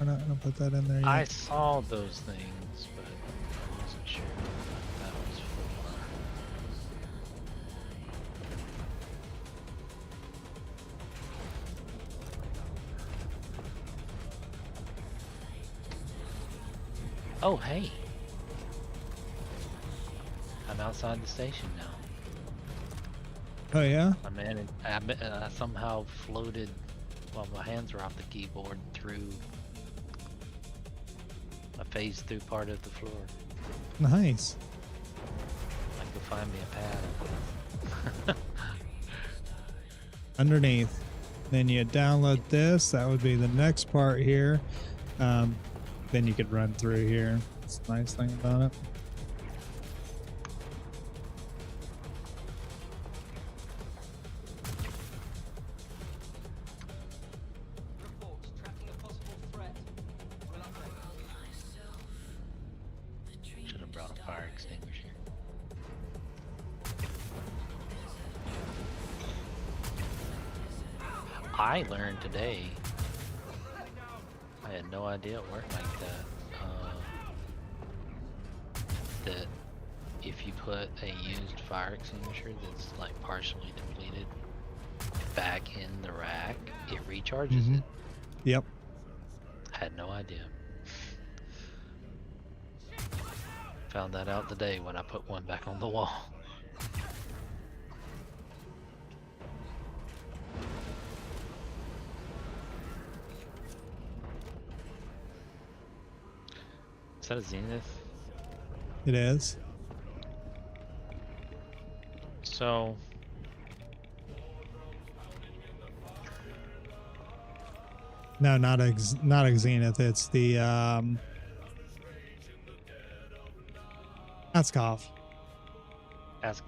I'm not gonna put that in there yet. I saw those things, but I wasn't sure what that was for. Oh, hey. I'm outside the station now. Oh yeah? I somehow floated while my hands were off the keyboard through. I phased through part of the floor. Nice. I can find me a pad. Underneath. Then you download this. That would be the next part here. Then you could run through here. That's the nice thing about it. Should have brought a fire extinguisher. I learned today. I had no idea it worked like that. That if you put a used fire extinguisher that's like partially depleted back in the rack, it recharges it. Yep. Had no idea. Found that out today when I put one back on the wall. Is that a Zenith? It is. So No, not a Zenith. It's the Askov. Askov.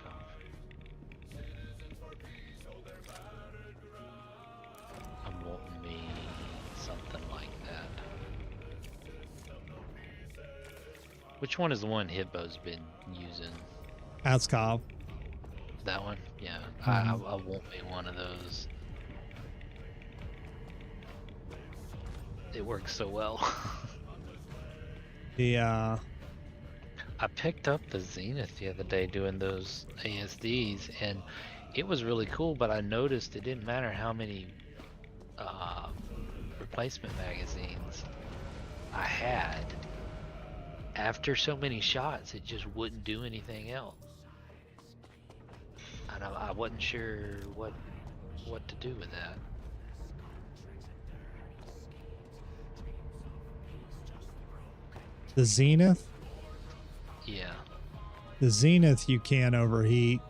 I'm wanting me something like that. Which one is the one Hibbo's been using? Askov. That one? Yeah. I want me one of those. It works so well. The I picked up the Zenith the other day doing those ASDs, and it was really cool, but I noticed it didn't matter how many replacement magazines I had. After so many shots, it just wouldn't do anything else. And I wasn't sure what to do with that. the Zenith. Yeah. The Zenith you can overheat.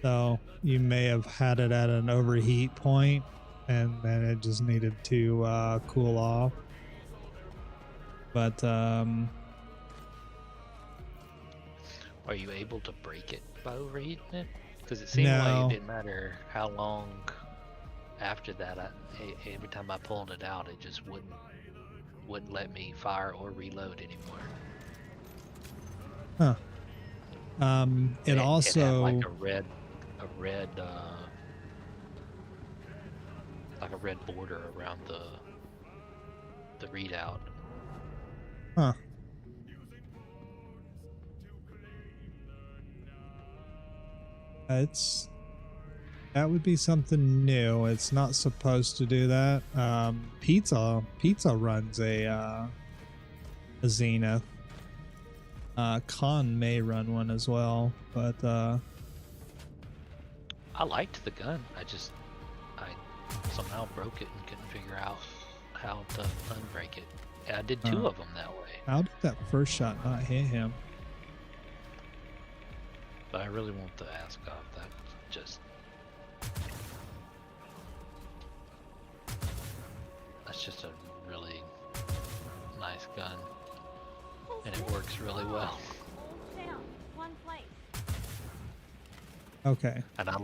So you may have had it at an overheat point and then it just needed to cool off. But Are you able to break it by overheating it? Because it seemed like it didn't matter how long after that. Every time I pulled it out, it just wouldn't let me fire or reload anymore. Huh. It also had like a red like a red border around the readout. Huh. That would be something new. It's not supposed to do that. Pizza runs a Zenith. Khan may run one as well, but I liked the gun. I somehow broke it and couldn't figure out how to unbreak it. And I did two of them that way. How did that first shot not hit him? But I really want the Ascot. That just that's just a really nice gun, and it works really well. All down, one place. Okay. And I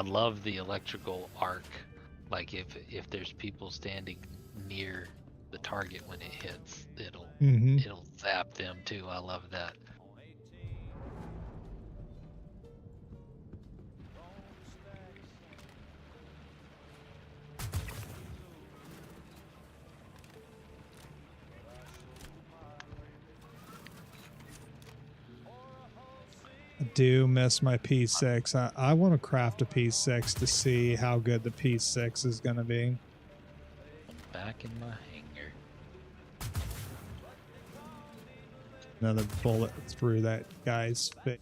love the electrical arc. Like if there's people standing near the target when it hits, it'll zap them too. I love that. I do miss my P6. I want to craft a P6 to see how good the P6 is going to be. Back in my hangar. Another bullet through that guy's face.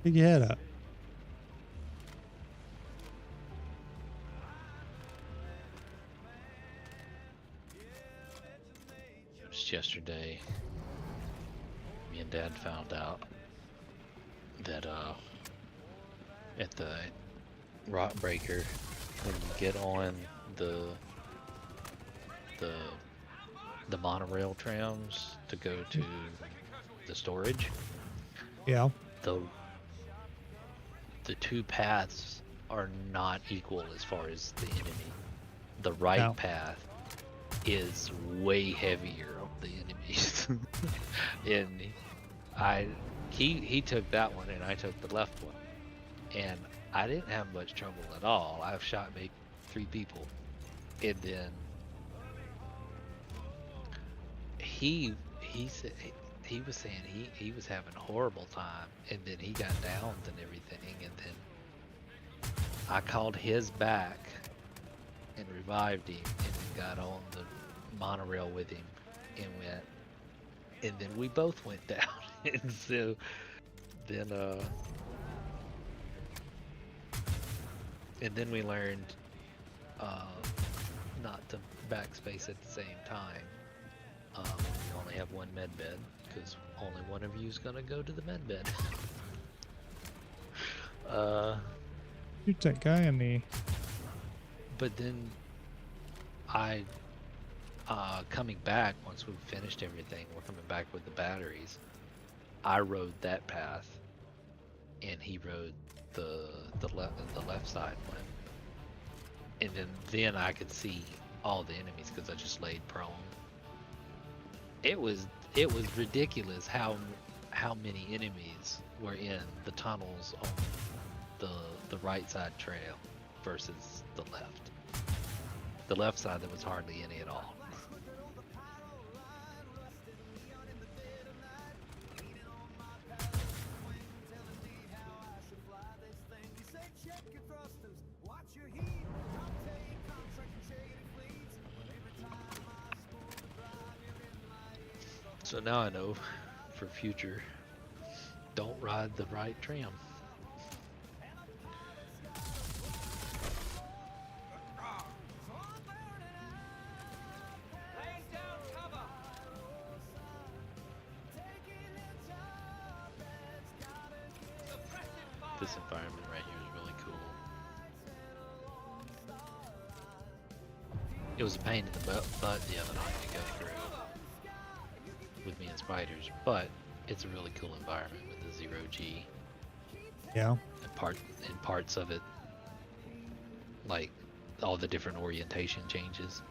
Pick your head up. Just yesterday, me and Dad found out that at the rock breaker, when you get on the monorail trams to go to the storage, Yeah. the two paths are not equal as far as the enemy. The right No. path is way heavier on the enemies. And he took that one and I took the left one. And I didn't have much trouble at all. I've shot maybe 3 people. And then he said he was saying he was having a horrible time, and then he got downed and everything, and then I called his back and revived him, and then got on the monorail with him and went, and then we both went down. And so then and then we learned not to backspace at the same time. You only have one med bed, because only one of you is gonna go to the med bed. Shoot that guy in the... But then I, coming back, once we finished everything, we're coming back with the batteries. I rode that path, and he rode the left side one. And then I could see all the enemies because I just laid prone. It was ridiculous how many enemies were in the tunnels on the right side trail versus the left. The left side, there was hardly any at all. So now I know for future, don't ride the right tram. This environment right here is really cool. It was a pain in the butt the other night to go through with me and spiders, but it's a really cool environment with the 0G Yeah. and parts of it, like all the different orientation changes.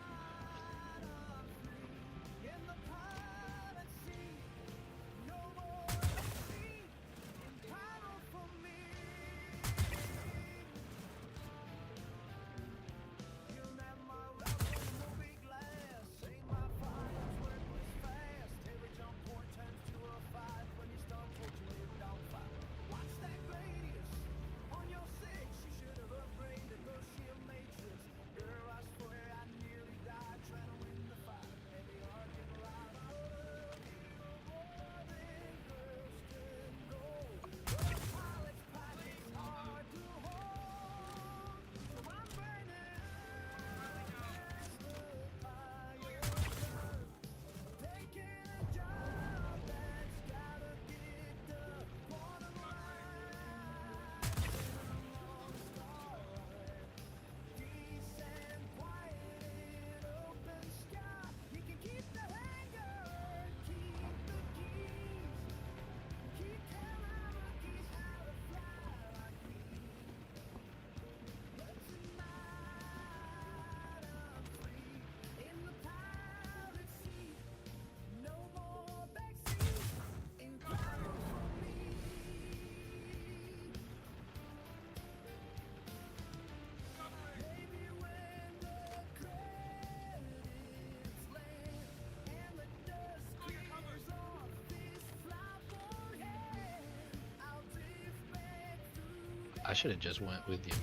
I should have just went with you.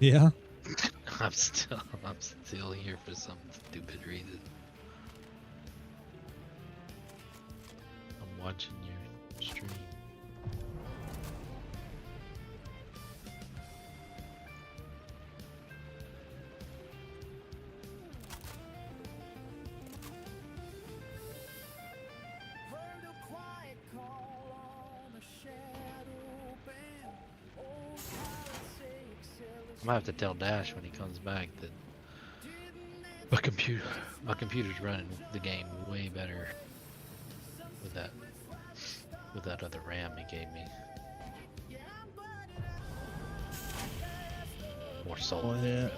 Yeah. I'm still here for some stupid reason. I'm watching your stream. I'm gonna have to tell Dash when he comes back that my computer's running the game way better with that other RAM he gave me. More solid. Oh, yeah.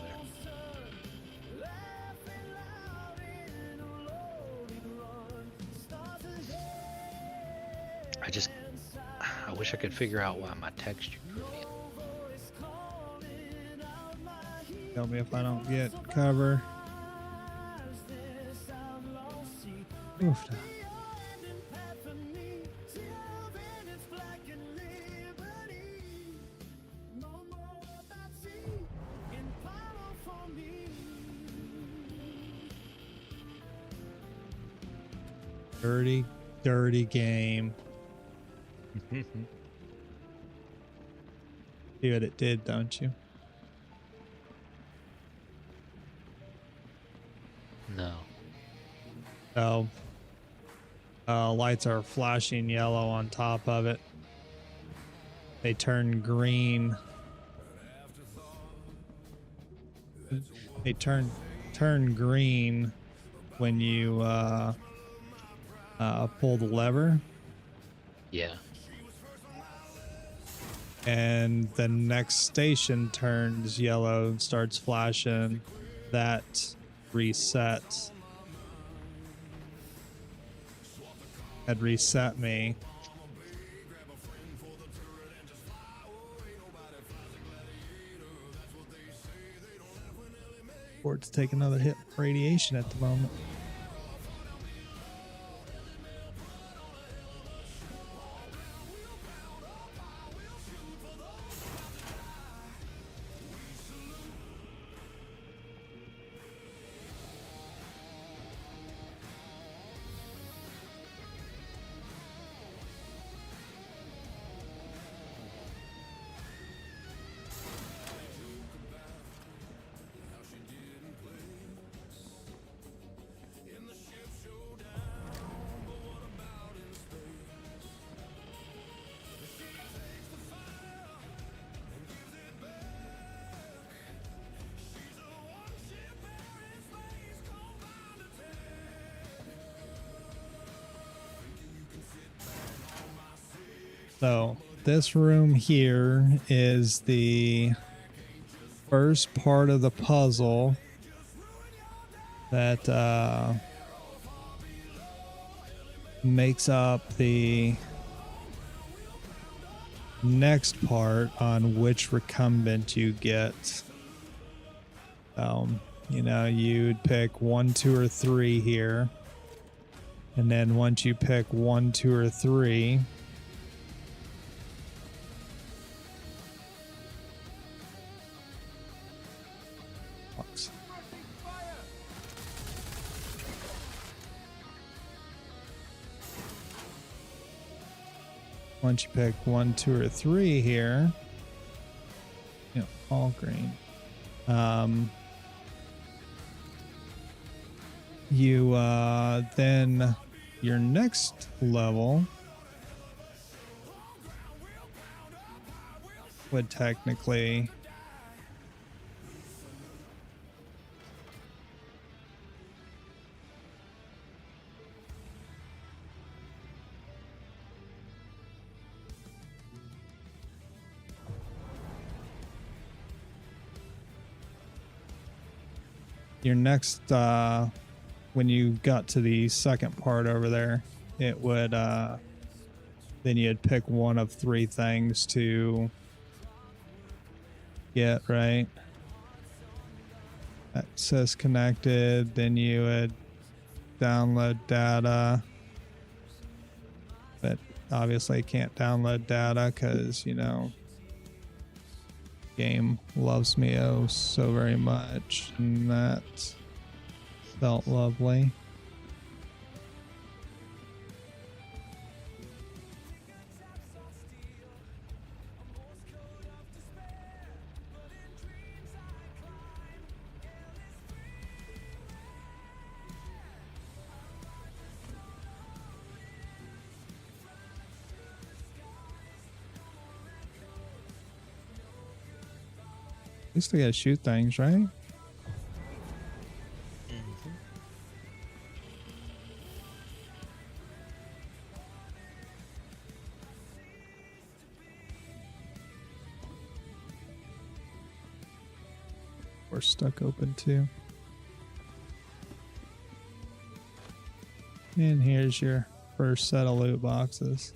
I wish I could figure out why my texture grew in. Tell me if I don't get cover. Oof. Dirty, dirty game. See what it did, don't you? No. So, lights are flashing yellow on top of it. They turn green. They turn green when you pull the lever. Yeah. And the next station turns yellow and starts flashing. That resets. Had reset me. Or to take another hit of radiation at the moment. So this room here is the first part of the puzzle that makes up the next part on which recumbent you get. You know, you'd pick 1, 2, or 3 here. And then once you pick 1, 2, or 3, once you pick 1, 2, or 3 here, you know, all green. You then your next level would technically your next when you got to the second part over there, it would then you'd pick one of 3 things to get, right? Access connected, then you would download data, but obviously can't download data because, you know, game loves me oh so very much, and that felt lovely. At least I gotta shoot things, right? We're stuck open too. And here's your first set of loot boxes.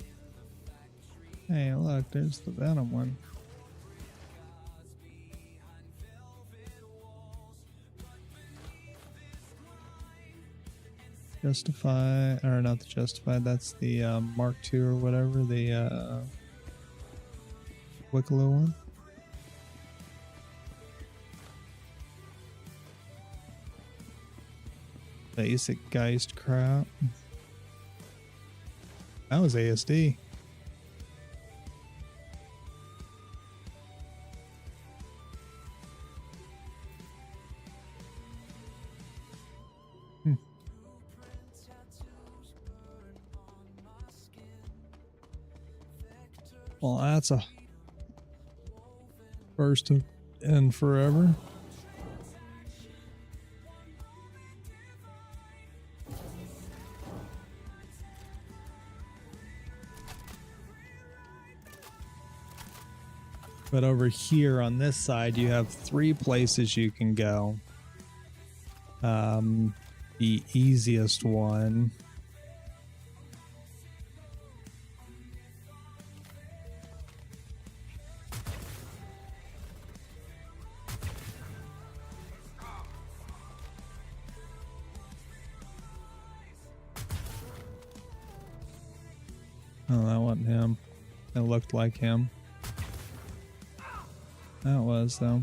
Hey, look, there's the Venom one. Justify, or not the Justify, that's the Mark II or whatever, the Wicklow one. Basic Geist crap. That was ASD. Well, that's a first in forever. But over here on this side, you have 3 places you can go. The easiest one oh, that wasn't him. It looked like him. That was, though.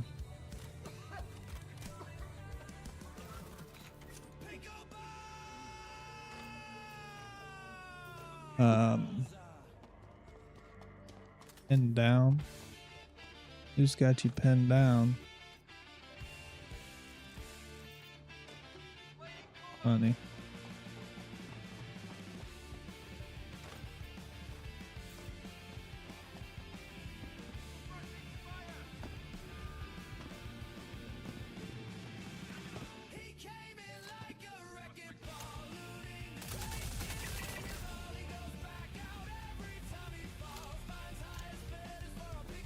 Pinned down. Who's got you pinned down? Funny.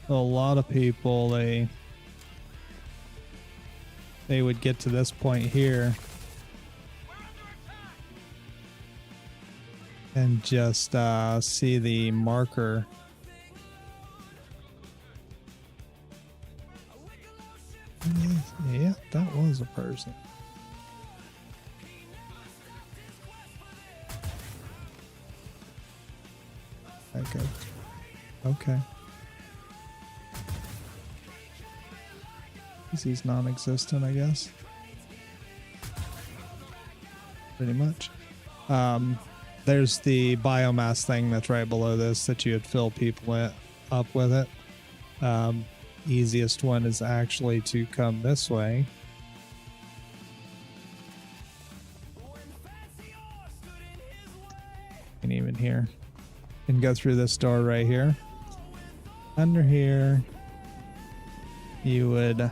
a lot of people, they would get to this point here and just see the marker. Yeah, that was a person. Okay. Okay. He's non-existent, I guess. Pretty much. There's the biomass thing that's right below this that you would fill people up with it. Easiest one is actually to come this way. And even here. And go through this door right here. Under here, you would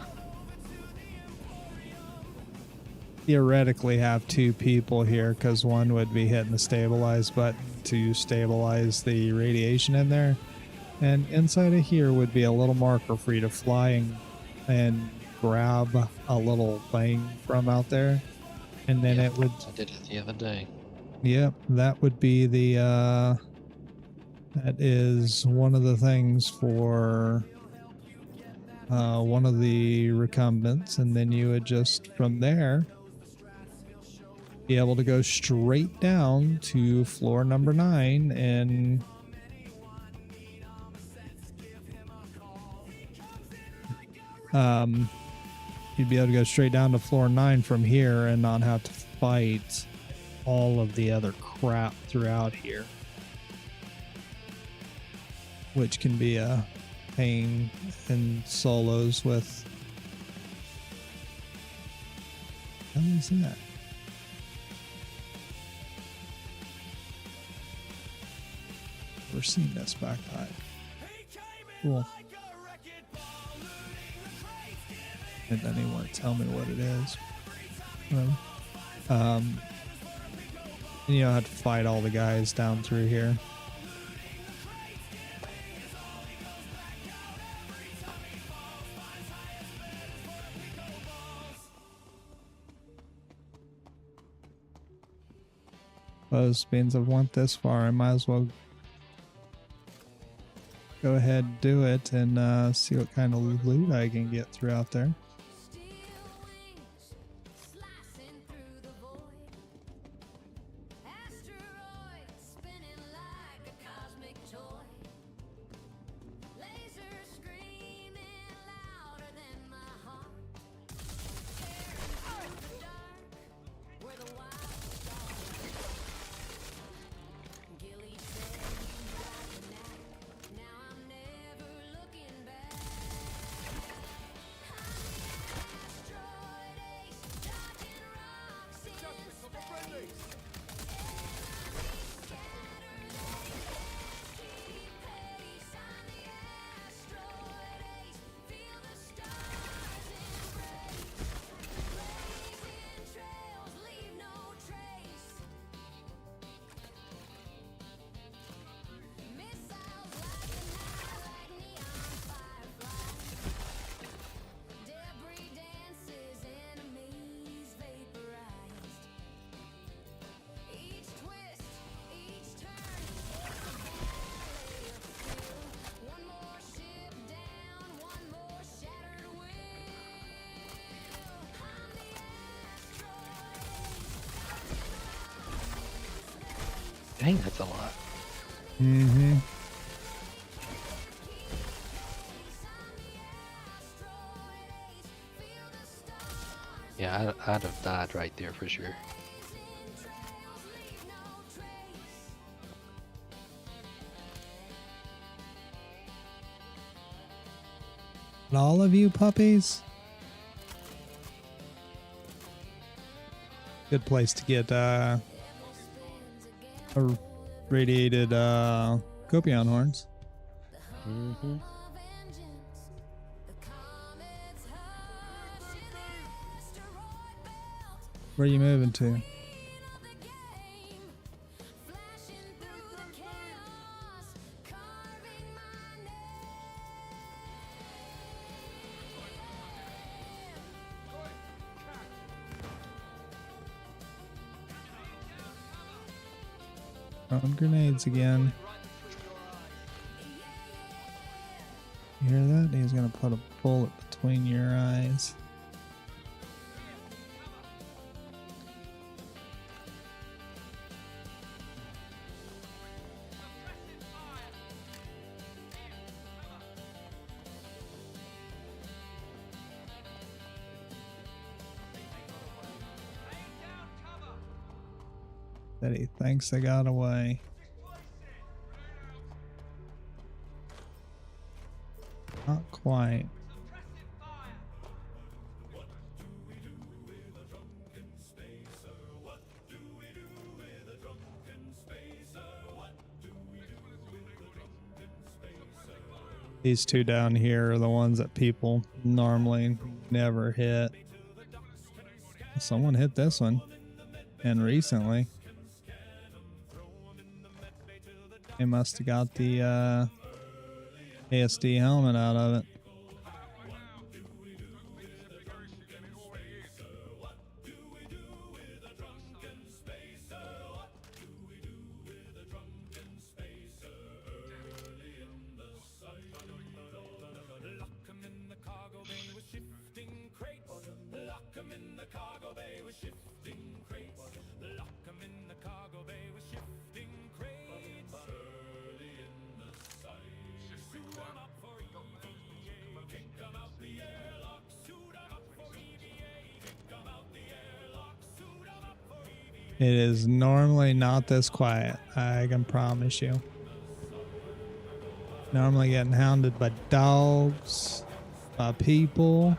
theoretically have two people here because one would be hitting the stabilize button to stabilize the radiation in there. And inside of here would be a little marker for you to fly and grab a little thing from out there. And then it would... I did it the other day. Yep, that would be the... that is one of the things for one of the recumbents. And then you would just, from there, be able to go straight down to floor number 9 and... you'd be able to go straight down to floor 9 from here and not have to fight all of the other crap throughout here, which can be a pain in solos with... How is that? Never seen this back high. Cool. It doesn't even want to tell me what it is. And you don't have to fight all the guys down through here. Well, means I've went this far, I might as well go ahead and do it and see what kind of loot I can get throughout there. Dang, that's a lot. Mm-hmm. Yeah, I'd have died right there for sure. And all of you puppies. Good place to get a radiated Copion horns. Mm-hmm. Where are you moving to? Throwing grenades again. You hear that? He's gonna put a bullet between your eyes. That he thinks they got away. Not quite. These two down here are the ones that people normally never hit. Someone hit this one, and recently. They must have got the ASD helmet out of it. It is normally not this quiet, I can promise you. Normally getting hounded by dogs, by people.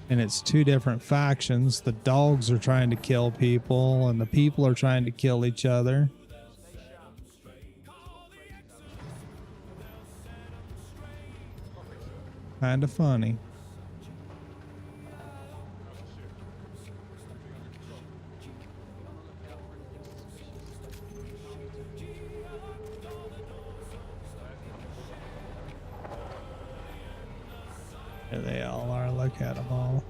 And it's two different factions. The dogs are trying to kill people, and the people are trying to kill each other. Kind of funny. There they all are. Look at them all.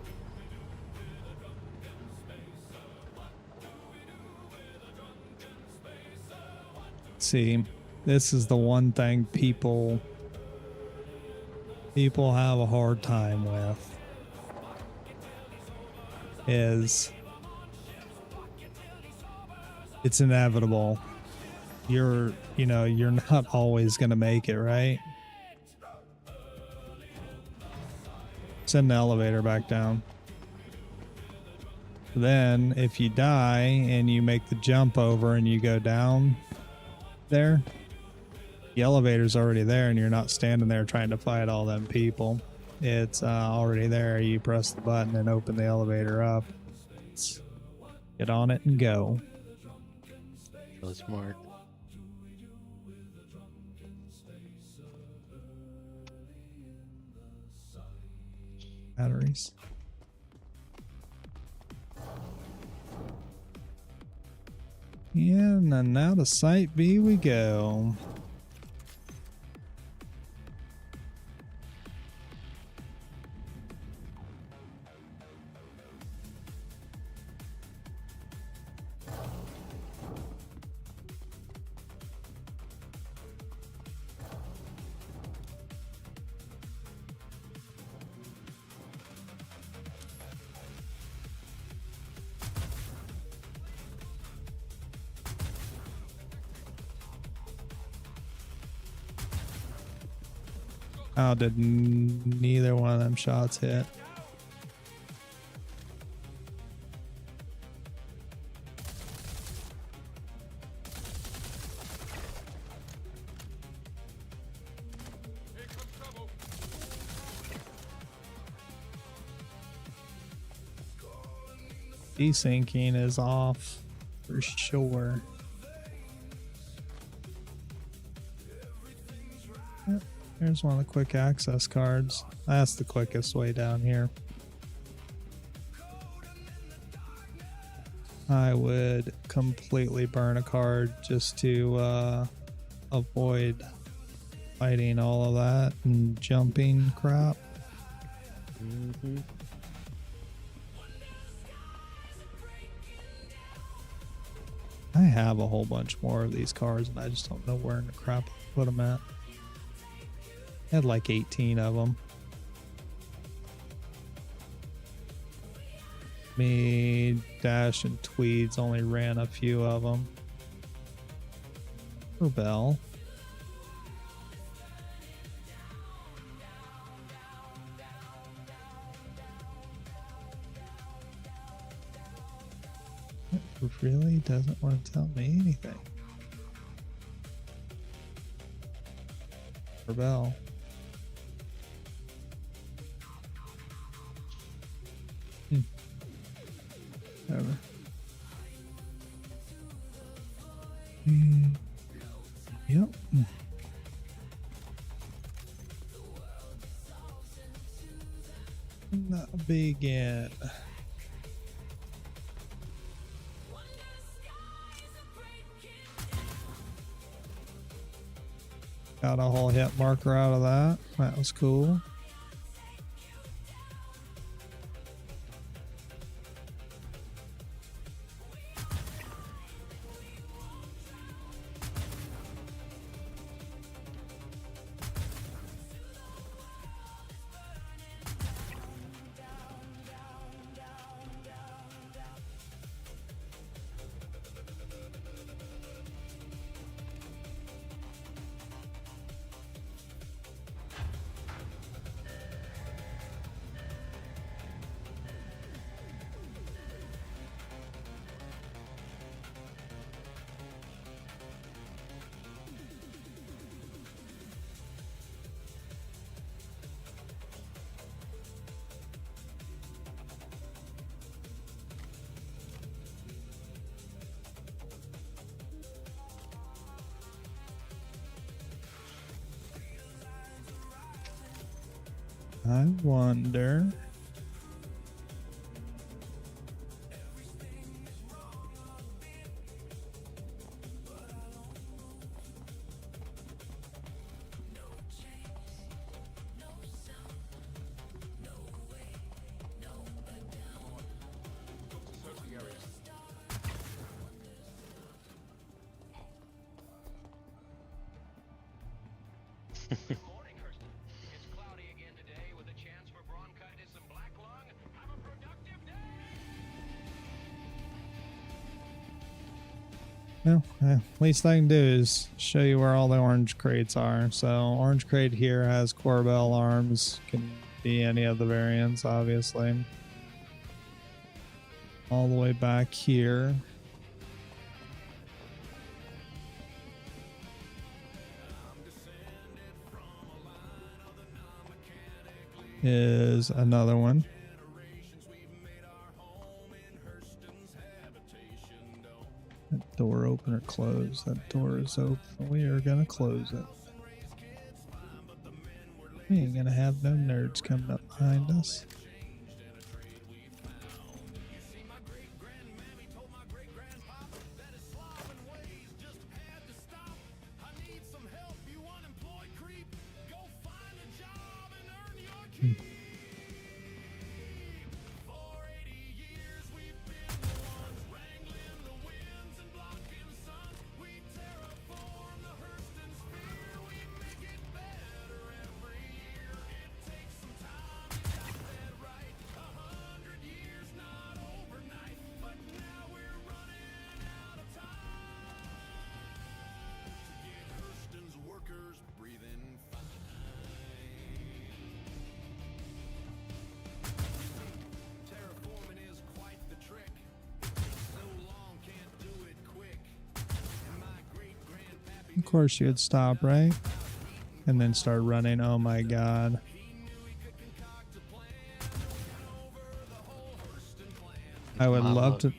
See, this is the one thing people have a hard time with, is it's inevitable. You're not always going to make it, right? Send the elevator back down. Then if you die and you make the jump over and you go down there, the elevator's already there and you're not standing there trying to fight all them people. It's already there. You press the button and open the elevator up. Get on it and go. So smart. Batteries. Yeah, and then now to Site B we go. How did neither one of them shots hit? Desyncing is off for sure. Yep. Here's one of the quick access cards. That's the quickest way down here. I would completely burn a card just to avoid fighting all of that and jumping crap. Mm-hmm. I have a whole bunch more of these cars, and I just don't know where in the crap to put them at. I had like 18 of them. Me, Dash, and Tweeds only ran a few of them. Rebel. It really doesn't want to tell me anything. Rebel. Whatever. Yep. Not big yet. Got a whole hit marker out of that. That was cool. I wonder. Well, least I can do is show you where all the orange crates are. So orange crate here has Corbel arms, can be any of the variants, obviously. All the way back here is another one. That door open or close? That door is open. We are gonna close it. We ain't gonna have no nerds coming up behind us. Of course you'd stop, right? And then start running. Oh my god. I would love to...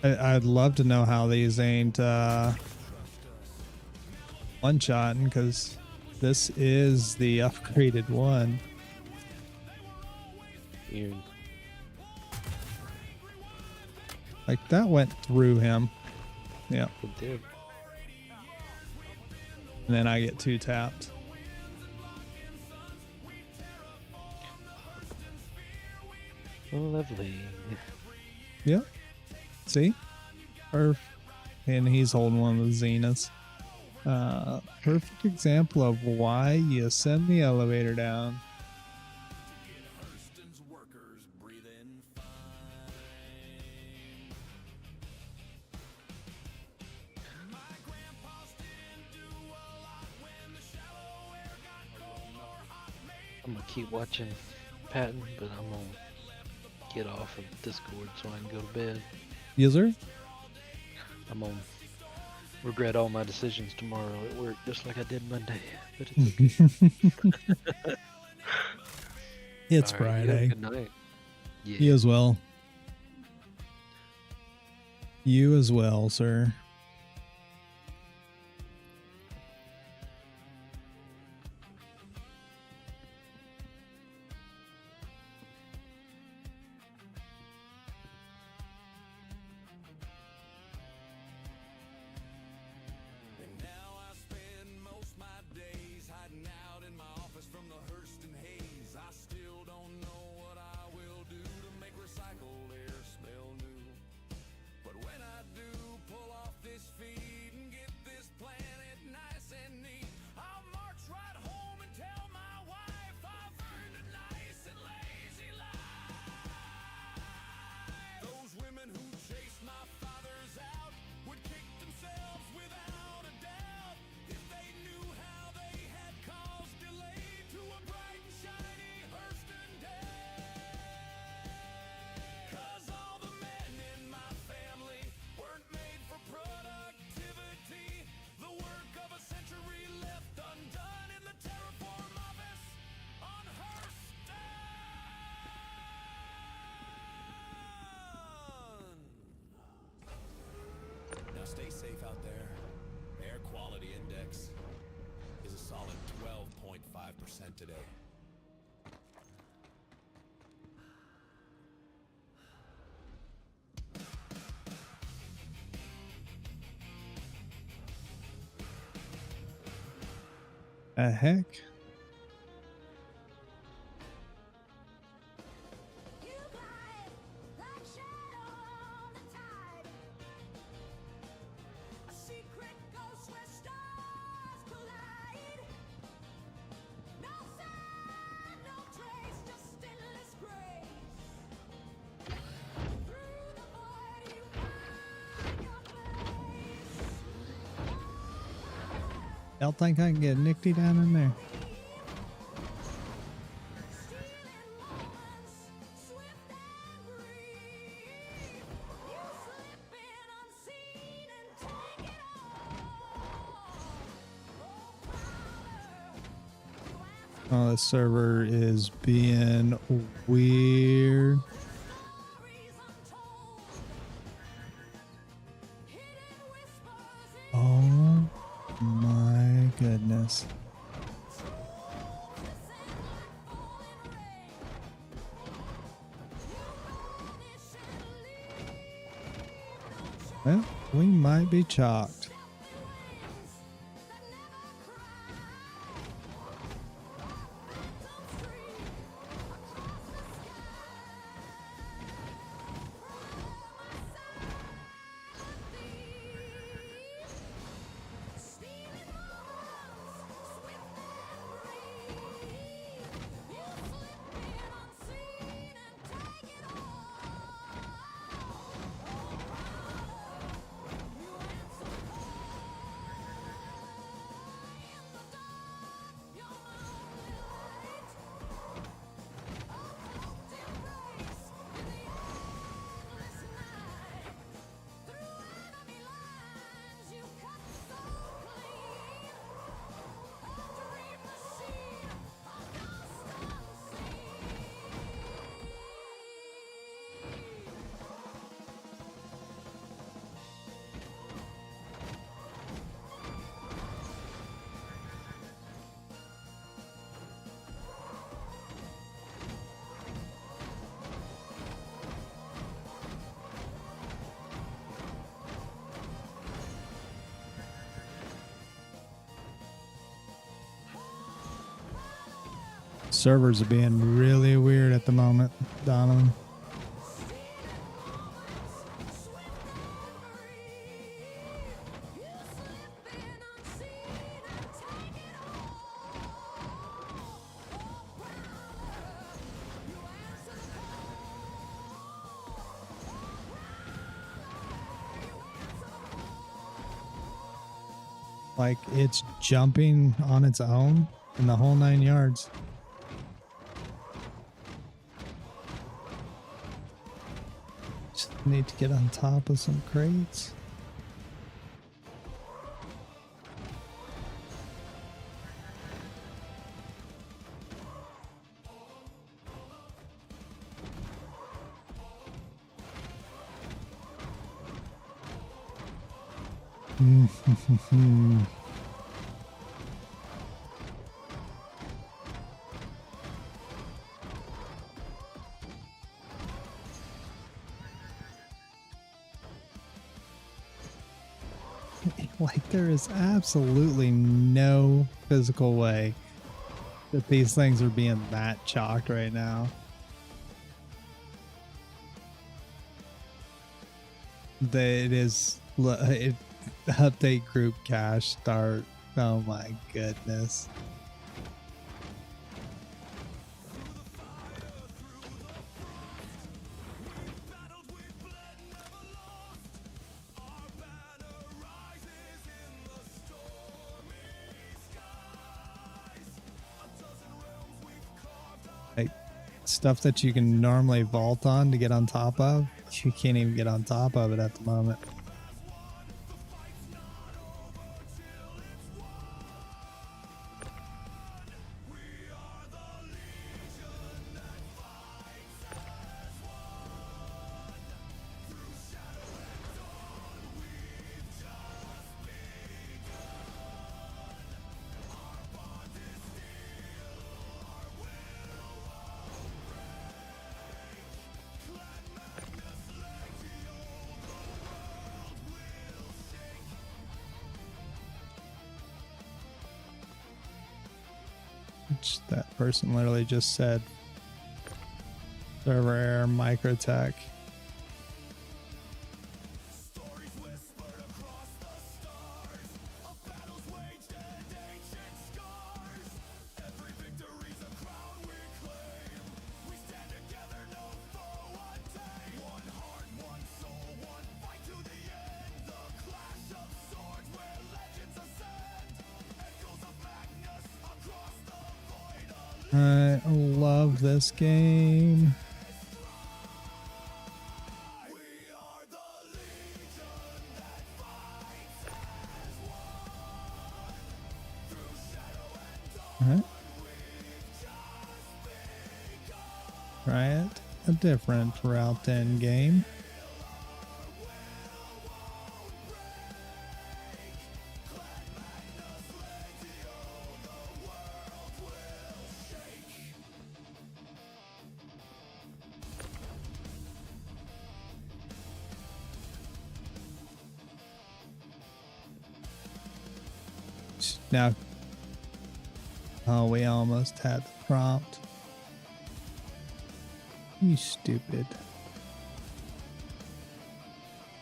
I'd love to know how these ain't one-shotting, because this is the upgraded one. Like, that went through him. Yeah. It did. And then I get two tapped. Lovely. Yep. See? Perfect. And he's holding one of the Zeniths. Perfect example of why you send the elevator down. I'm gonna keep watching Patton, but I'm gonna get off of Discord so I can go to bed. Yes, sir? I'm gonna regret all my decisions tomorrow at work, just like I did Monday. But it's okay. It's All right, you have a Friday. good night. Yeah. You as well. You as well, sir. And now I spend most my days hiding out in my office from the hearse and haze. I still don't know what I will do to make recycled air smell new. But when I do pull off this feed and get this planet nice and neat, I'll march right home and tell my wife I've earned a nice and lazy life. Those women who chased my fathers out would kick themselves without a doubt if they knew how they had caused delay to a bright and shiny Hurston day. 'Cause all the men in my family weren't made for productivity. The work of a century left undone in the terraform office on Hurston. Now stay safe out there. Air quality index is a solid 12.5% today. The heck? You glide like shadow on the tide. A secret ghost where stars collide. No sign, no trace, just endless grace. Through the void you find your place. Y'all think I can get Nickty down in there? Stealing moments, swift and brief. You slip in unseen and take it all. Oh, this server is being weird. Stories untold. Hidden whispers in Oh my goodness. Well, we might be chalked. Servers are being really weird at the moment, Donovan. Like it's jumping on its own in the whole 9 yards. Just need to get on top of some crates. Like there is absolutely no physical way that these things are being that chalked right now. It is update group cache start. Oh my goodness. Like stuff that you can normally vault on to get on top of, you can't even get on top of it at the moment. Which that person literally just said server error microtech. I love this game. Alright. Try it a different route then, game. Now, oh, we almost had the prompt. You stupid.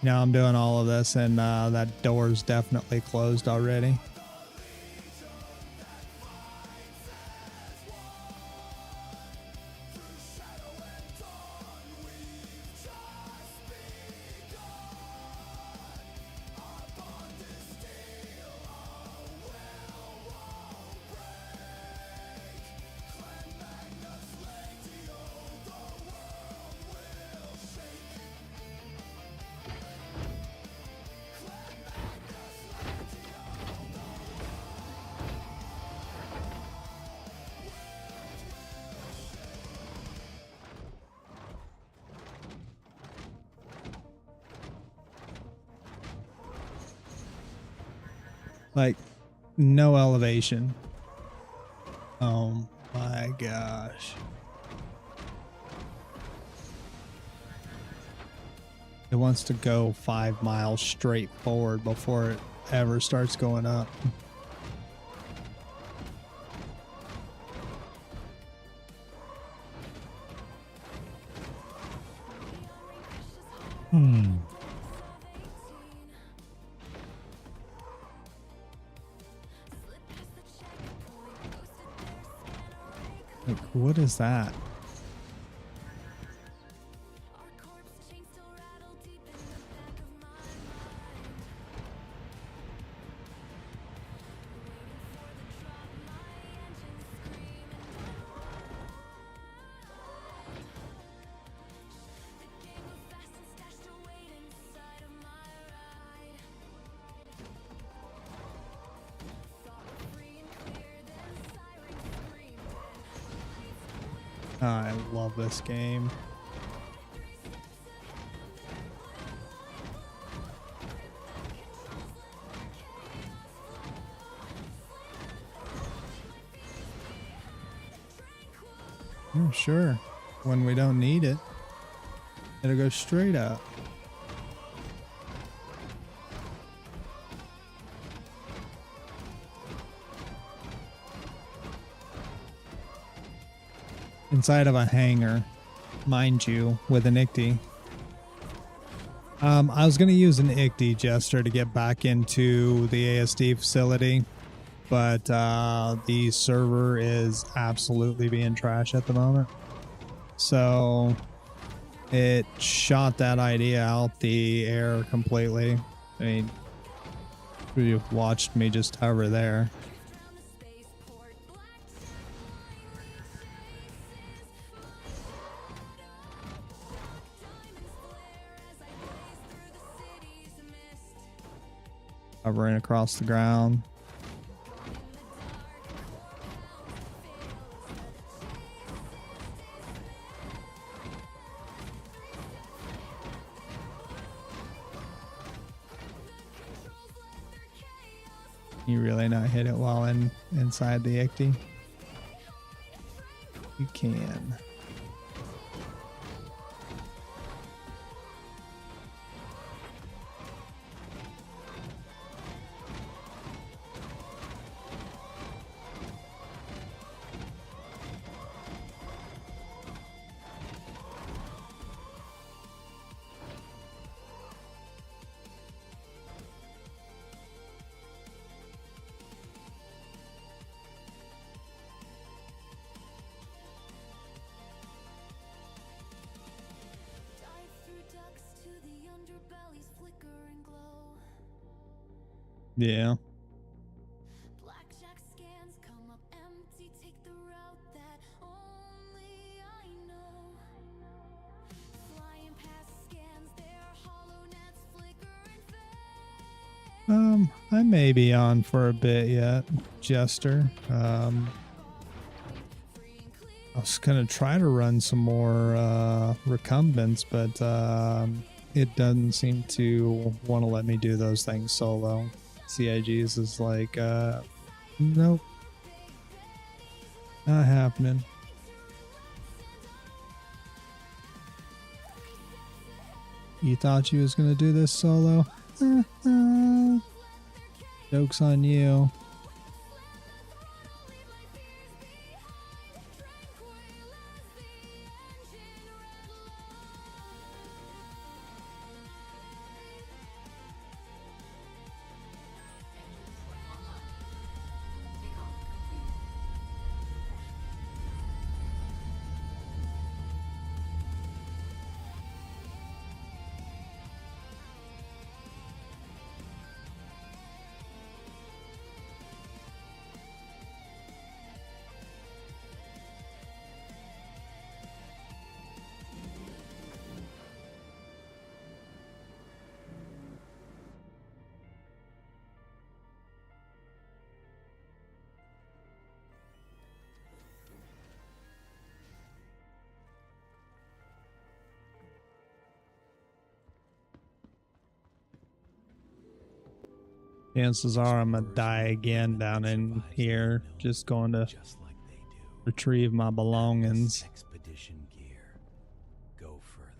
Now I'm doing all of this and that door's definitely closed already. Like, no elevation. Oh my gosh. It wants to go 5 miles straight forward before it ever starts going up. Like, what is that? I love this game. Oh, sure. When we don't need it, it'll go straight up. Inside of a hangar, mind you, with an ICTY. I was going to use an ICTY Jester to get back into the ASD facility, but the server is absolutely being trash at the moment. So it shot that idea out the air completely. I mean, you've watched me just hover there. Hovering across the ground. You really not hit it while inside the ICTY? You can. Yeah. Blackjack scans come up empty, take the route that only I know. Flying past scans, their hollow nets flicker and fade. I may be on for a bit yet, Jester. I was gonna try to run some more recumbents, but it doesn't seem to want to let me do those things solo. CIGs is like, nope, not happening. You thought you was gonna do this solo? Joke's on you. Chances are I'm gonna die again down in here, just going to retrieve my belongings. Expedition gear. Go further.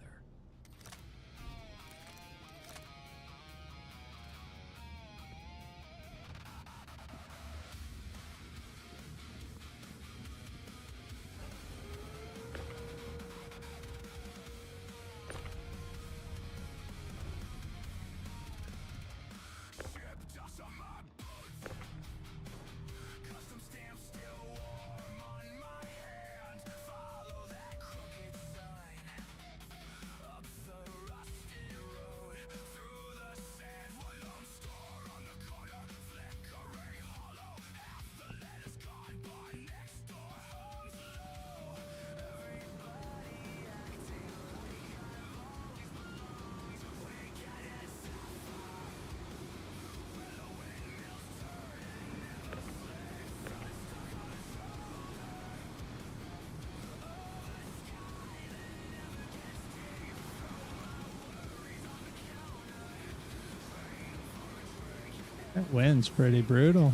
Custom stamp still warm on my hand. Follow that crooked That wind's pretty brutal.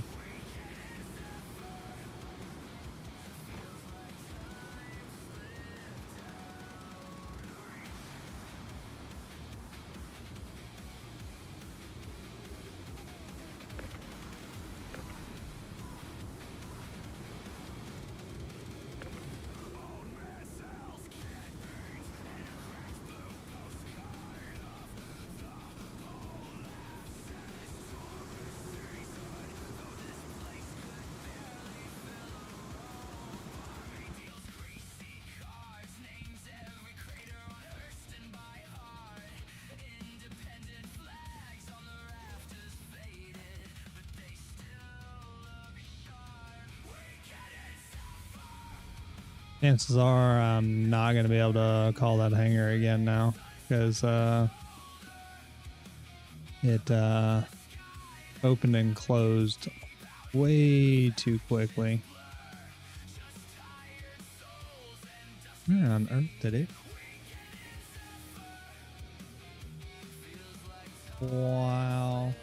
Chances are I'm not going to be able to call that hangar again now because it opened and closed way too quickly. Where on earth did it? Wow.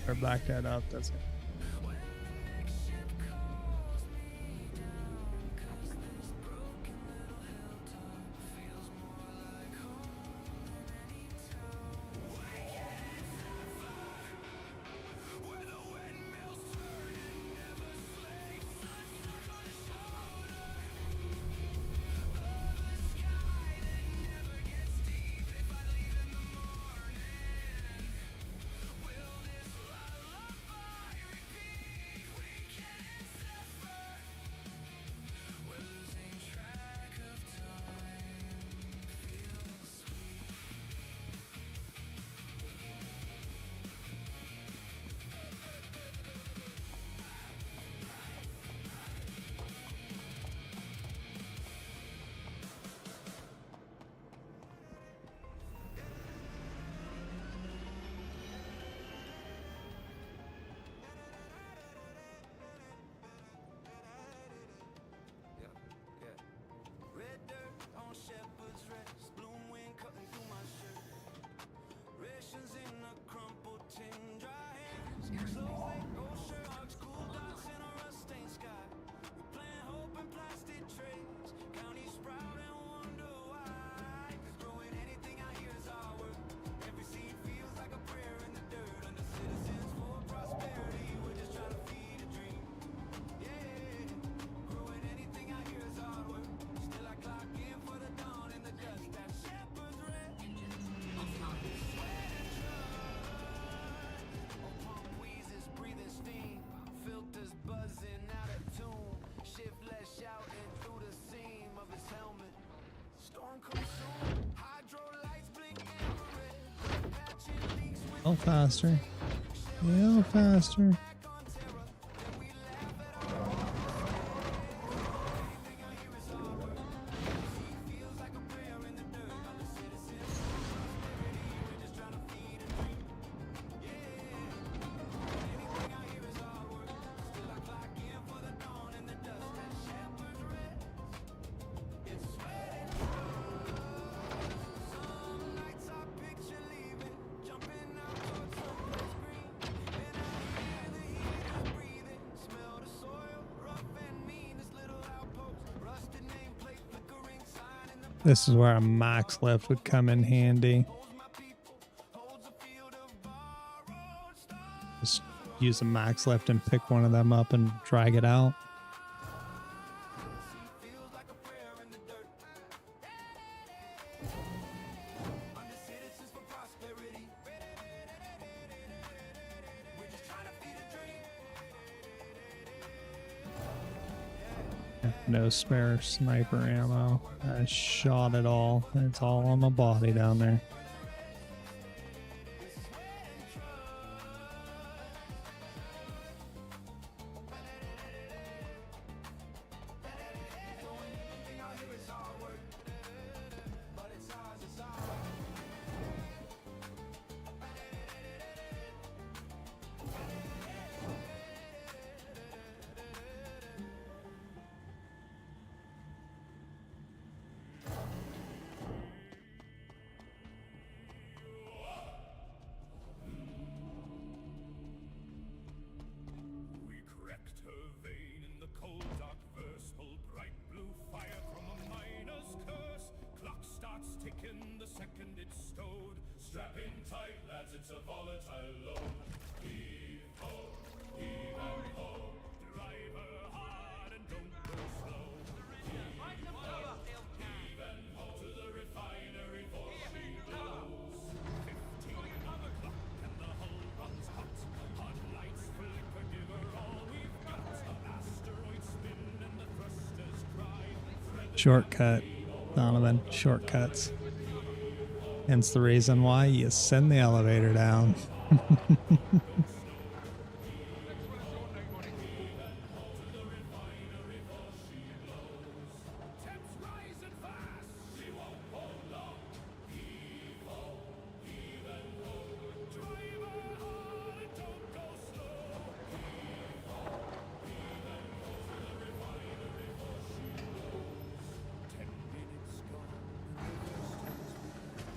Or back that up, that's it. Oh, faster. Yeah, faster. This is where a max lift would come in handy. Just use a max lift and pick one of them up and drag it out. no spare sniper ammo. I shot it all. It's all on my body down there. We cracked her vein in the cold dark verse, pulled bright blue fire from a miner's curse. Clock starts ticking the second it's stowed. Strap in tight, lads, it's a volatile load. Heave ho, heave and ho. Drive her hard and don't go slow. Heave ho, heave and ho. To the refinery for she blows. 15 on the clock and the hull runs hot. Hot lights flicker, give her all we've got. Asteroid spin and the thrusters cry. Shortcut, Donovan. Shortcuts. Hence the reason why you send the elevator down.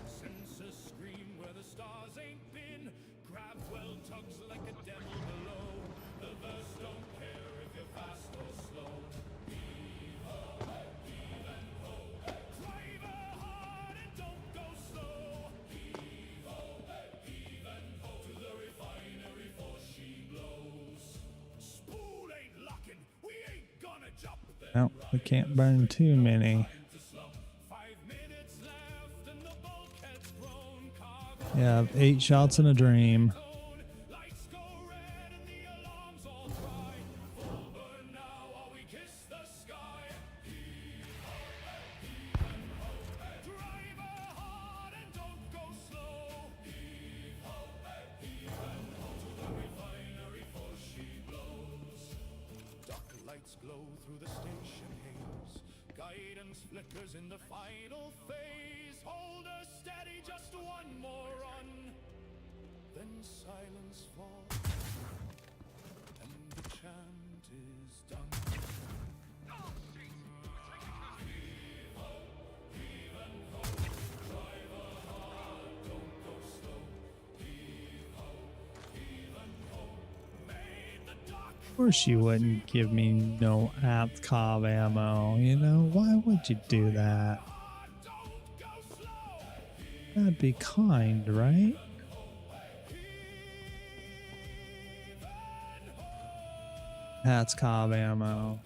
Sensors scream where the stars ain't been. Gravwell tugs like a devil below. The verse don't care if you're fast or slow. Heave ho, heave and ho. Drive her hard and don't go slow. Heave ho, heave and ho. To the refinery for she blows. Spool ain't locking, we ain't gonna jump. No, we can't burn too many. Yeah, 8 shots in a dream. Lights go red and the alarms all cry. Full burn now while we kiss the sky. Heave ho, heave and ho. Drive her hard and don't go slow. Heave ho, heave and ho. To the refinery for she blows. Dark lights glow through the station haze. Guidance flickers in the final phase. Hold her steady, just one more run. Then silence falls, and the chant is done. Heave ho, heave and ho. Drive her hard, don't go slow. Heave ho, heave and ho. Made the dark. Of course you wouldn't give me no Atkov ammo, you know? Why would you do that? That'd be kind, right? Atkov ammo.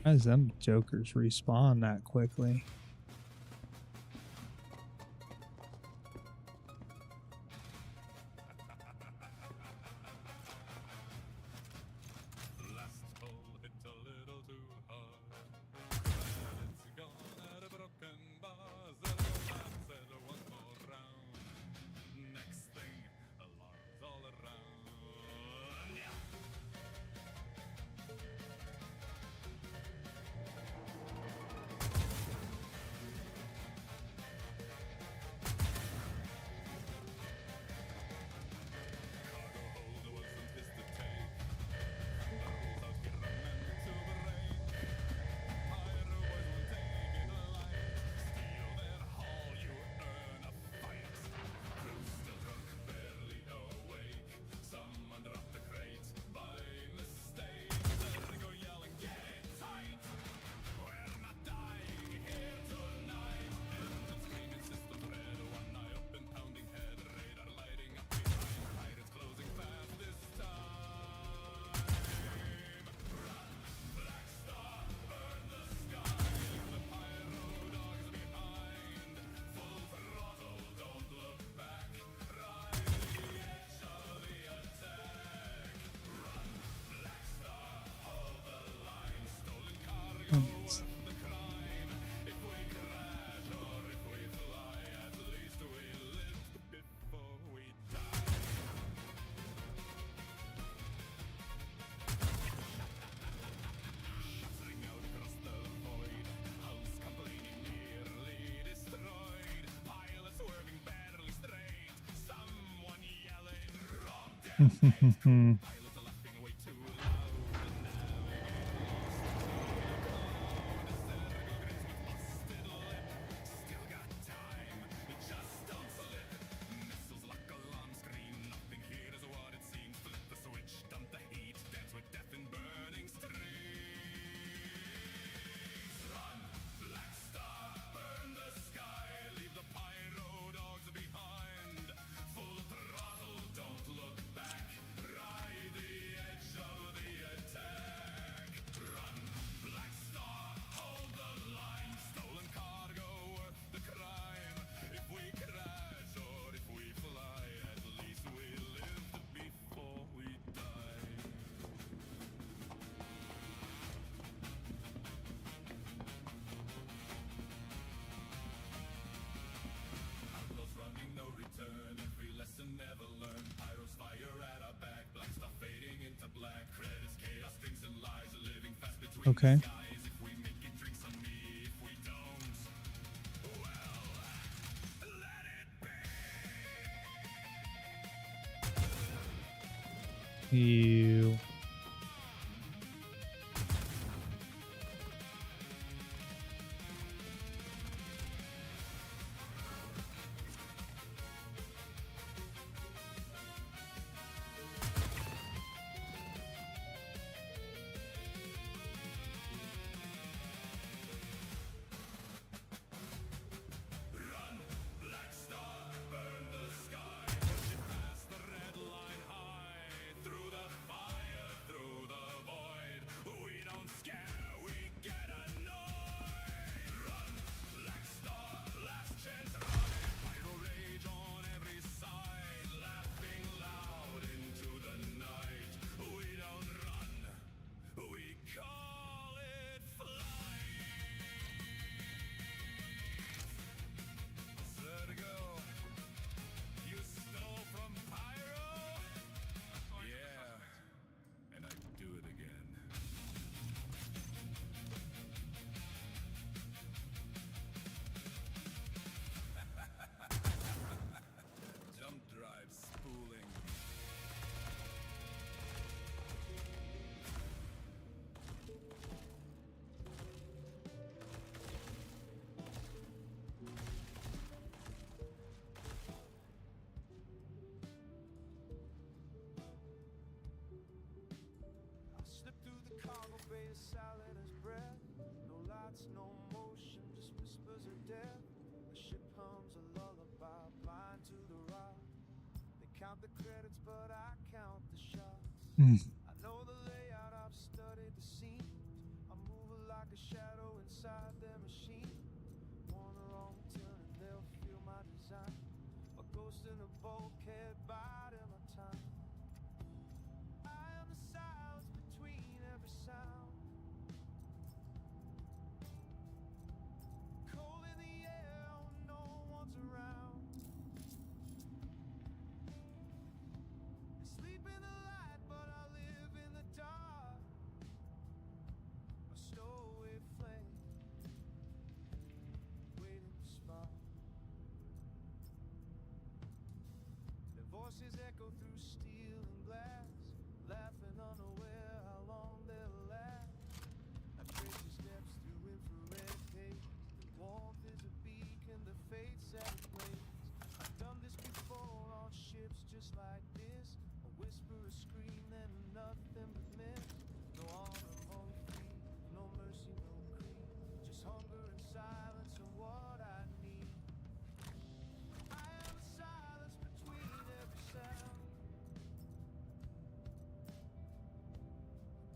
Why does them jokers respawn that quickly? Last hole hit a little too hard. And it's gone at a broken buzzer. Man said one more round. Next thing, alarms all around. Okay. You. Slip through the cargo bay as silent as breath. No lights, no motion, just whispers of death. The ship hums a lullaby, blind to the rock. They count the credits, but I count the shots. I know the layout, I've studied the scenes. I'm moving like a shadow inside their machine. One wrong turn and they'll feel my design. A ghost in a bulkhead, biding my time. I am the silence between every sound. Cold in the air, no one's around. I sleep in the light, but I live in the dark. A stowaway flame, waiting to spark. Their voices echo through steel and glass, laughing unaware how long they'll last. I trace your steps through infrared haze. The warmth is a beacon, the fates set ablaze. I've done this before on ships just like this. A whisper, a scream, then nothing but mist. No honor, no free, no mercy, no creed. Just hunger and silence and what I need. I am the silence between every sound.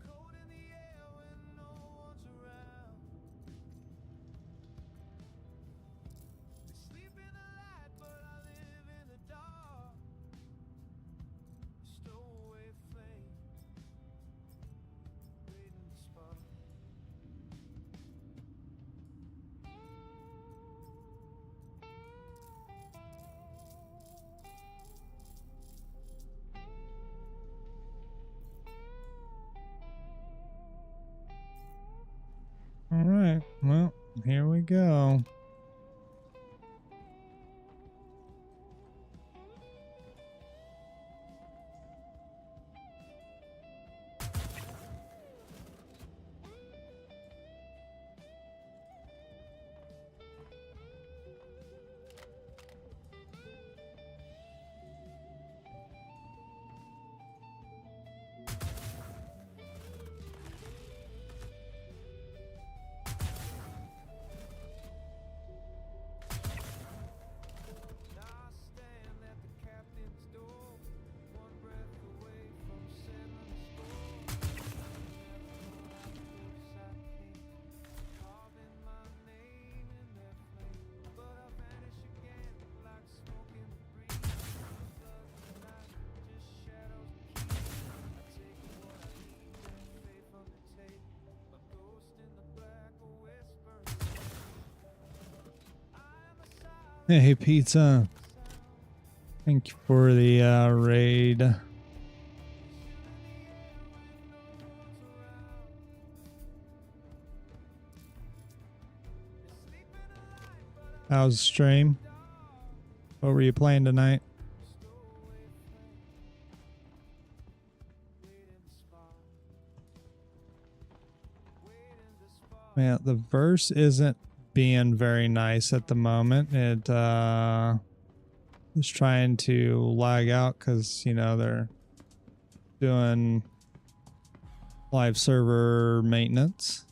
Cold in the air when no one's around. I sleep in the light, but I live in the dark. A stowaway flame, waiting to spark. All right. Well, here we go. Hey, pizza. Thank you for the raid. How's the stream? What were you playing tonight? Man, the verse isn't being very nice at the moment. It is trying to lag out because, you know, they're doing live server maintenance.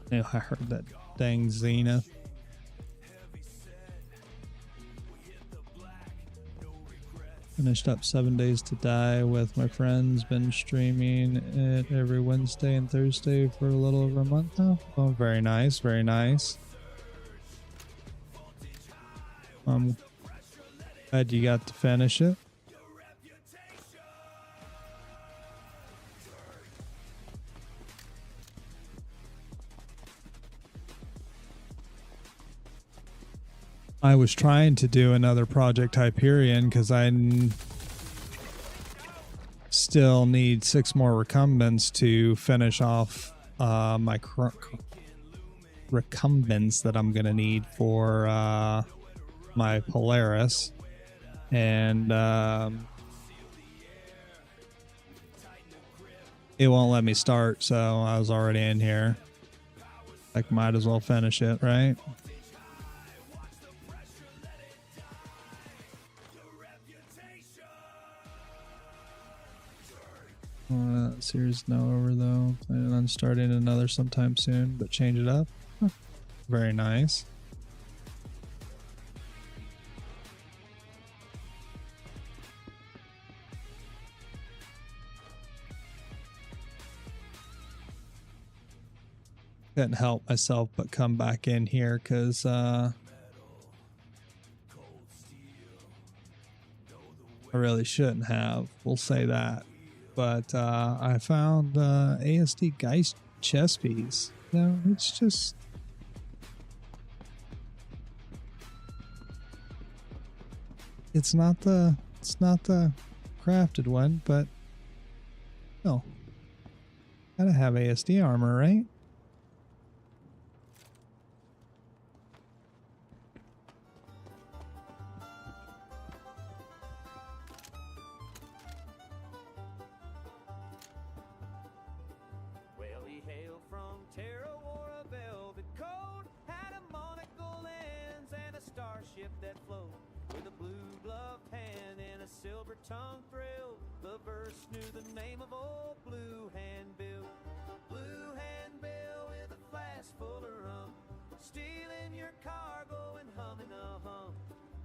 Yeah, I heard that dang Zenith. Finished up 7 Days to Die with my friends. Been streaming it every Wednesday and Thursday for a little over a month now. Oh, very nice, very nice. Glad you got to finish it. I was trying to do another Project Hyperion because I still need 6 more recumbents to finish off my recumbents that I'm going to need for my Polaris. And it won't let me start, so I was already in here. Like, might as well finish it, right? That series no over though. Planning on starting another sometime soon, but change it up. Huh. Very nice. Couldn't help myself but come back in here because I really shouldn't have. We'll say that. But I found ASD Geist chess piece. No, it's just it's not the crafted one, but no. Gotta have ASD armor, right? Tongue thrill, the verse knew the name of old Blue Handbill. Blue Handbill with a flask full of rum, stealing your cargo and humming a hum.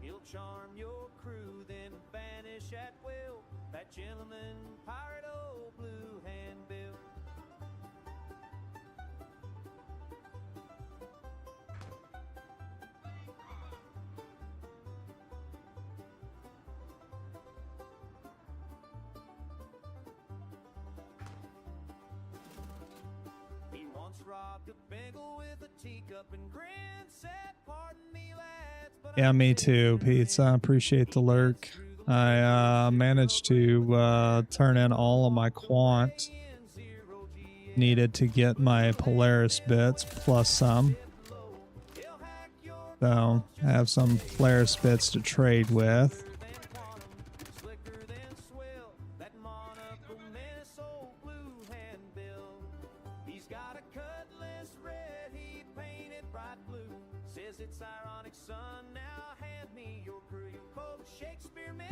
He'll charm your crew, then vanish at will. That gentleman pirate, old Blue Handbill. Robbed a bagel with a teacup and grin, said, "Pardon me, lads, but Yeah, me too, Pizza. Appreciate the lurk. I managed to turn in all of my quant needed to get my Polaris bits plus some. So I have some Polaris bits to trade with.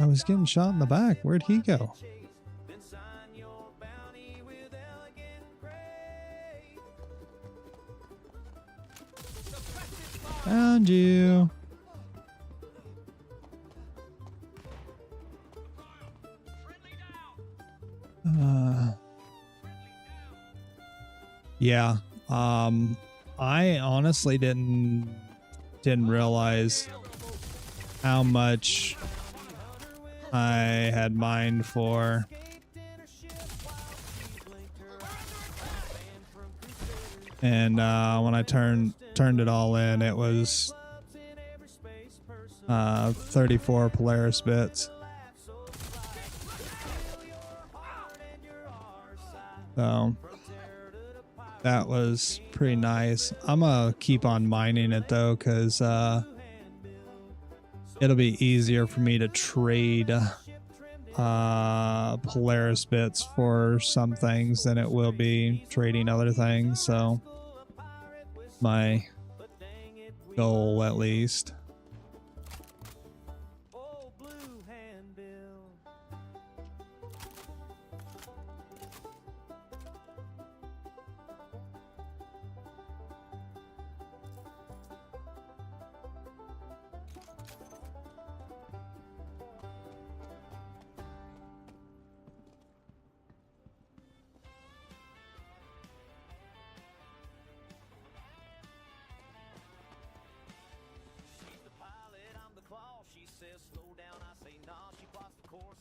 I was getting shot in the back. Where'd he go? Found you. Yeah. I honestly didn't realize how much I had mined for. And when I turned it all in, it was 34 Polaris bits. So that was pretty nice. I'm gonna keep on mining it though, because it'll be easier for me to trade Polaris bits for some things than it will be trading other things. So my goal, at least.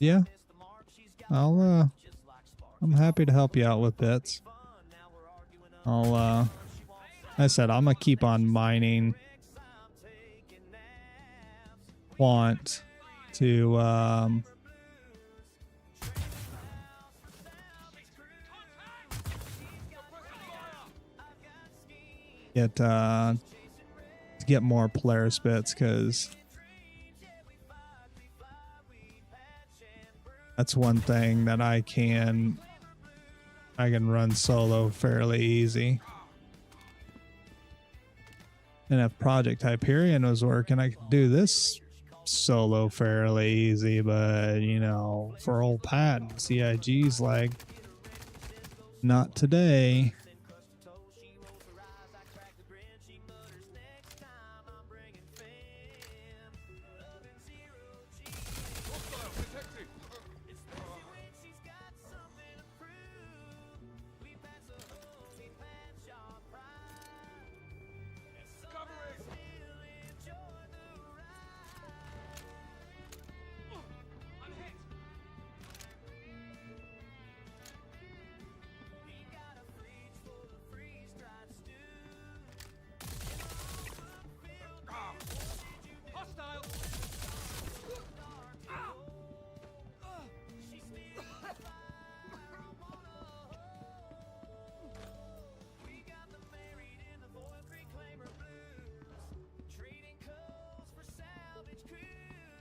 Yeah, I'm happy to help you out with bits. Like I said, I'm gonna keep on mining Quant to get more Polaris bits, because that's one thing that I can run solo fairly easy. And if Project Hyperion was working, I could do this solo fairly easy, but you know, for old Pat and CIG's like, not today.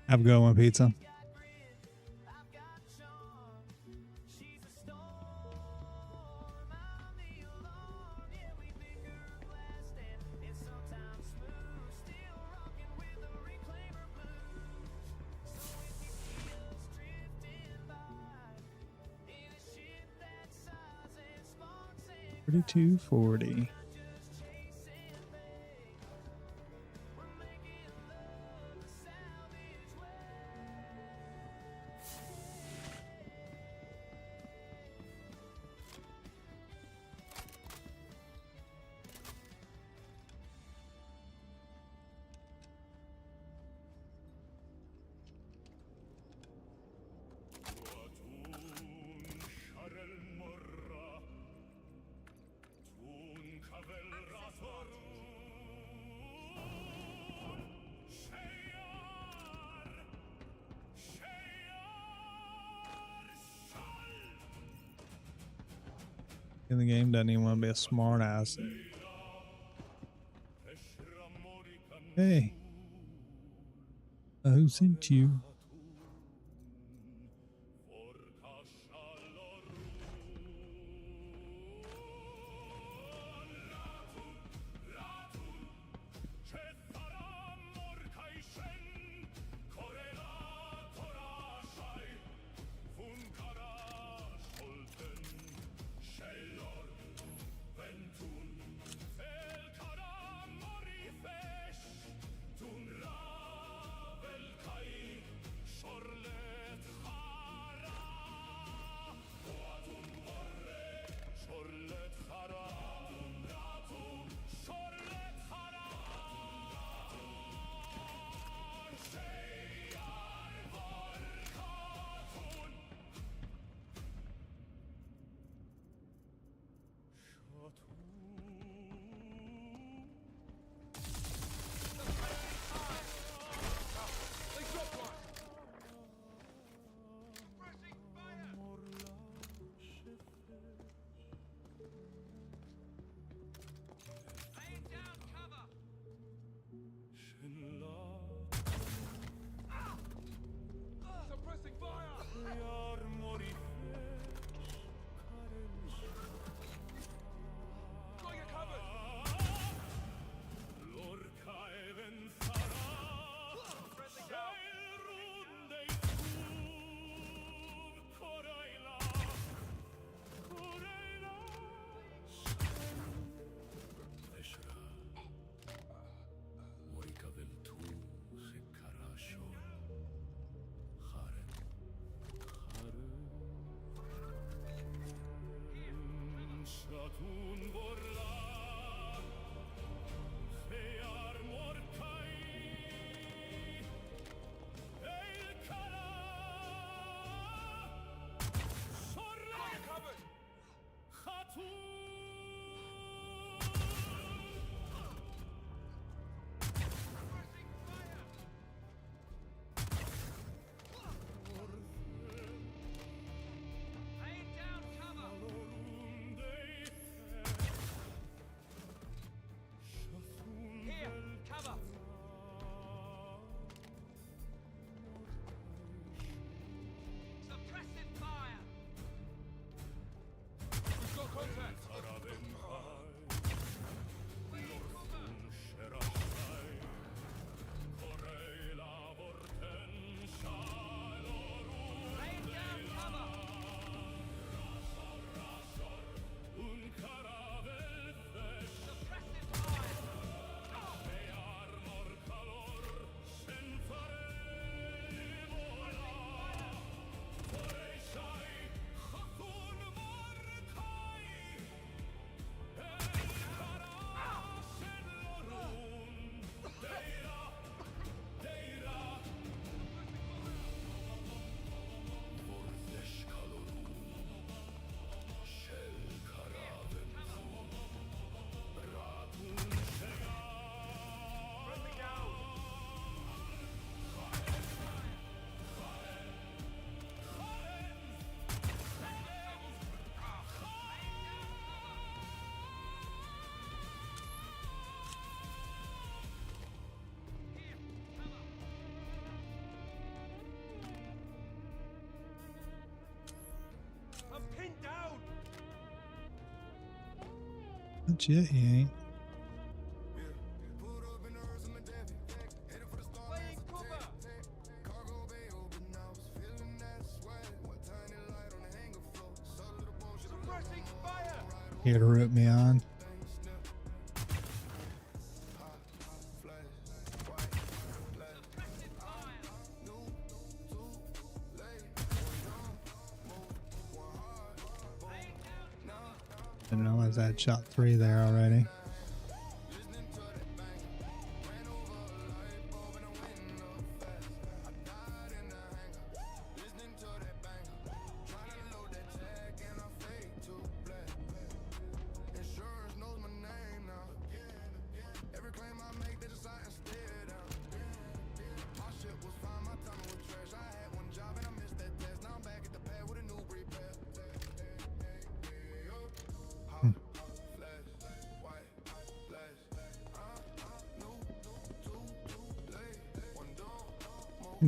Have a good one, pizza. $32.40. In the game doesn't even want to be a smart ass. Hey. Who sent you? I'm pinned down. Not yet, he ain't. Playing cover. Suppressing fire. Here to root me on. I didn't realize I had shot 3 there already.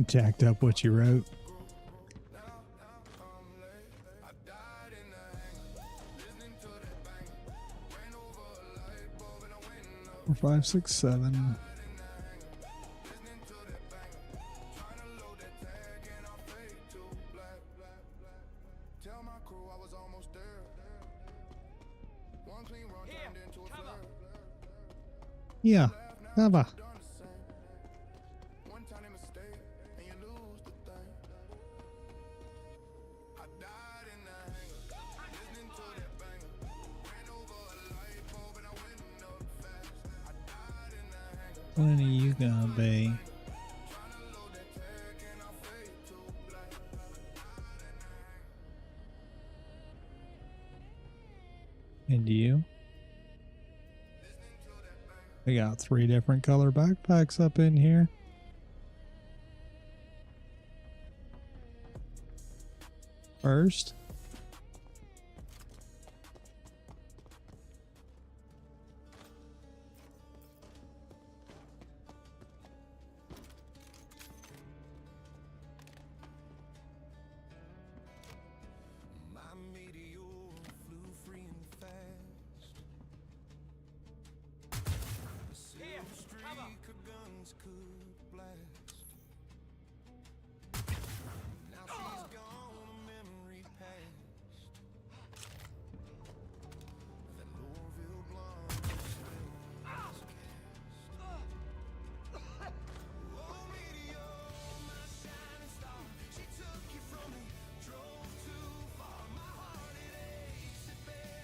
Jacked up what you wrote. 4, 5, 6, 7. Yeah, cover. When are you gonna be? And you? We got 3 different color backpacks up in here. First,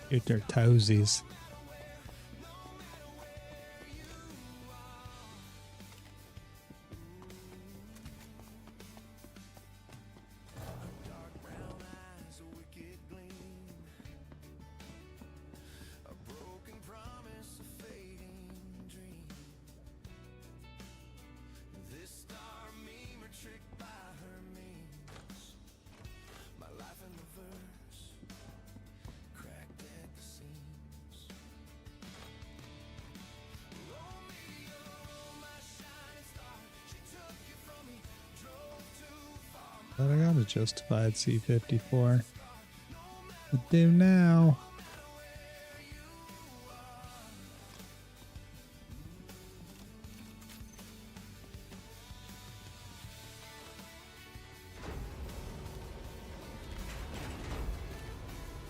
Get their toesies. But I got a justified C54. What do now?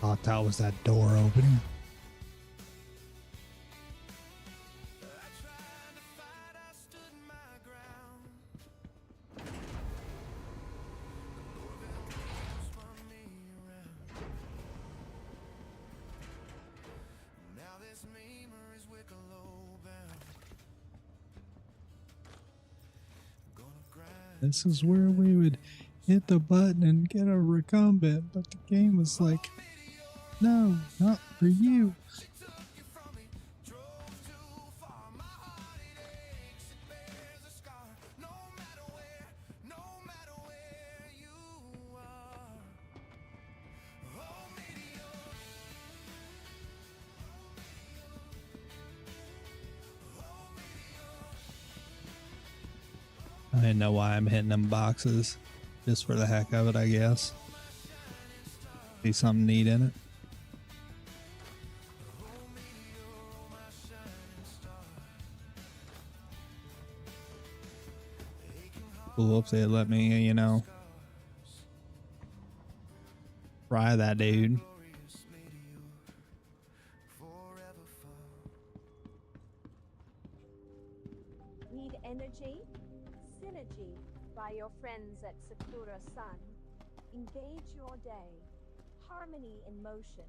Thought that was that door opening. This is where we would hit the button and get a recumbent, but the game was like, no, not for you. I didn't know why I'm hitting them boxes. Just for the heck of it, I guess. See something neat in it. Cool if they let me, you know, fry that dude. Need energy? Synergy by your friends at Sakura Sun. Engage your day. Harmony in motion.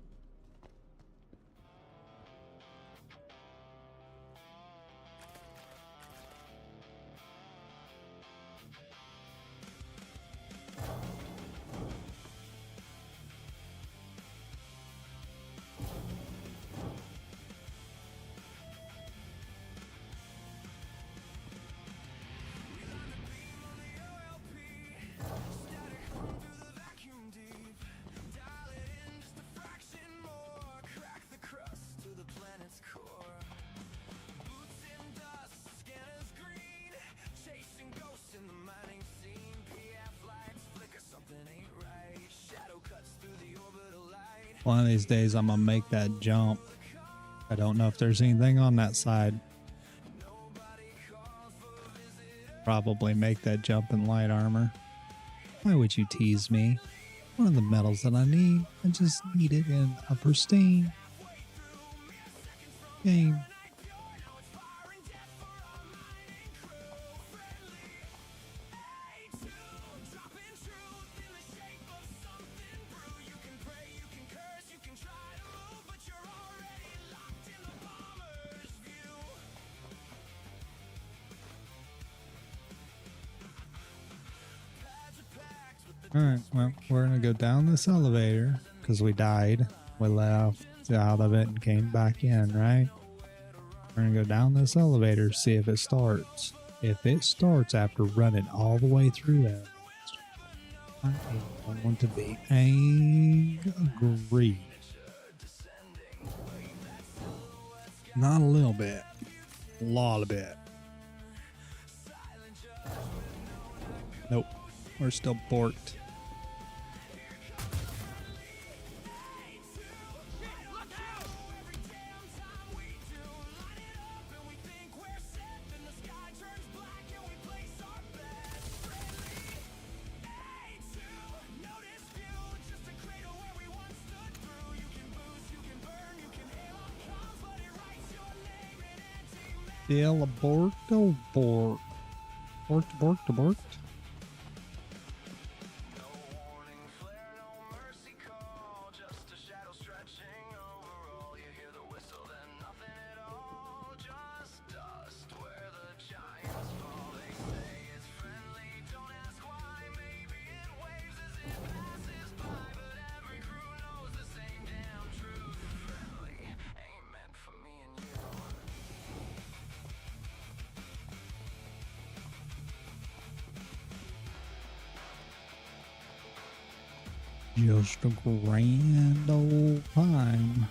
One of these days I'm gonna make that jump. I don't know if there's anything on that side. Probably make that jump in light armor. Why would you tease me? One of the metals that I need. I just need it in a pristine game. Alright, well, we're gonna go down this elevator because we died. We left out of it and came back in, right? We're gonna go down this elevator, see if it starts. If it starts after running all the way through that, I am going to be angry. Not a little bit, a lot of it. Nope, we're still borked. Still abort, abort. Borked. Just a grand old time.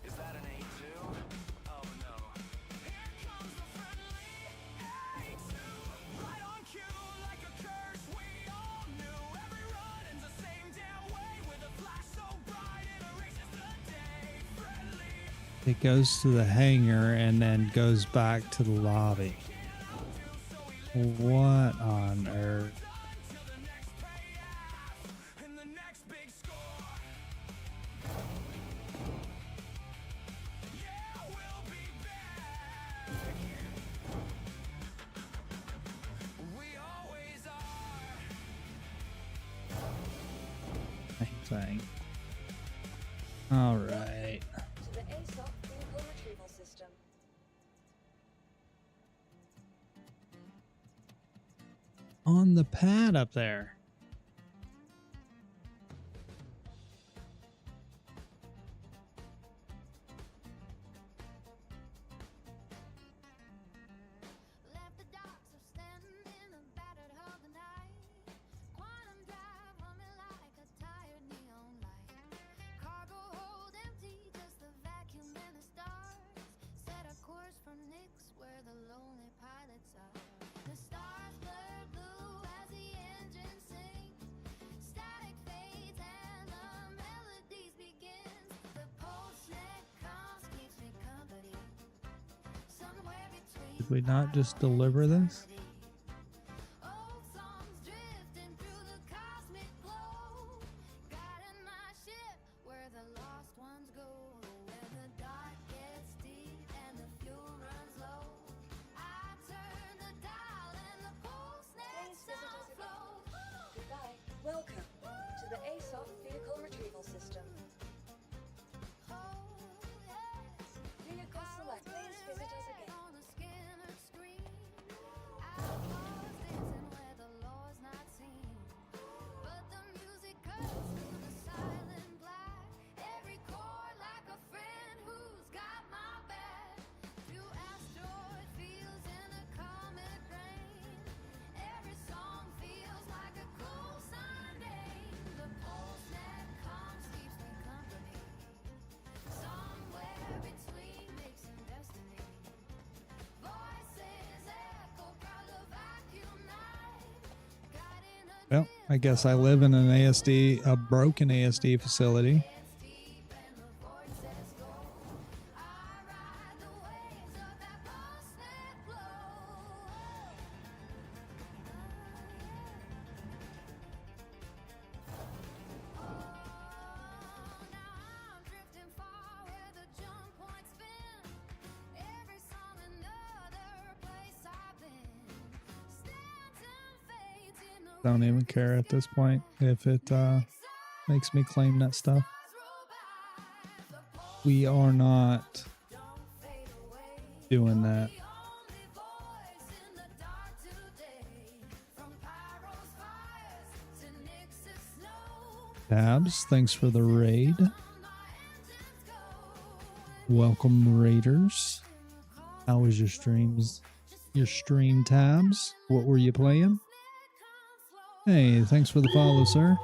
Is that an A2? Oh no. Here comes the friendly A2. Right on cue, like a curse we all knew. Every run ends the same damn way with a flash so bright it erases the day. Friendly. It goes to the hangar and then goes back to the lobby. What on earth? And the next big score. Yeah, we'll be back. We always are. Same thing. All right. To the ASOP vehicle retrieval system. On the pad up there. Left the docks of standing in a battered hub and Quantum drive humming like a tired neon light. Cargo hold empty, just the vacuum and the stars. Set a course for Nix where the lonely pilots are. The stars blur blue as the engines sing. Static fades and the melodies begin. The post-net comms keeps me company. Somewhere between Did we not just deliver this? old songs drifting through the cosmic glow, guiding my ship where the lost ones go. When the dark gets deep and the fuel runs low, I turn the dial and the pulse net sound flows. Goodbye. Welcome to the ASOP vehicle retrieval system. Oh, yes. Vehicle select. Please visit us again. On the scanner screen, outlaws dancing where the law's not seen. But the music cuts through the silent black. Every chord like a friend who's got my back. Through asteroid fields in a comet rain. Every song feels like a cool Sunday. The post-net comms keeps me company. Somewhere between mix and destiny. Voices echo proud the vacuum night. Guiding a Well, I guess I live in an ASD, a broken ASD facility. dance deep and the voices go. I ride the waves of that post-net glow. Now I'm drifting far where the jump points spin. Every song another place I've been. Stands and fades in the Don't even care at this point if it makes me claim that stuff. We are not doing that. Tabs, thanks for the raid. Welcome, raiders. How was your streams? Your stream, Tabs? What were you playing? Hey, thanks for the follow, sir.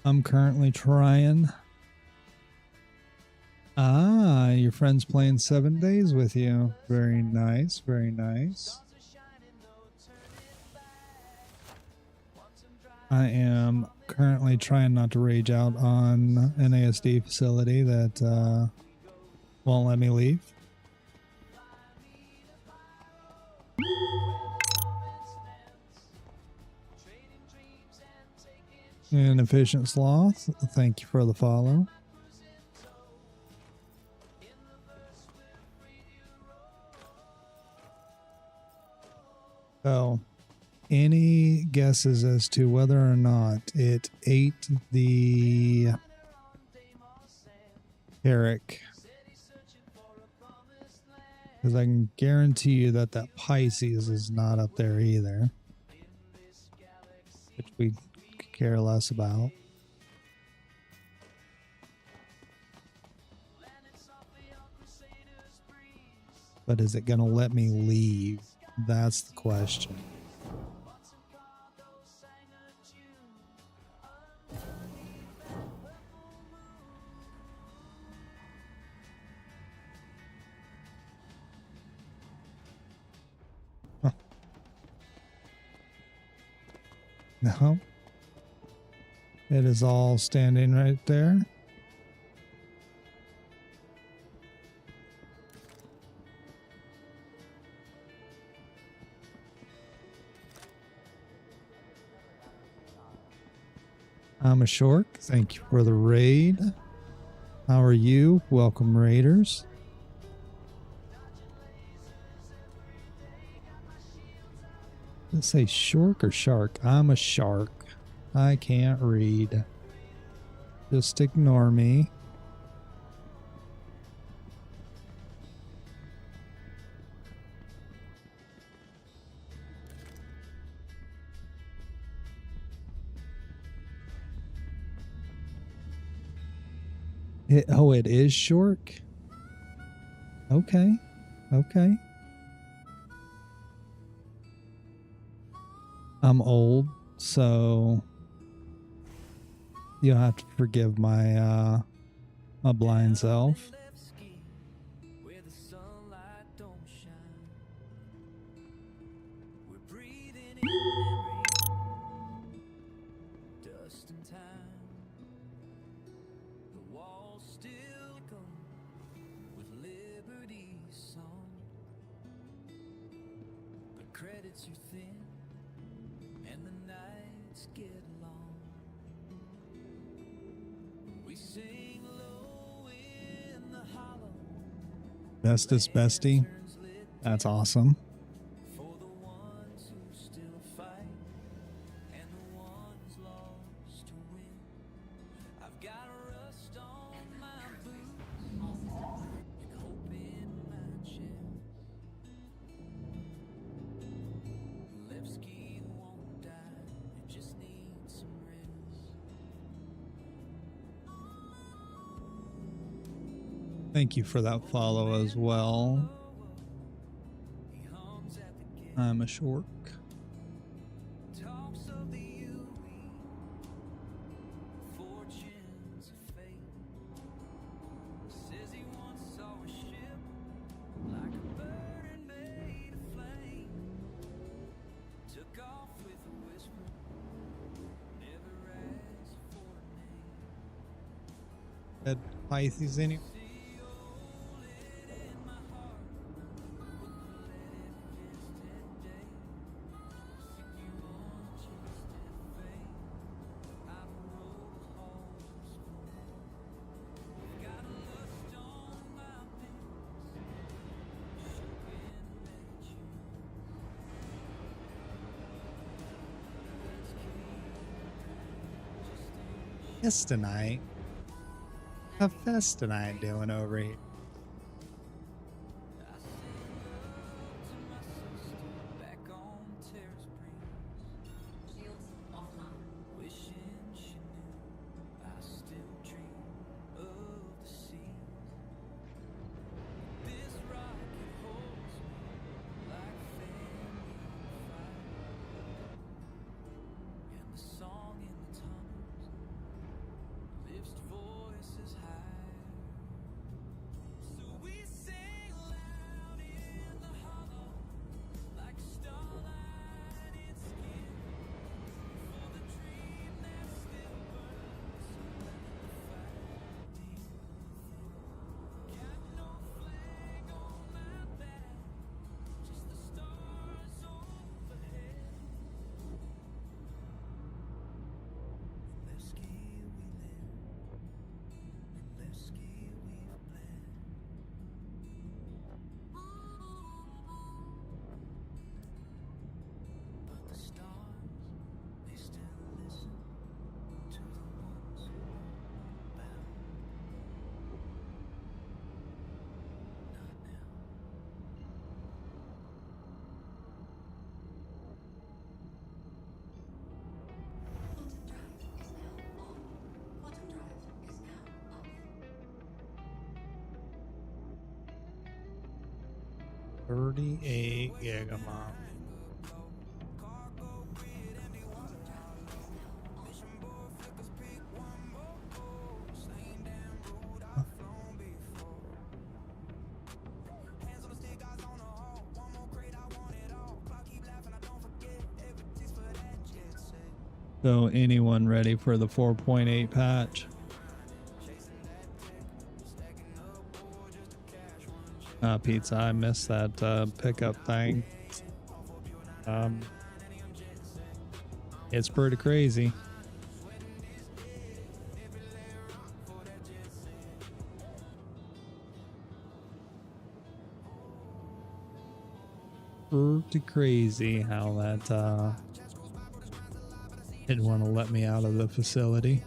I'm currently trying. Ah, your friend's playing 7 days with you. Very nice, very nice. I am currently trying not to rage out on an ASD facility that won't let me leave. Inefficient Sloth, thank you for the follow. So, any guesses as to whether or not it ate the Herrick? Because I can guarantee you that that Pisces is not up there either, which we could care less about. But is it going to let me leave? That's the question. Huh. No. It is all standing right there. I'm a Shork. Thank you for the raid. How are you? Welcome, Raiders. Does it say Shork or Shark? I'm a Shark. I can't read. Just ignore me. It is Shork? Okay. Okay. I'm old, so you'll have to forgive my my blind self. Bestest bestie. That's awesome. Thank you for that follow as well. I'm a Shork. That Pisces anyway. Festinite? A Festinite doing over here? 38 gigabyte. So anyone ready for the 4.8 patch? Pizza, I missed that pickup thing. It's pretty crazy. Pretty crazy how that didn't want to let me out of the facility.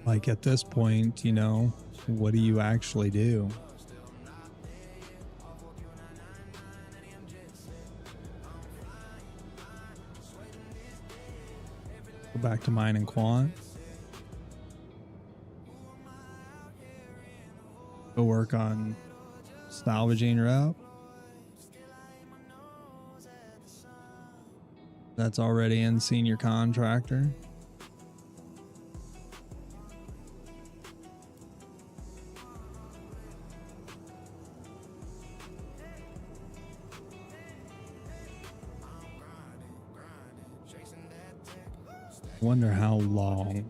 Like at this point, you know, what do you actually do? Go back to mine and Quant. Go work on salvaging route. That's already in senior contractor. Wonder how long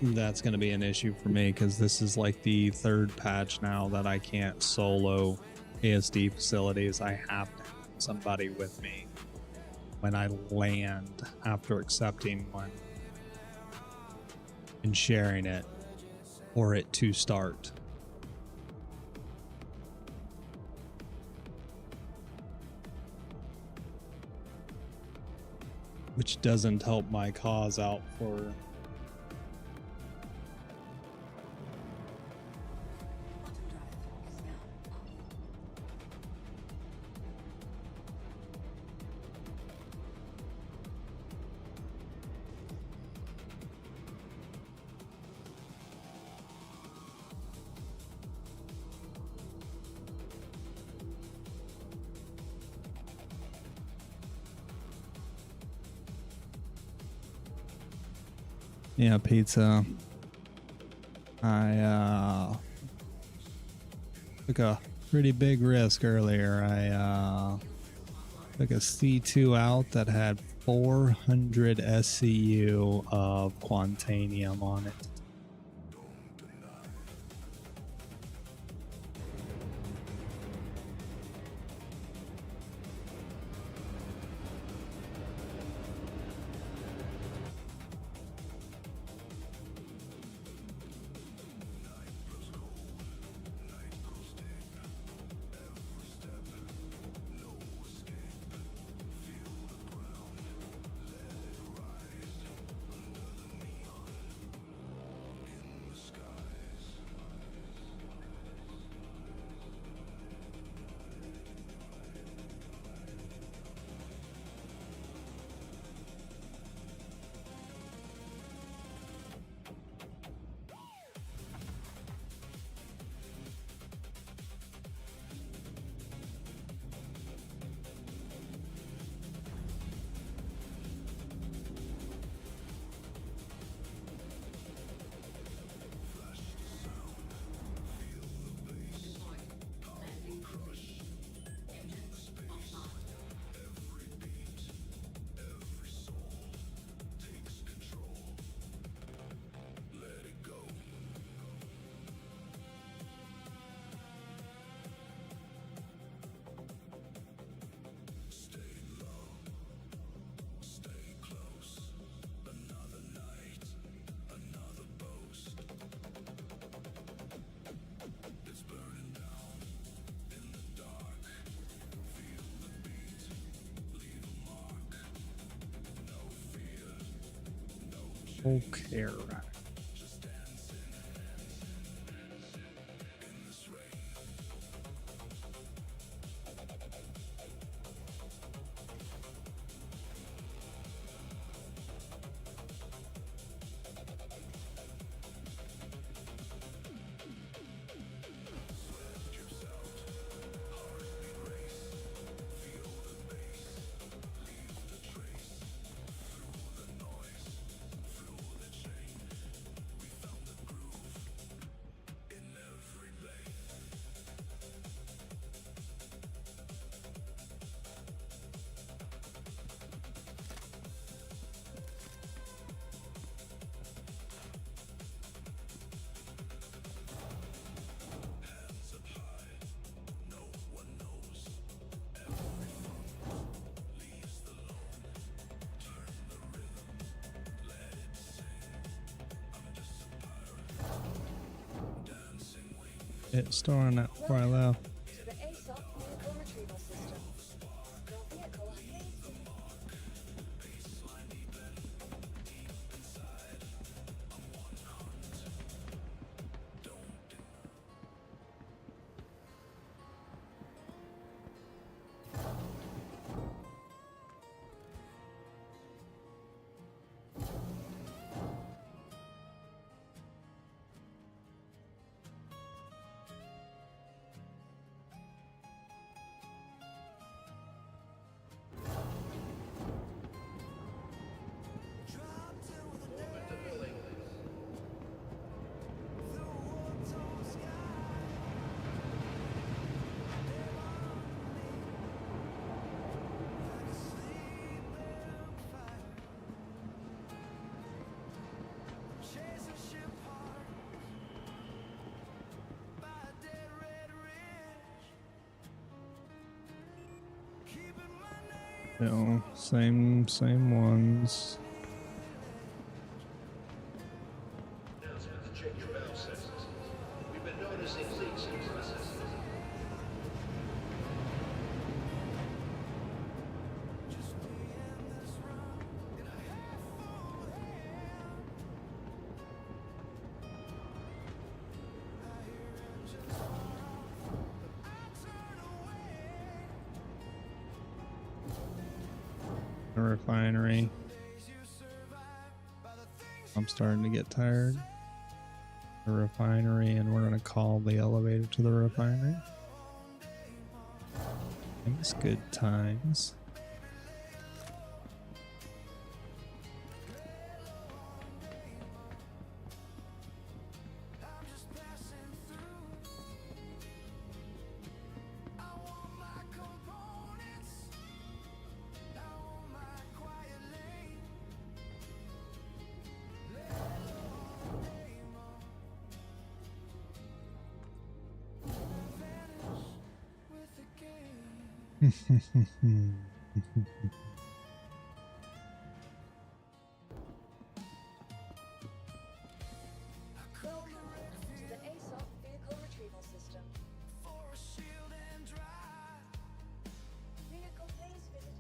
that's going to be an issue for me, because this is like the third patch now that I can't solo ASD facilities. I have to have somebody with me when I land after accepting one and sharing it, or it to start. Which doesn't help my cause out for yeah, pizza. I took a pretty big risk earlier. I took a C2 out that had 400 SCU of Quantainium on it. Okay, right. It's storing that before I left. To the ASOP vehicle retrieval system. Your vehicle please. No, same ones. We've been noticing leaks in processes. The refinery. I'm starting to get tired. The refinery, and we're gonna call the elevator to the refinery. Thanks, good times. Welcome to the ASOP vehicle retrieval system. Vehicle please visiting.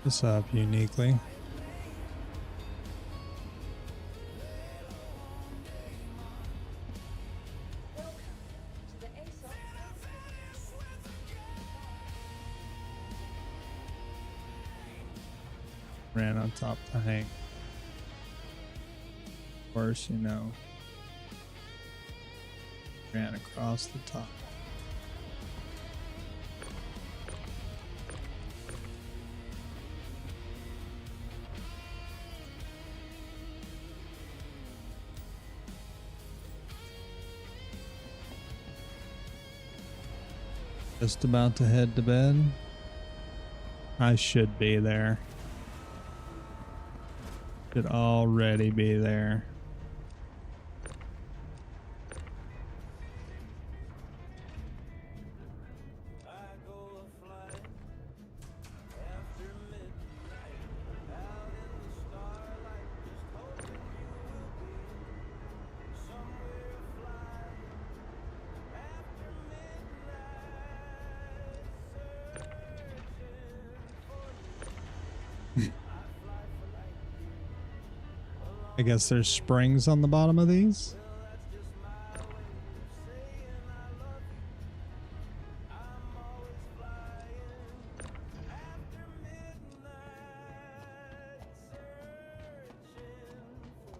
This up uniquely. Welcome to the ASOP. Ran on top of the hank. Of course, you know. Ran across the top. Just about to head to bed. I should be there. Should already be there. I guess there's springs on the bottom of these.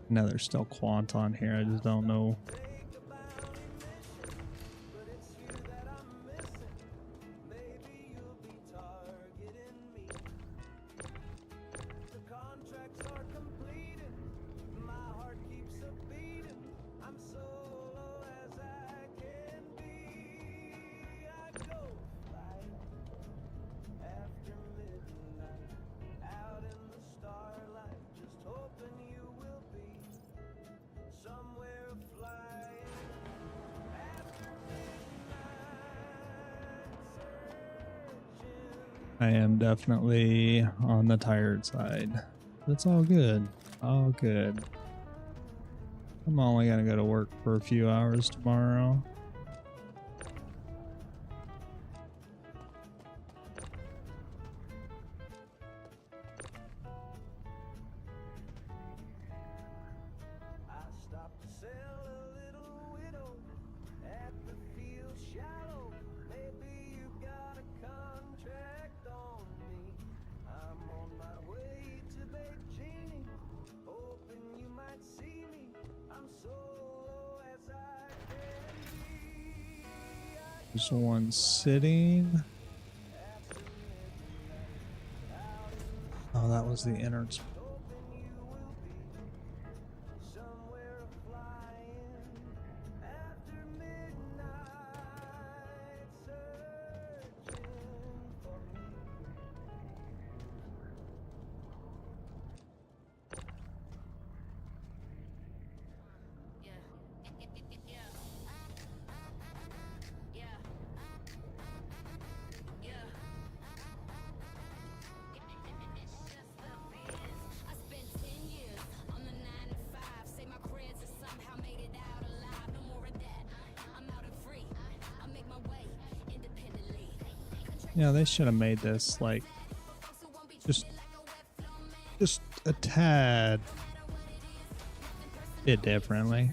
No, there's still Quant on here. I just don't know. I am definitely on the tired side. It's all good. All good. I'm only gonna go to work for a few hours tomorrow. There's one sitting. Oh, that was the innards. Yeah, they should have made this like just a tad bit differently.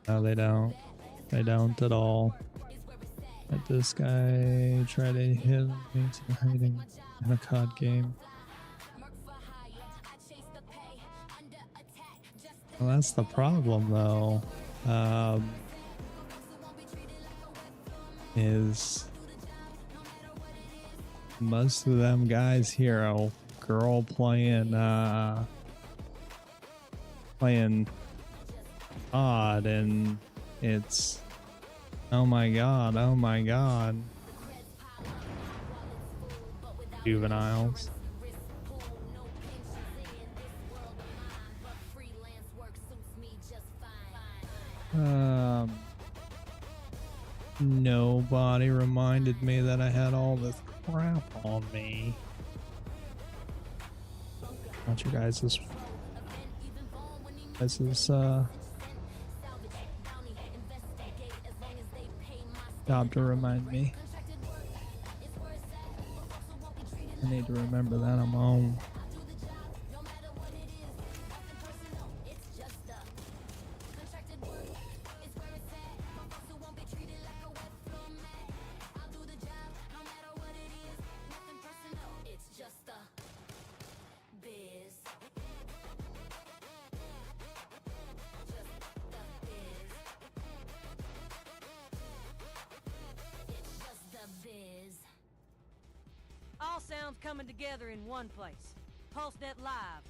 No, they don't. They don't at all. Let this guy try to hit me to hiding in a COD game. Well, that's the problem, though. Is most of them guys here are girl playing odd, and it's oh my god, juveniles. Nobody reminded me that I had all this crap on me. Not you guys, this is job to remind me. I need to remember that I'm home. All sounds coming together in one place. PulseNet Live.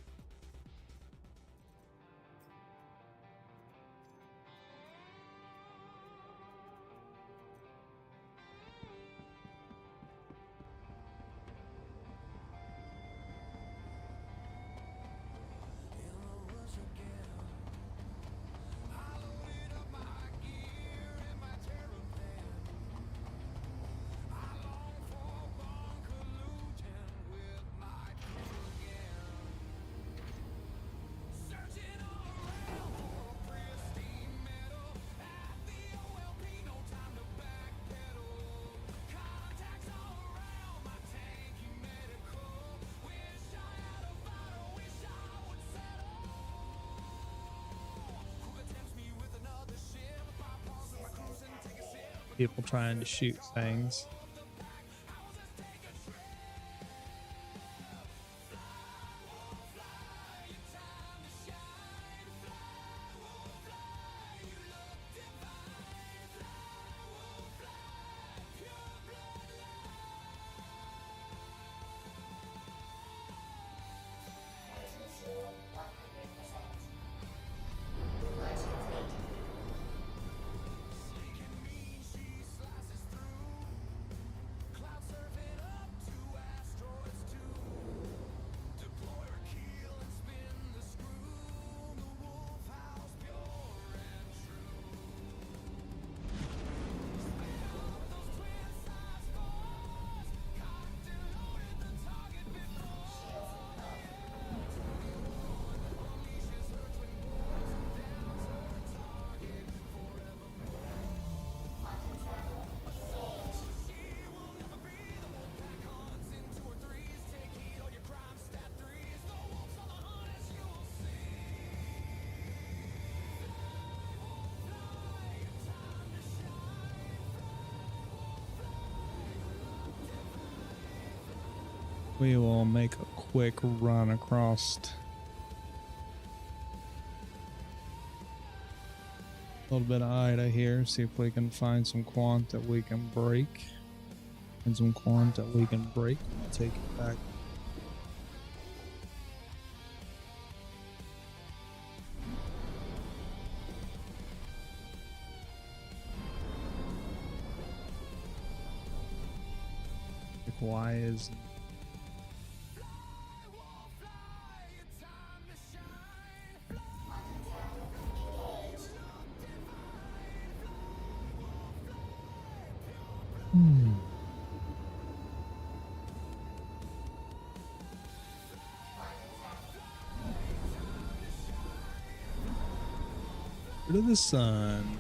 People trying to shoot things. We will make a quick run across a little bit of Ida here, see if we can find some quant that we can break. And some quant that we can break. We'll take it back. Like, why is Rid of the sun.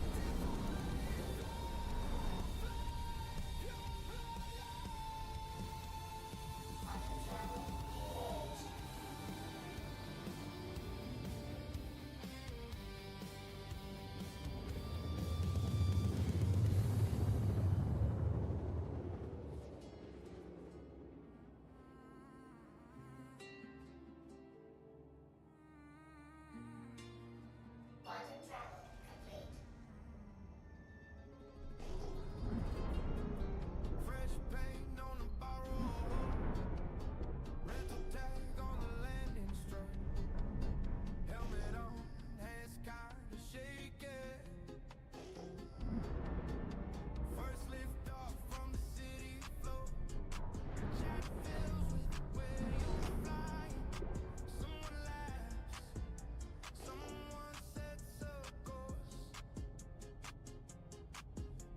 Fresh paint on the borrow. Rental tag on the landing strip. Helmet on, hands kinda shaking. First lift off from the city floor. Chat fills with where you're flying. Someone laughs, someone sets a course.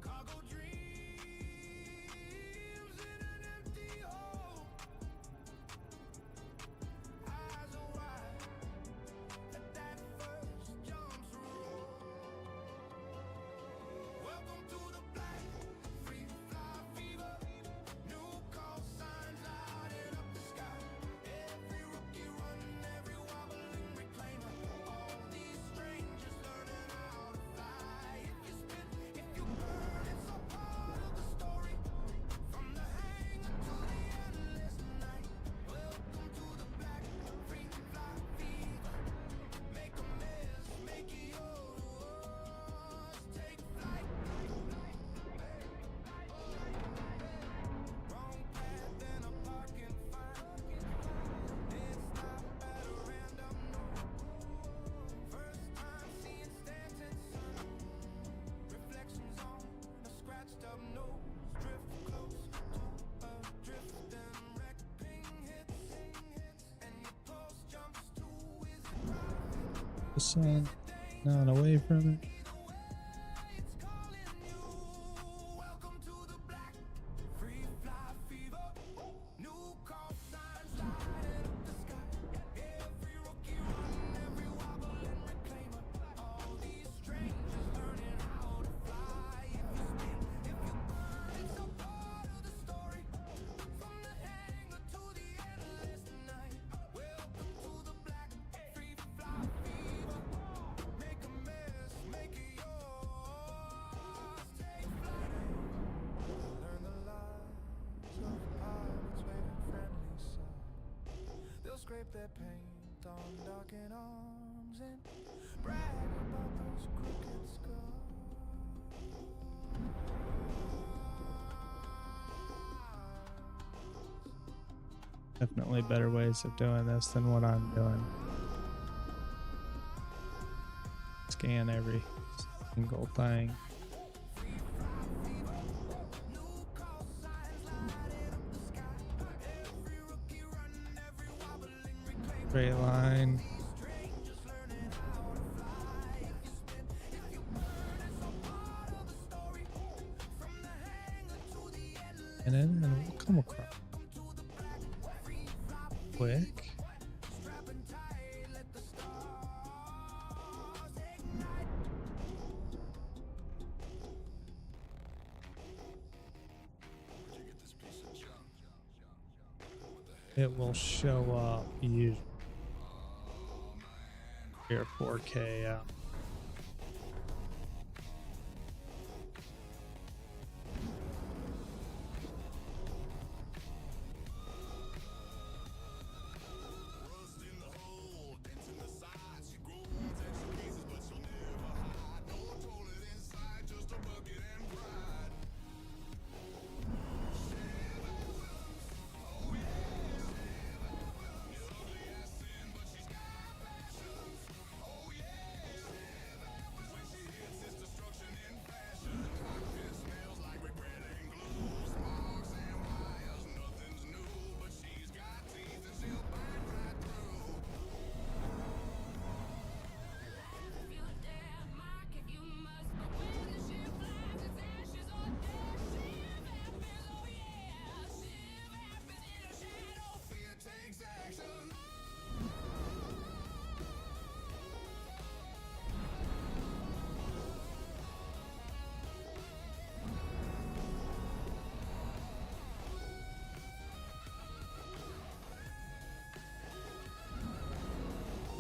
Cargo dreams in an empty hole. Eyes are wide at that first jumps roll. Welcome to the black, free fly fever. New call signs lighting up the sky. Every rookie running, every wobbling reclaimer. All these strangers learning how to fly. If you spin, if you burn, it's all part of the story. From the hangar to the endless night. Welcome to the black, free fly fever. Make a mess, make it yours. Take flight. Wrong path and a parking fine. It's not at a random, no. First time seeing Stanton sun. Reflections on a scratched up nose. Drift close to a drifting wreck. Ping hits, and your pulse jumps to is it private? the sun? Not away from it. It's calling you. Welcome to the black, free fly fever. New call signs lighting up the sky. Every rookie running, every wobbling reclaimer. All these strangers learning how to fly. If you spin, if you burn, it's a part of the story. From the hangar to the endless night. Welcome to the black, free fly fever. Make a mess, make it yours. Take flight. Learn the lies of pilots waving friendly signs. They'll scrape their paint on docking arms and brag about those crooked scars. Definitely better ways of doing this than what I'm doing. Scan every single thing. Straight line. And then we'll come across quick. It will show up usually here 4K out.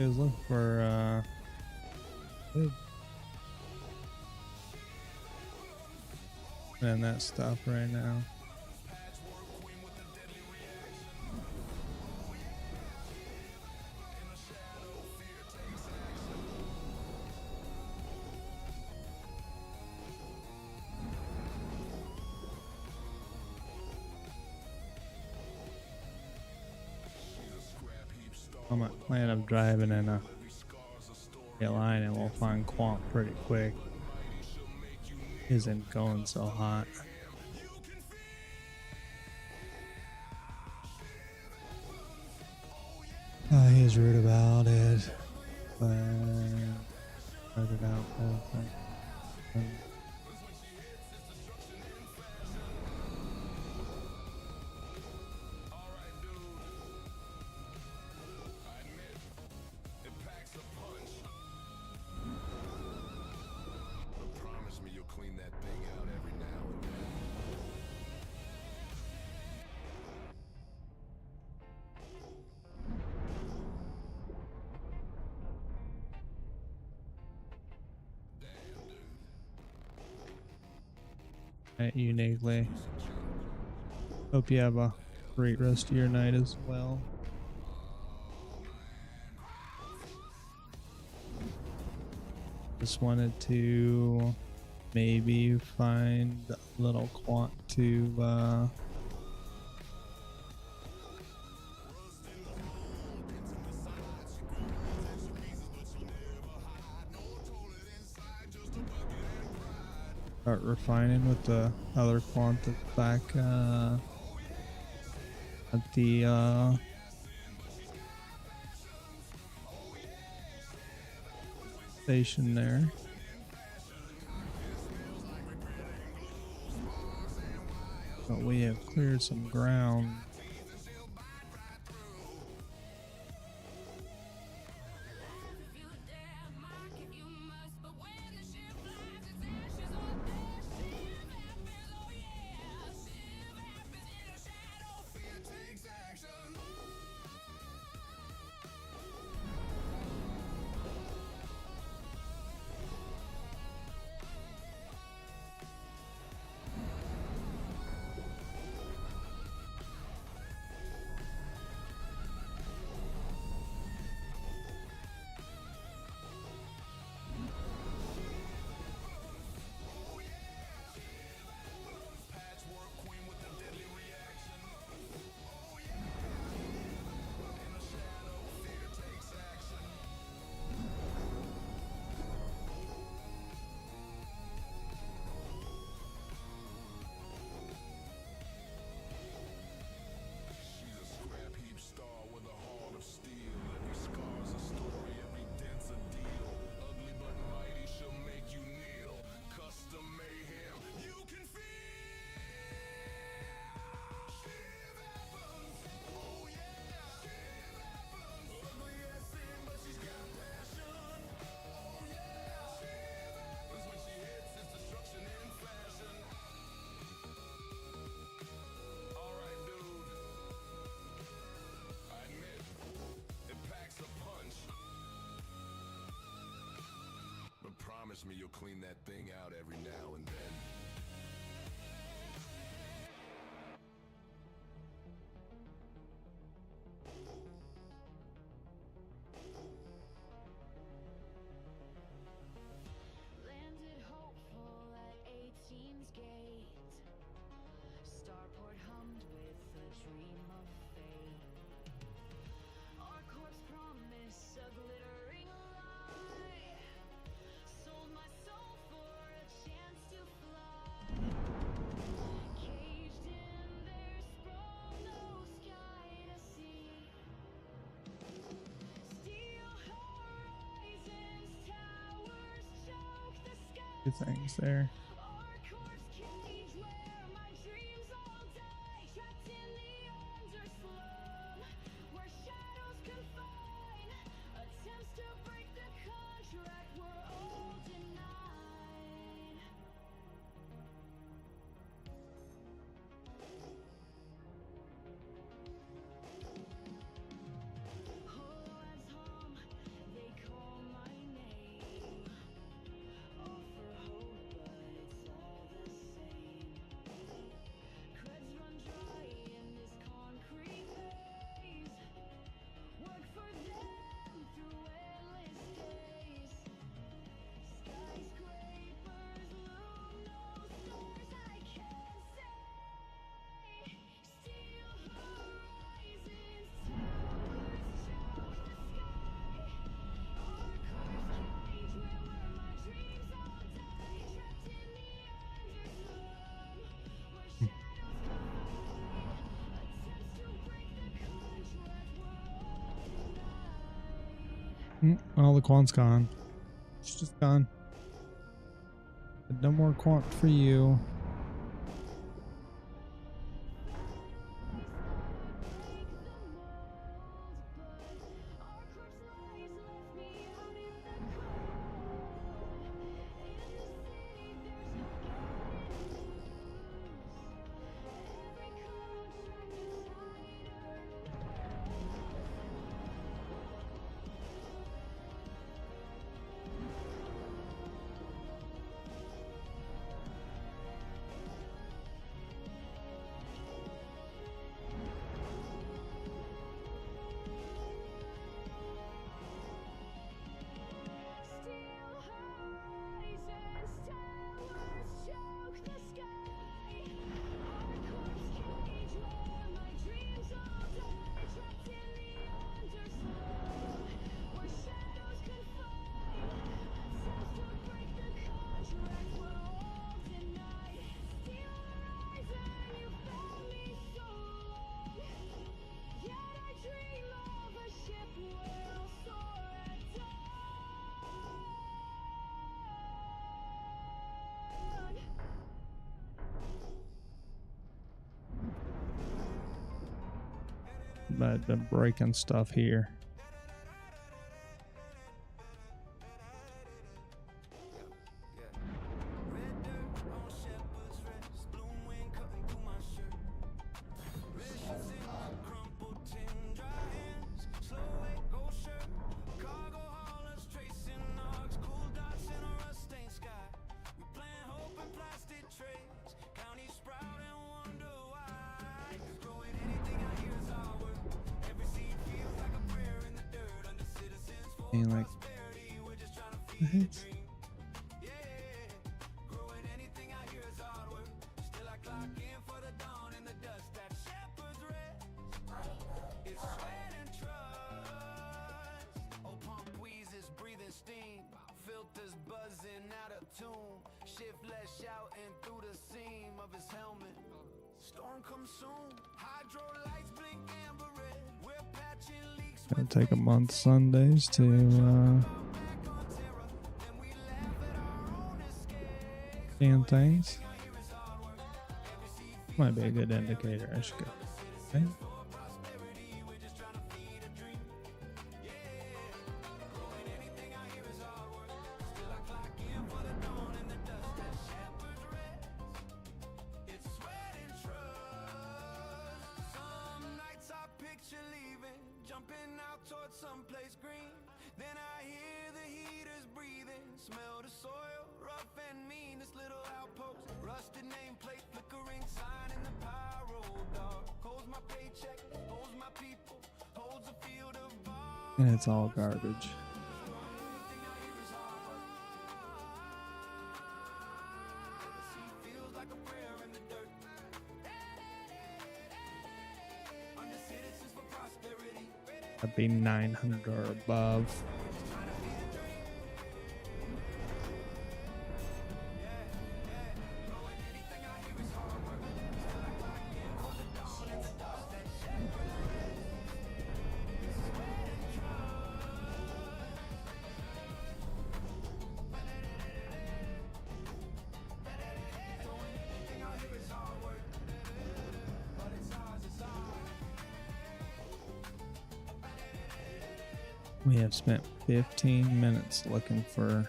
I was looking for and that stuff right now. I might plan of driving in a line and we'll find Quant pretty quick. Isn't going so hot. He's rude about it, but started out with Promise me you'll clean that thing out every now and then. uniquely. Hope you have a great rest of your night as well. Just wanted to maybe find a little Quant to start refining with the other Quant that's back at the station there. But we have cleared some ground. Promise me you'll clean that thing out every now and then. Landed hopeful at 18's gate. Starport hummed with a dream of fate. Our corpse promise a glittering lie. Sold my soul for a chance to fly. Caged in their sprawl, no sky to see. Steel horizons, towers choke the sky. Two things there. Our corpse cage where my dreams all die. Trapped in the underslum, where shadows confine. Attempts to break the contract were all denied. Whole as home, All the quant's gone. It's just gone. But no more quant for you. But I've been breaking stuff here. And like, what? Gonna take a month Sundays to scan things. Might be a good indicator. I should go. Okay. And it's all garbage. That'd be 900 or above. We have spent 15 minutes looking for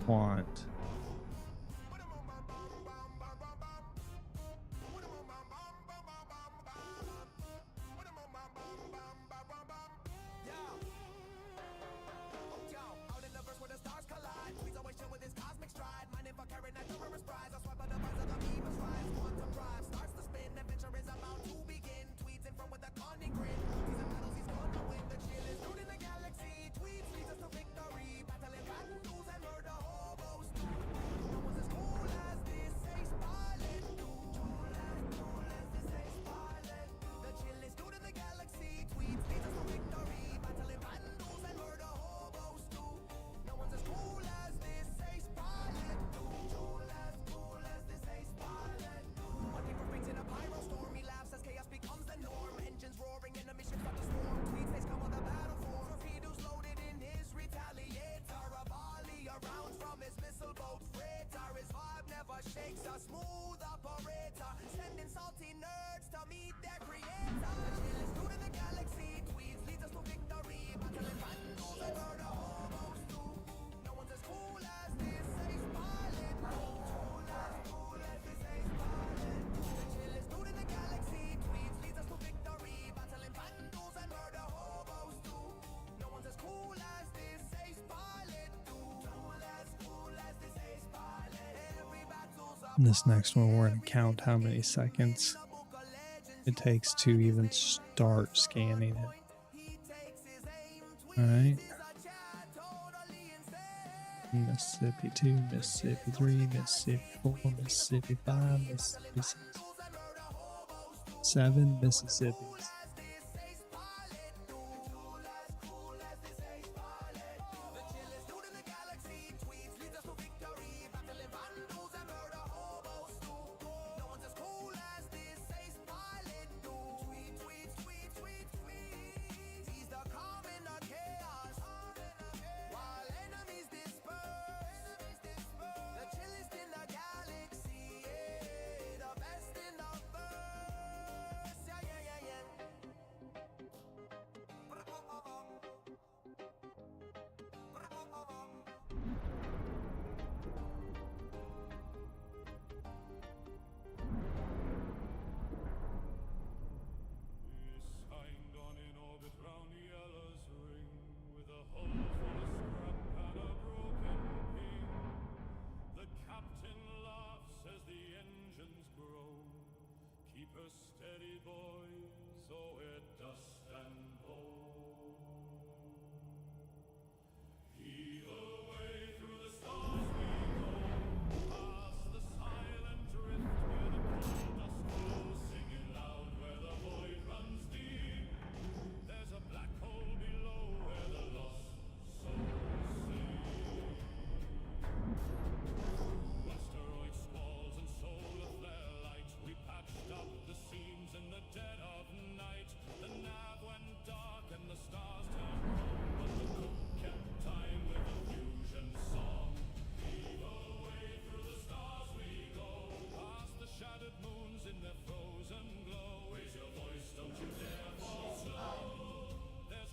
quant. This next one, we're going to count how many seconds it takes to even start scanning it. Alright. Mississippi 2, Mississippi 3, Mississippi 4, Mississippi 5, Mississippi 6, 7 Mississippis.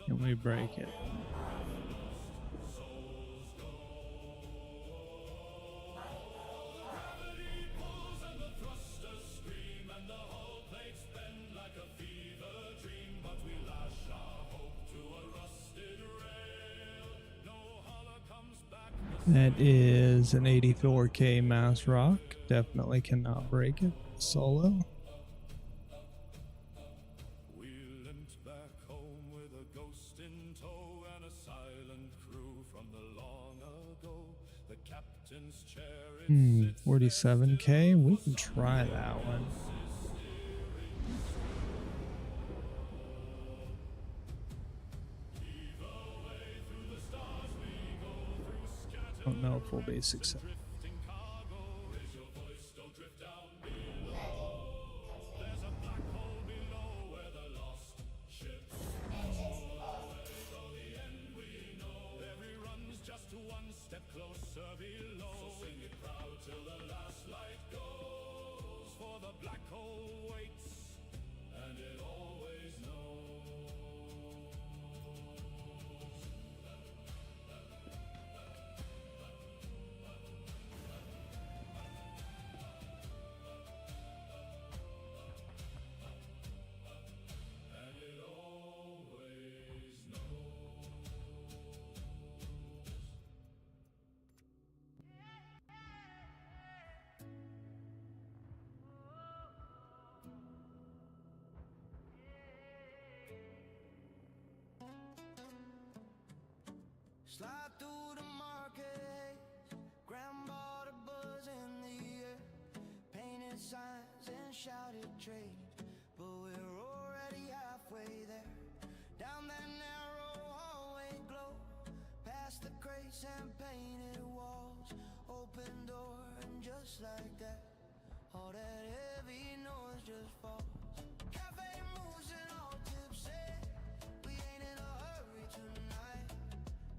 Can we break it? That is an 84K mass rock. Definitely cannot break it solo. Hmm, 47K? We can try that one. Don't know if we'll be successful. Slide through the market, grandma the buzz in the air, painted signs and shouted trade, but we're already halfway there. Down that narrow hallway glow, past the crates and painted walls, open door, and just like that, all that heavy noise just falls. Cafe moves and all tipsy, we ain't in a hurry tonight.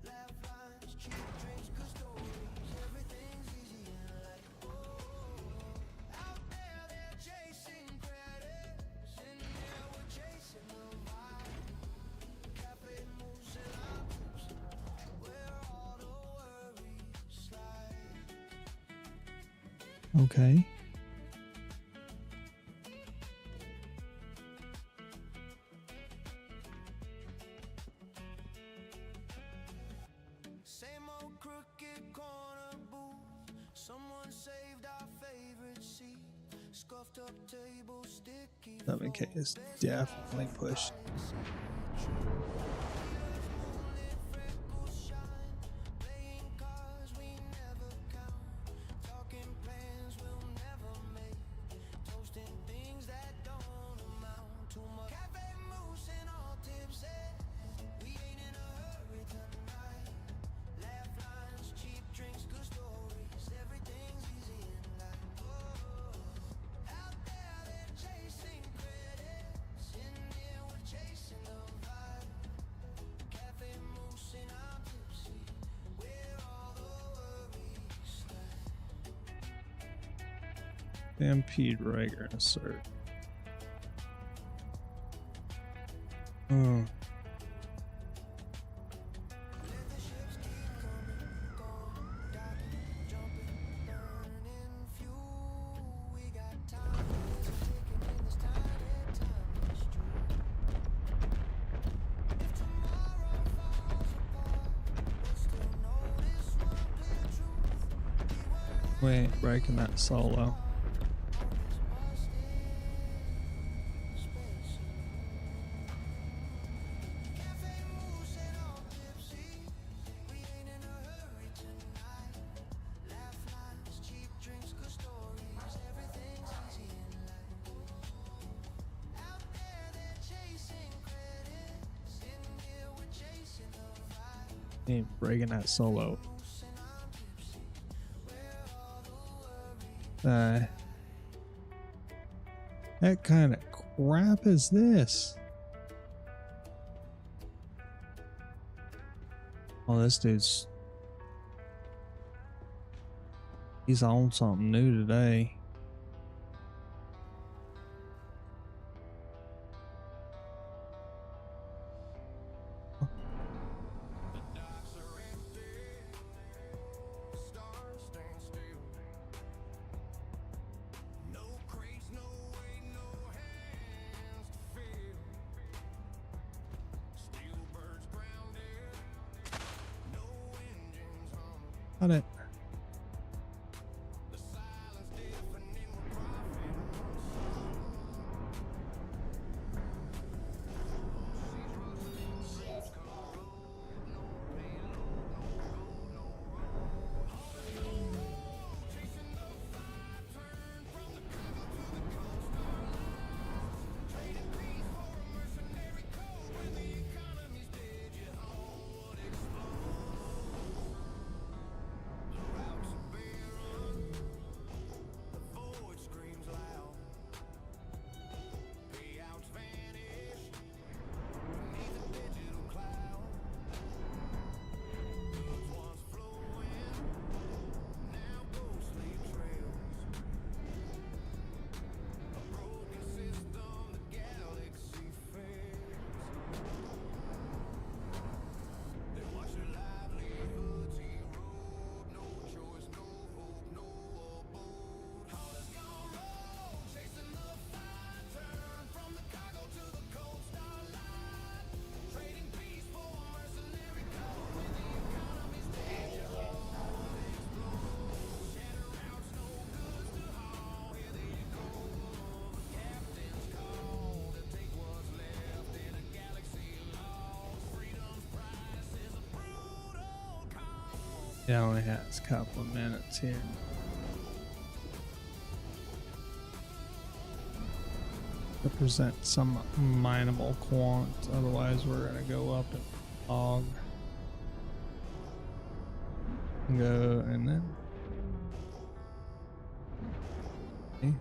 Laugh lines, cheap drinks, good stories, everything's easy and light. Oh, out there they're chasing credits, in here we're chasing the vibe. Cafe moves and our tips, where all the worries slide. Okay. Same old crooked corner booth, someone saved our favorite 7K is definitely pushed. Stampede Rager insert. Oh. Wait, breaking that solo. Ain't breaking that solo. That kind of crap is this? Oh, this dude's... He's on something new today. Got it. It only has a couple of minutes here. Represent some mineable quant, otherwise we're gonna go up and hog. Go and then. Okay.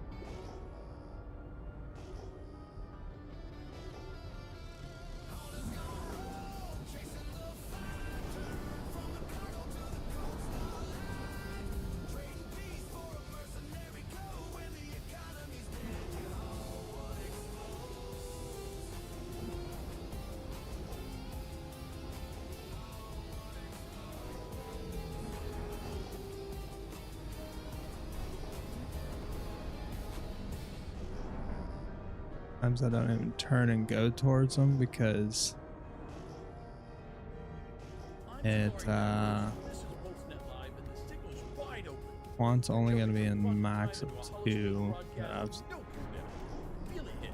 Sometimes I don't even turn and go towards them because it This is Postnet Live and the signal's wide open. Quant's only going to be in max of 2. That's Feel it hit.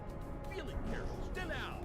Feel it, Carol. Still out.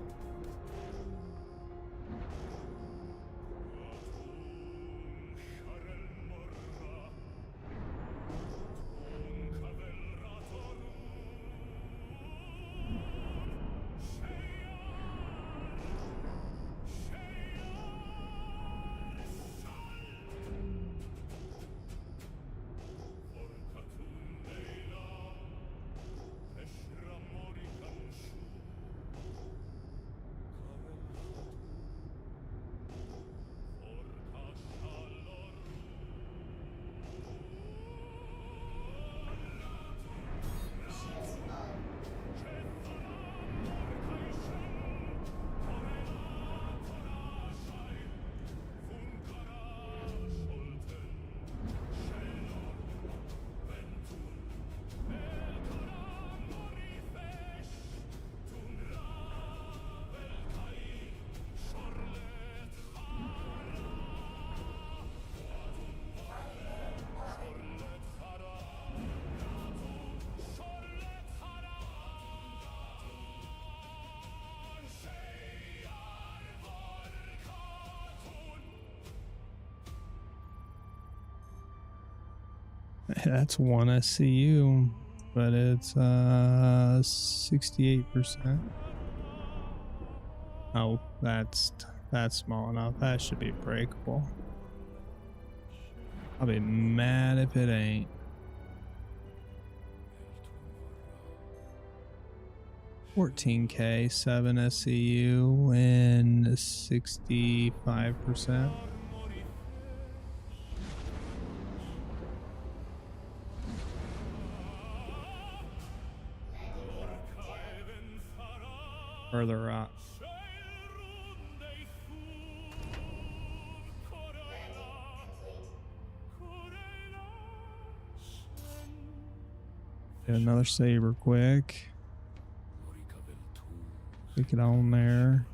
That's 1 SCU, but it's 68%. Oh, that's small enough. That should be breakable. I'll be mad if it ain't. $14K, 7 SCU, and 65%. Further up. Get another saber quick. Stick it on there.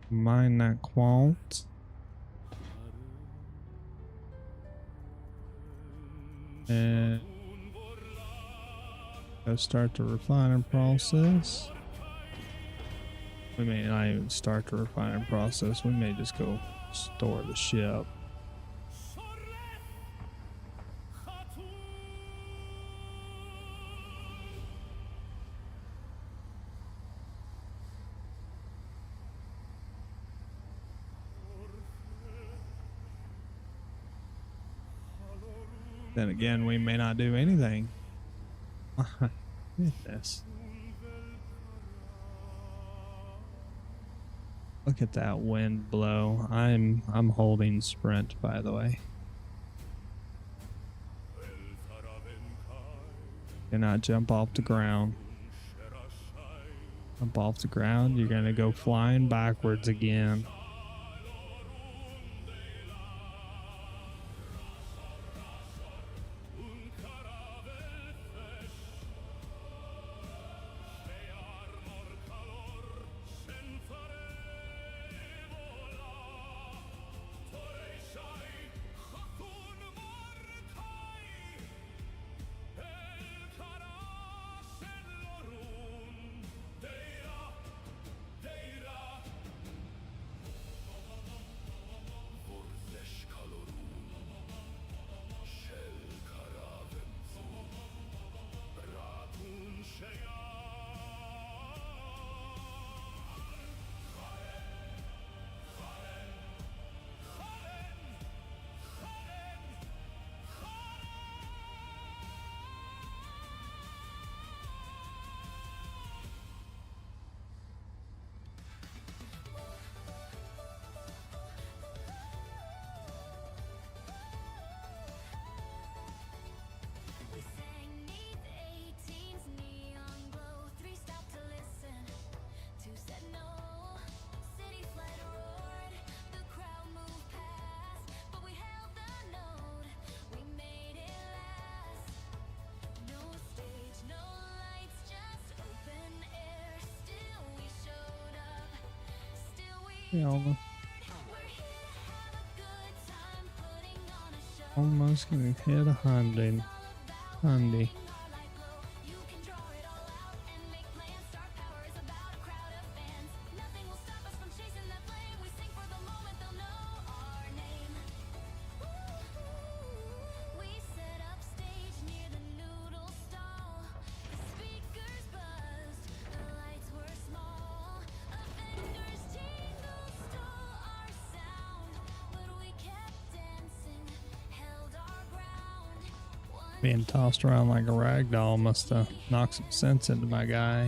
Mine that quant. And go start the refining process. We may not even start the refining process. We may just go store the ship. Then again, we may not do anything. Goodness. Look at that wind blow. I'm holding sprint, by the way. Cannot jump off the ground. Jump off the ground, you're gonna go flying backwards again. Yeah, almost gonna hit 100. Andy. Being tossed around like a rag doll must have knocked some sense into my guy.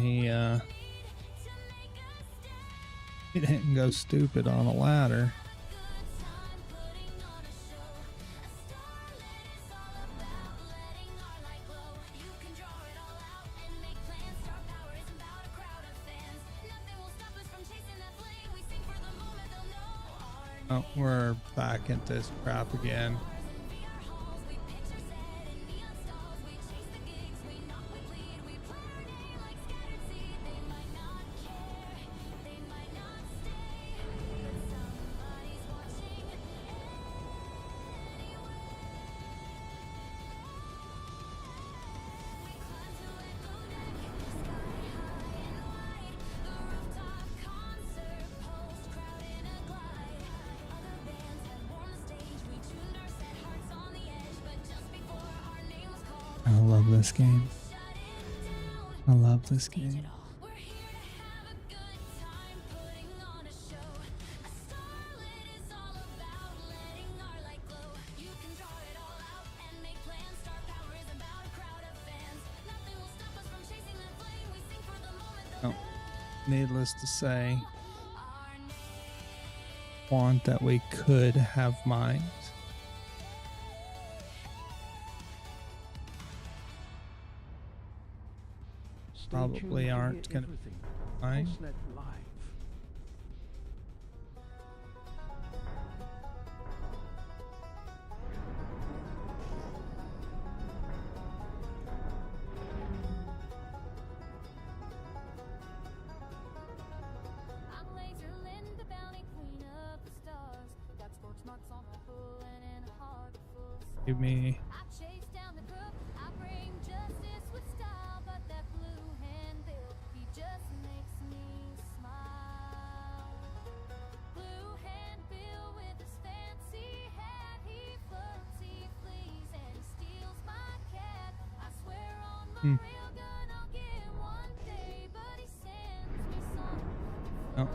He didn't go stupid on a ladder. Oh, we're back into this crap again. I love this game. I love this game. Oh, needless to say, want that we could have mines. Probably aren't going to be fine. Give me. Oh.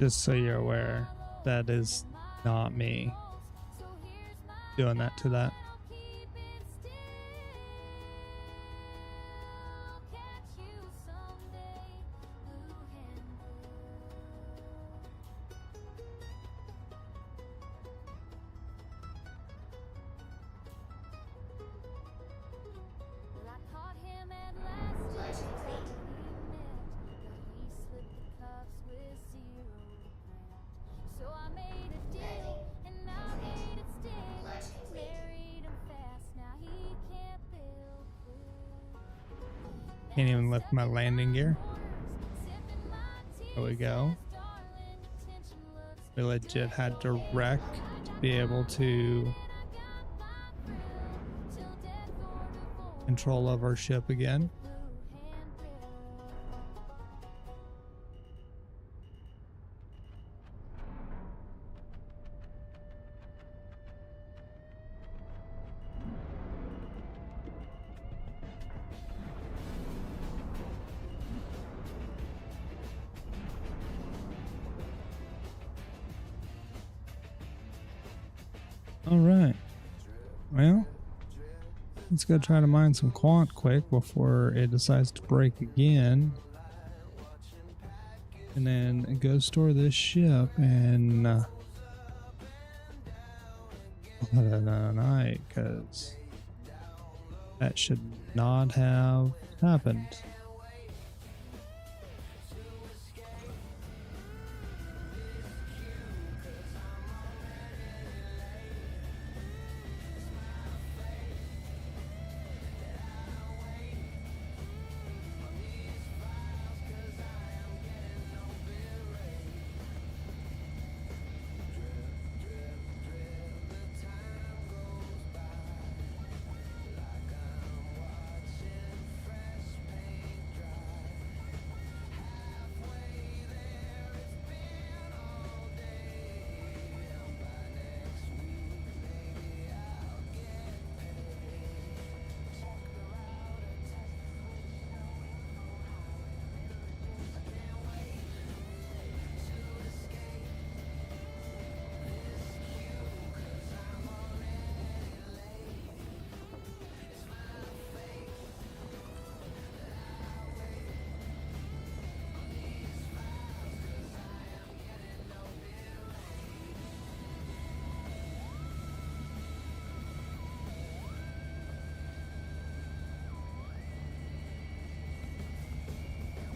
Just so you're aware, that is not me doing that to that. Can't even lift my landing gear. There we go. We legit had to wreck to be able to control of our ship again. All right. Well, let's go try to mine some quant quick before it decides to break again. And then go store this ship and call it a night, because that should not have happened.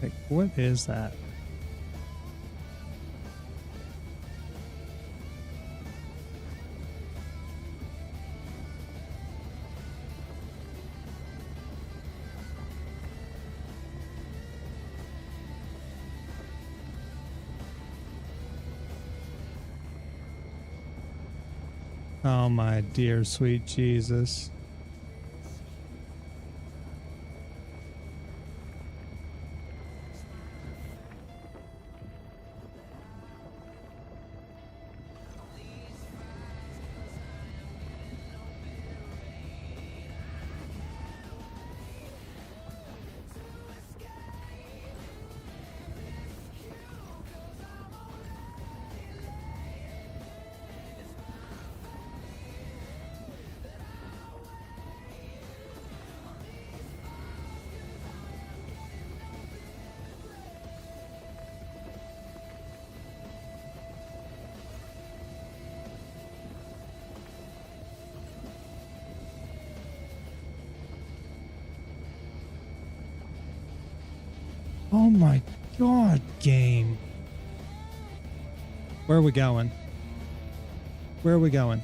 Like, what is that? Oh my dear sweet Jesus. Oh my god, game. Where are we going? Where are we going?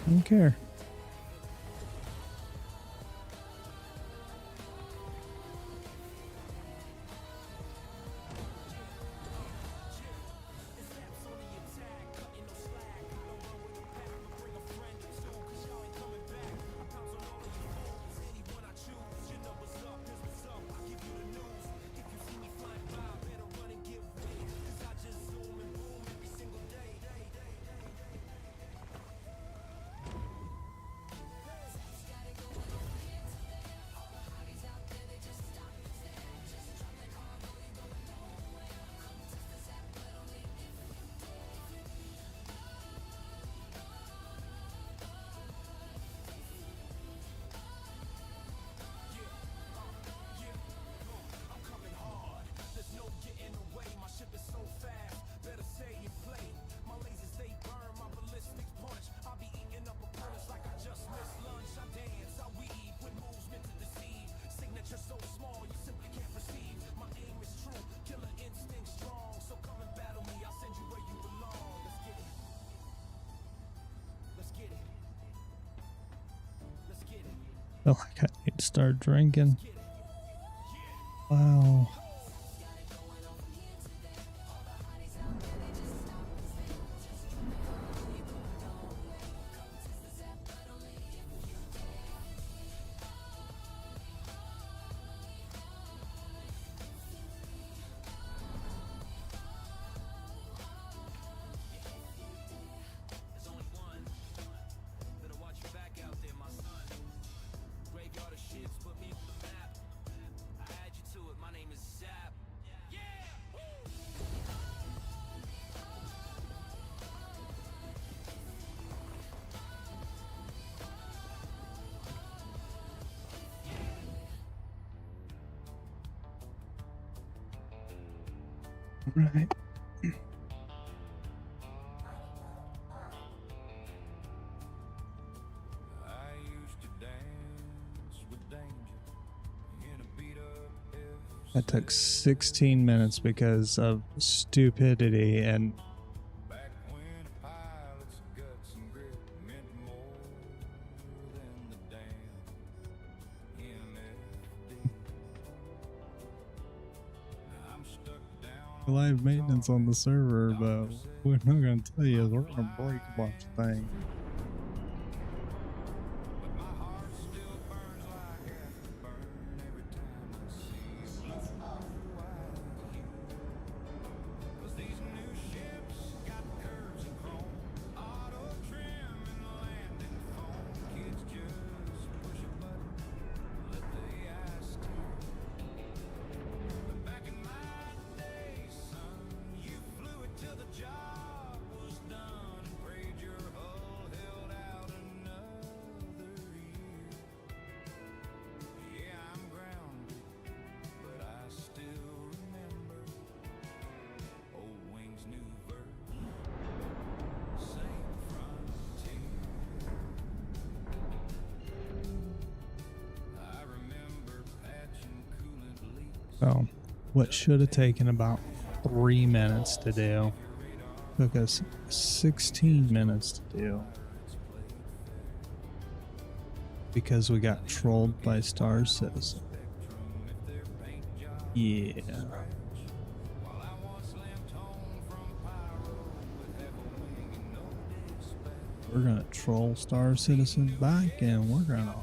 I don't care. Feel like I need to start drinking. Wow. Right. That took 16 minutes because of stupidity and live maintenance on the server, but we're not going to tell you we're going to break a bunch of things. So, what should have taken about 3 minutes to do took us 16 minutes to do because we got trolled by Star Citizen. Yeah. We're gonna troll Star Citizen back and we're gonna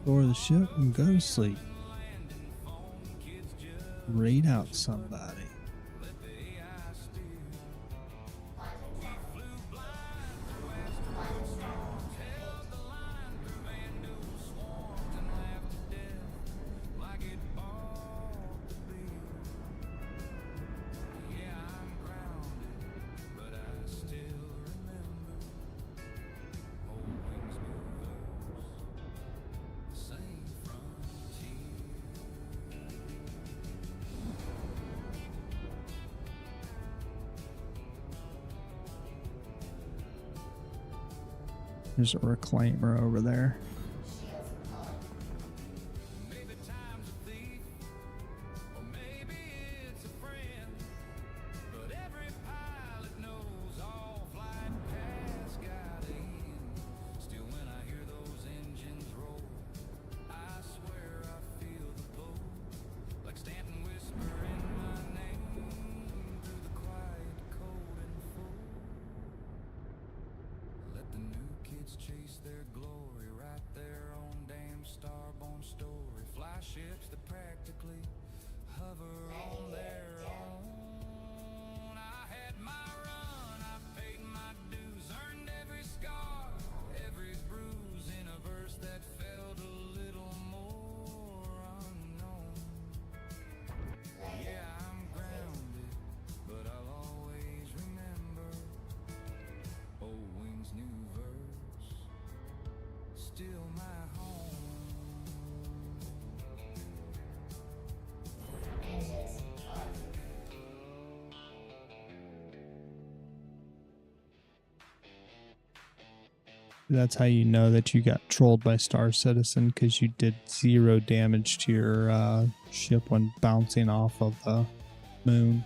door the ship and go to sleep. Raid out somebody. There's a reclaimer over there. Chase their glory, write their own damn starborn story. Fly ships that practically hover on their own. I had my run, I paid my dues, earned every scar, every bruise in a verse that felt a little more unknown. Yeah, I'm grounded, but I'll always remember old Wings' new verse. Still my home. That's how you know that you got trolled by Star Citizen, because you did 0 damage to your ship when bouncing off of the moon.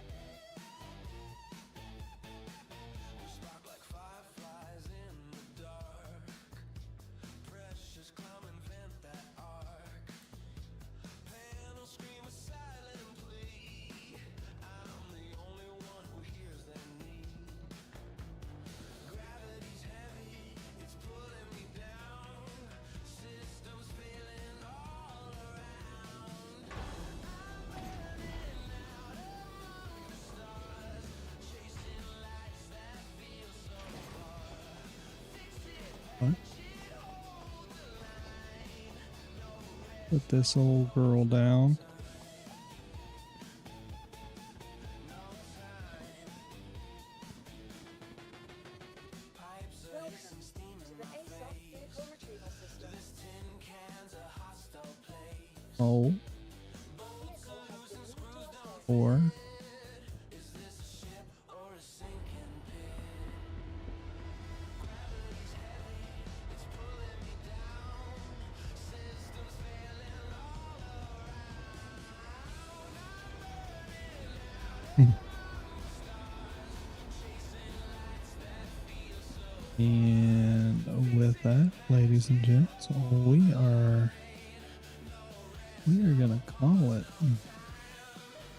What? Put this old girl down. Welcome to the ASOS vehicle retrieval system. Oh. Vehicle has been moved to our site. Or and with that, ladies and gents, we are gonna call it.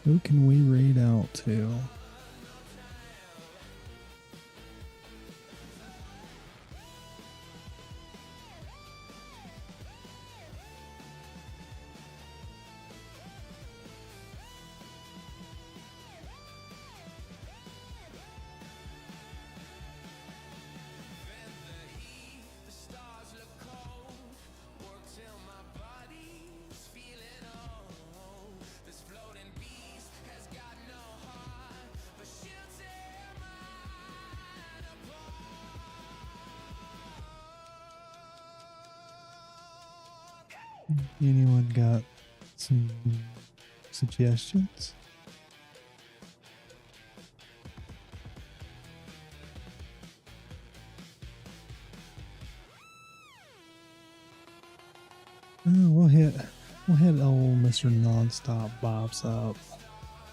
Who can we read out to? Anyone got some suggestions? We'll hit old Mr. Nonstop Bob's up.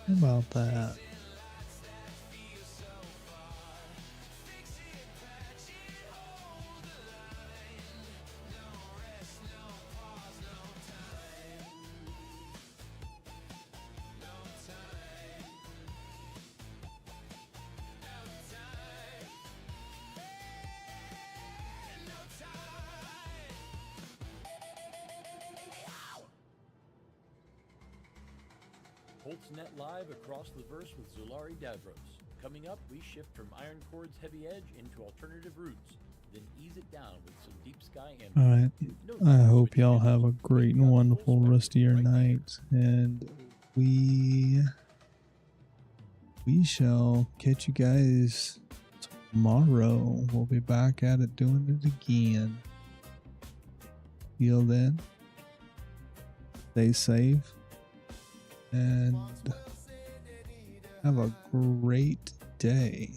How about that? Holtznet live across the verse with Zulari Davros. Coming up, we shift from Iron Chord's heavy edge into alternative roots, then ease it down with some deep sky ambient. Alright. I hope y'all have a great and wonderful rest of your night. And we shall catch you guys tomorrow. We'll be back at it doing it again. Till then, stay safe and have a great day.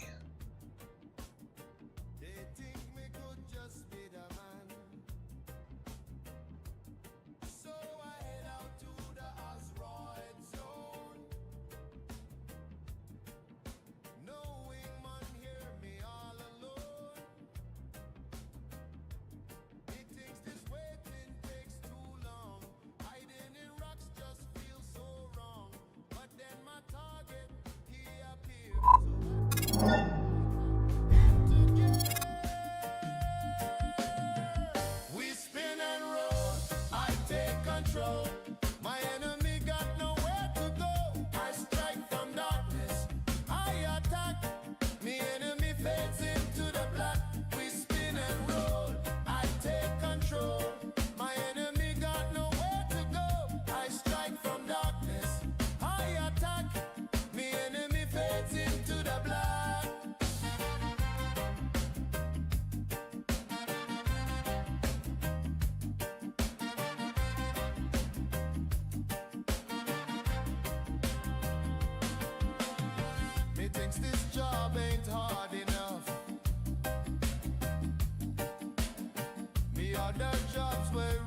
We spin and roll, I take control. My enemy got nowhere to go. I strike from darkness, I attack. Me enemy fades into the black. We spin and roll, I take control. My enemy got nowhere to go. I strike from darkness, I attack. Me enemy fades into the black. Me thinks this job ain't hard enough. Me other jobs were